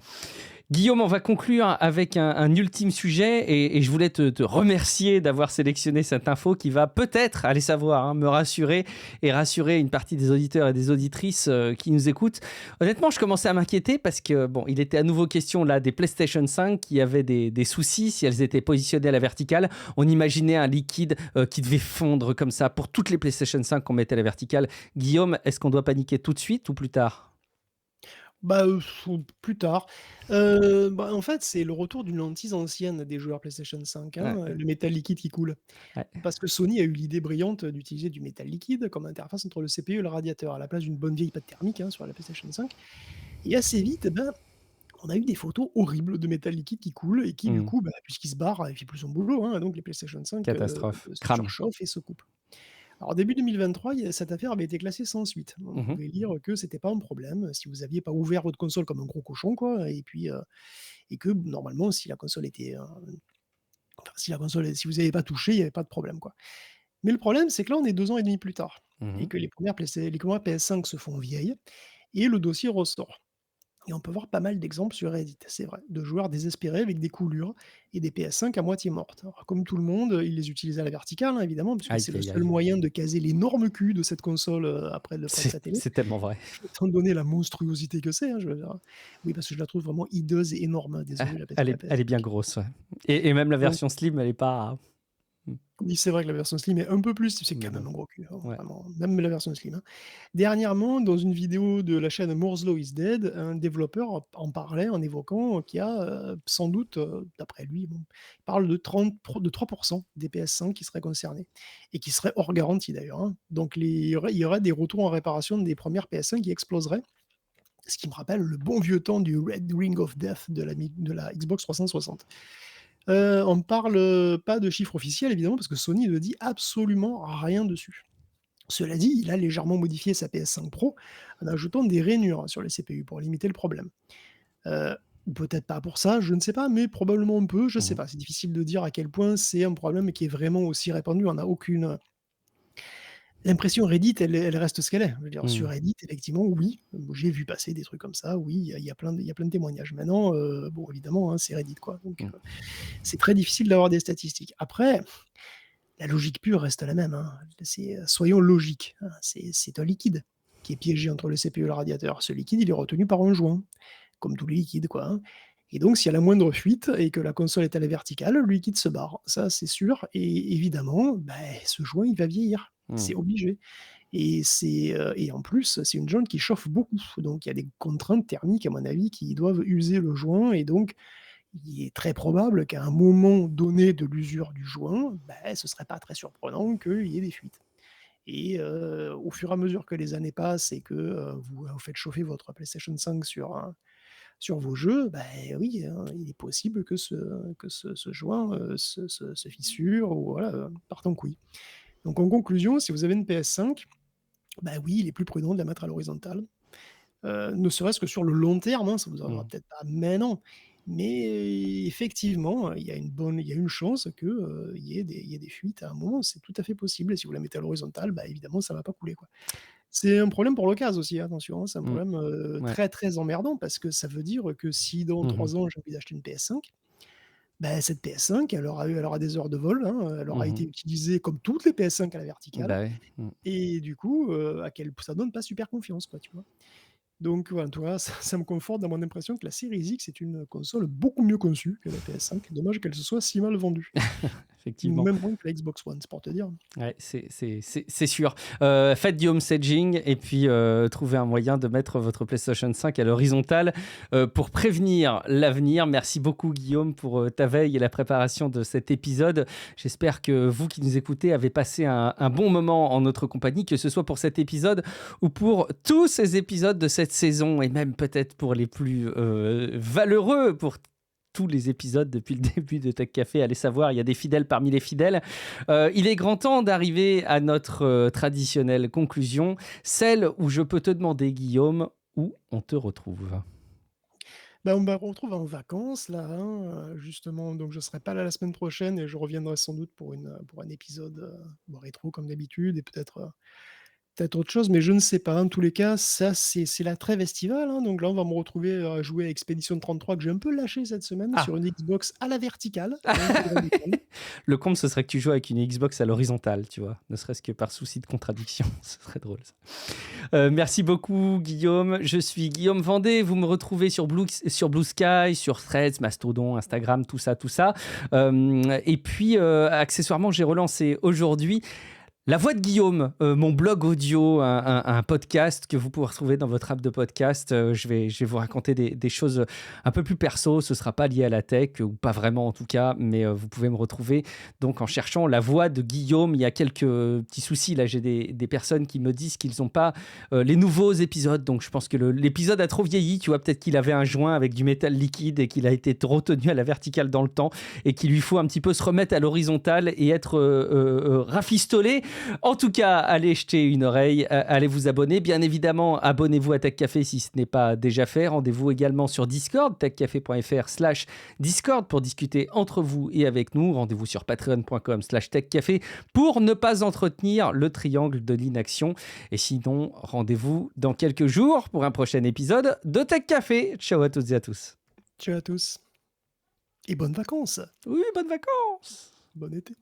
Guillaume, on va conclure avec un ultime sujet et je voulais te remercier d'avoir sélectionné cette info qui va peut-être, allez savoir, hein, me rassurer et rassurer une partie des auditeurs et des auditrices qui nous écoutent. Honnêtement, je commençais à m'inquiéter parce que, bon, il était à nouveau question là des PlayStation 5 qui avaient des soucis si elles étaient positionnées à la verticale. On imaginait un liquide qui devait fondre comme ça pour toutes les PlayStation 5 qu'on mettait à la verticale. Guillaume, est-ce qu'on doit paniquer tout de suite ou plus tard? Bah, plus tard. Bah, en fait, c'est le retour d'une hantise ancienne des joueurs PlayStation 5, Ouais, hein, le métal liquide qui coule. ouais. Parce que Sony a eu l'idée brillante d'utiliser du métal liquide comme interface entre le CPU et le radiateur, à la place d'une bonne vieille pâte thermique, hein, sur la PlayStation 5 et assez vite, eh ben, on a eu des photos horribles de métal liquide qui coule et qui du Hmm. coup, bah, puisqu'il se barre, il fait plus son boulot, hein, donc les PlayStation 5, Catastrophe. se Crame. surchauffent et se coupent. Alors début 2023, cette affaire avait été classée sans suite. On Mhm. pouvait lire que c'était pas un problème, si vous aviez pas ouvert votre console comme un gros cochon quoi et puis, et que normalement si la console était, enfin si vous avez pas touché, il y avait pas de problème quoi. Mais le problème, c'est que là, on est 2 ans et demi plus tard et Mhm. que les premières PS5 se font vieilles et le dossier ressort. Et on peut voir pas mal d'exemples sur Reddit, c'est vrai, de joueurs désespérés avec des coulures et des PS5 à moitié mortes. Alors, comme tout le monde, ils les utilisent à la verticale, hein, évidemment, puisque Aïe, c'est le aïe, seul aïe. moyen de caser l'énorme cul de cette console, près de C'est sa télé. c'est tellement vrai. Étant donné la monstruosité que c'est, hein, je veux dire. Oui, parce que je la trouve vraiment hideuse et énorme, hein, Ah, désolé elle la est, elle est bien PS5. grosse, ouais. Et même la Donc version slim, elle est pas. oui, c'est vrai que la version slim est un peu plus c'est Mais quand même bon, un gros cul, hein, ouais. vraiment, même la version slim, hein. Dernièrement, dans une vidéo de la chaîne Moore's Law is Dead, un développeur en parlait en évoquant qu'il y a, sans doute, d'après lui, bon, il parle de 3 des PS5 qui seraient concernés et qui seraient hors garantie d'ailleurs, hein. Donc il y aurait des retours en réparation des premières PS5 qui exploseraient, ce qui me rappelle le bon vieux temps du Red Ring of Death de la Xbox 360. On parle, pas de chiffres officiels évidemment parce que Sony ne dit absolument rien dessus. Cela dit, il a légèrement modifié sa PS5 Pro en ajoutant des rainures sur les CPU pour limiter le problème. Heu, Peut-être pas pour ça, je ne sais pas, mais probablement un peu, je sais Mhm. pas. C'est difficile de dire à quel point c'est un problème qui est vraiment aussi répandu. On n'a L'impression Reddit, elle reste ce qu'elle est. Je veux dire, Mmh. sur Reddit, effectivement, oui, j'ai vu passer des trucs comme ça, oui, il y a plein de témoignages. Maintenant, bon, évidemment, hein, c'est Reddit, quoi, donc Mmh. c'est très difficile d'avoir des statistiques. Après, la logique pure reste la même, hein. Soyons logiques, hein, c'est un liquide qui est piégé entre le CPU et le radiateur. Ce liquide, il est retenu par un joint, comme tous les liquides, quoi, hein, et donc s'il y a la moindre fuite et que la console est à la verticale, le liquide se barre. Ça, c'est sûr, et évidemment, ce joint, il va vieillir. Mmh. C'est obligé. Et en plus, c'est une zone qui chauffe beaucoup, donc il y a des contraintes thermiques, à mon avis, qui doivent user le joint, et donc il est très probable qu'à un moment donné de l'usure du joint, ce serait pas très surprenant qu'il y ait des fuites. Et au fur et à mesure que les années passent et que, vous faites chauffer votre PlayStation 5 sur vos jeux, oui, hein, il est possible que ce joint, se fissure, ou voilà, parte en couille. Donc en conclusion, si vous avez une PS5, oui, il est plus prudent de la mettre à l'horizontale. Ne serait-ce que sur le long terme, hein, ça vous arrivera Mmh. peut-être pas maintenant, mais effectivement, il y a une chance que, il y ait des fuites à un moment, c'est tout à fait possible, et si vous la mettez à l'horizontale, évidemment ça va pas couler, quoi. C'est un problème pour l'occasion aussi, attention, hein, c'est un Mmh. problème, Ouais. très, très emmerdant, parce que ça veut dire que si dans Mmh mh. 3 ans j'ai envie d'acheter une PS5, cette PS5 elle aura des heures de vol, hein, elle aura été Mmh. utilisée comme toutes les PS5 à la verticale, Bah, ouais. Mmh. et du coup, à quel ça donne pas super confiance, quoi, tu vois? Donc voilà, tu vois, ça me conforte dans mon impression que la Series X est une console beaucoup mieux conçue que la PS5. Dommage qu'elle se soit si mal vendue. Effectivement. Même moins que la Xbox One, c'est pour te dire. Ouais, c'est sûr. Faites du home staging et puis trouvez un moyen de mettre votre PlayStation 5 à l'horizontale pour prévenir l'avenir. Merci beaucoup Guillaume pour ta veille et la préparation de cet épisode. J'espère que vous qui nous écoutez avez passé un bon moment en notre compagnie, que ce soit pour cet épisode ou pour tous ces épisodes de cette saison, et même peut-être pour les plus valeureux, pour tous les épisodes depuis le début de Tech Café. Allez savoir, il y a des fidèles parmi les fidèles. Il est grand temps d'arriver à notre traditionnelle conclusion, celle où je peux te demander, Guillaume, où on te retrouve. On me retrouve en vacances là, hein, justement, donc je serai pas là la semaine prochaine, et je reviendrai sans doute pour un épisode, rétro comme d'habitude, et peut-être autre chose, mais je ne sais pas. En tous les cas, ça, c'est la trêve estivale, hein, donc là, on va me retrouver à jouer à Expedition 33, que j'ai un peu lâché cette semaine, Ah. sur une Xbox à la verticale, rien que pour rigoler. Le comble, ce serait que tu joues avec une Xbox à l'horizontale, tu vois, ne serait-ce que par souci de contradiction. Ce serait drôle, ça. Merci beaucoup, Guillaume. Je suis Guillaume Vendée. Vous me retrouvez sur Blue Sky, sur Threads, Mastodon, Instagram, tout ça, tout ça. Et puis, accessoirement, j'ai relancé aujourd'hui La Voix de Guillaume, mon blog audio, un podcast que vous pouvez retrouver dans votre app de podcast. Je vais vous raconter des choses un peu plus perso. Ce ne sera pas lié à la tech, ou pas vraiment en tout cas, mais vous pouvez me retrouver donc en cherchant La Voix de Guillaume. Il y a quelques petits soucis. Là, j'ai des personnes qui me disent qu'ils n'ont pas les nouveaux épisodes. Donc, je pense que l'épisode a trop vieilli. Tu vois, peut-être qu'il avait un joint avec du métal liquide et qu'il a été trop tenu à la verticale dans le temps, et qu'il lui faut un petit peu se remettre à l'horizontale et être rafistolé. En tout cas, allez jeter une oreille, allez vous abonner. Bien évidemment, abonnez-vous à Tech Café si ce n'est pas déjà fait. Rendez-vous également sur Discord, techcafé.fr/Discord, pour discuter entre vous et avec nous. Rendez-vous sur patreon.com/techcafé pour ne pas entretenir le triangle de l'inaction. Et sinon, rendez-vous dans quelques jours pour un prochain épisode de Tech Café. Ciao à toutes et à tous. Ciao à tous, et bonnes vacances! Oui, bonnes vacances! Bon été!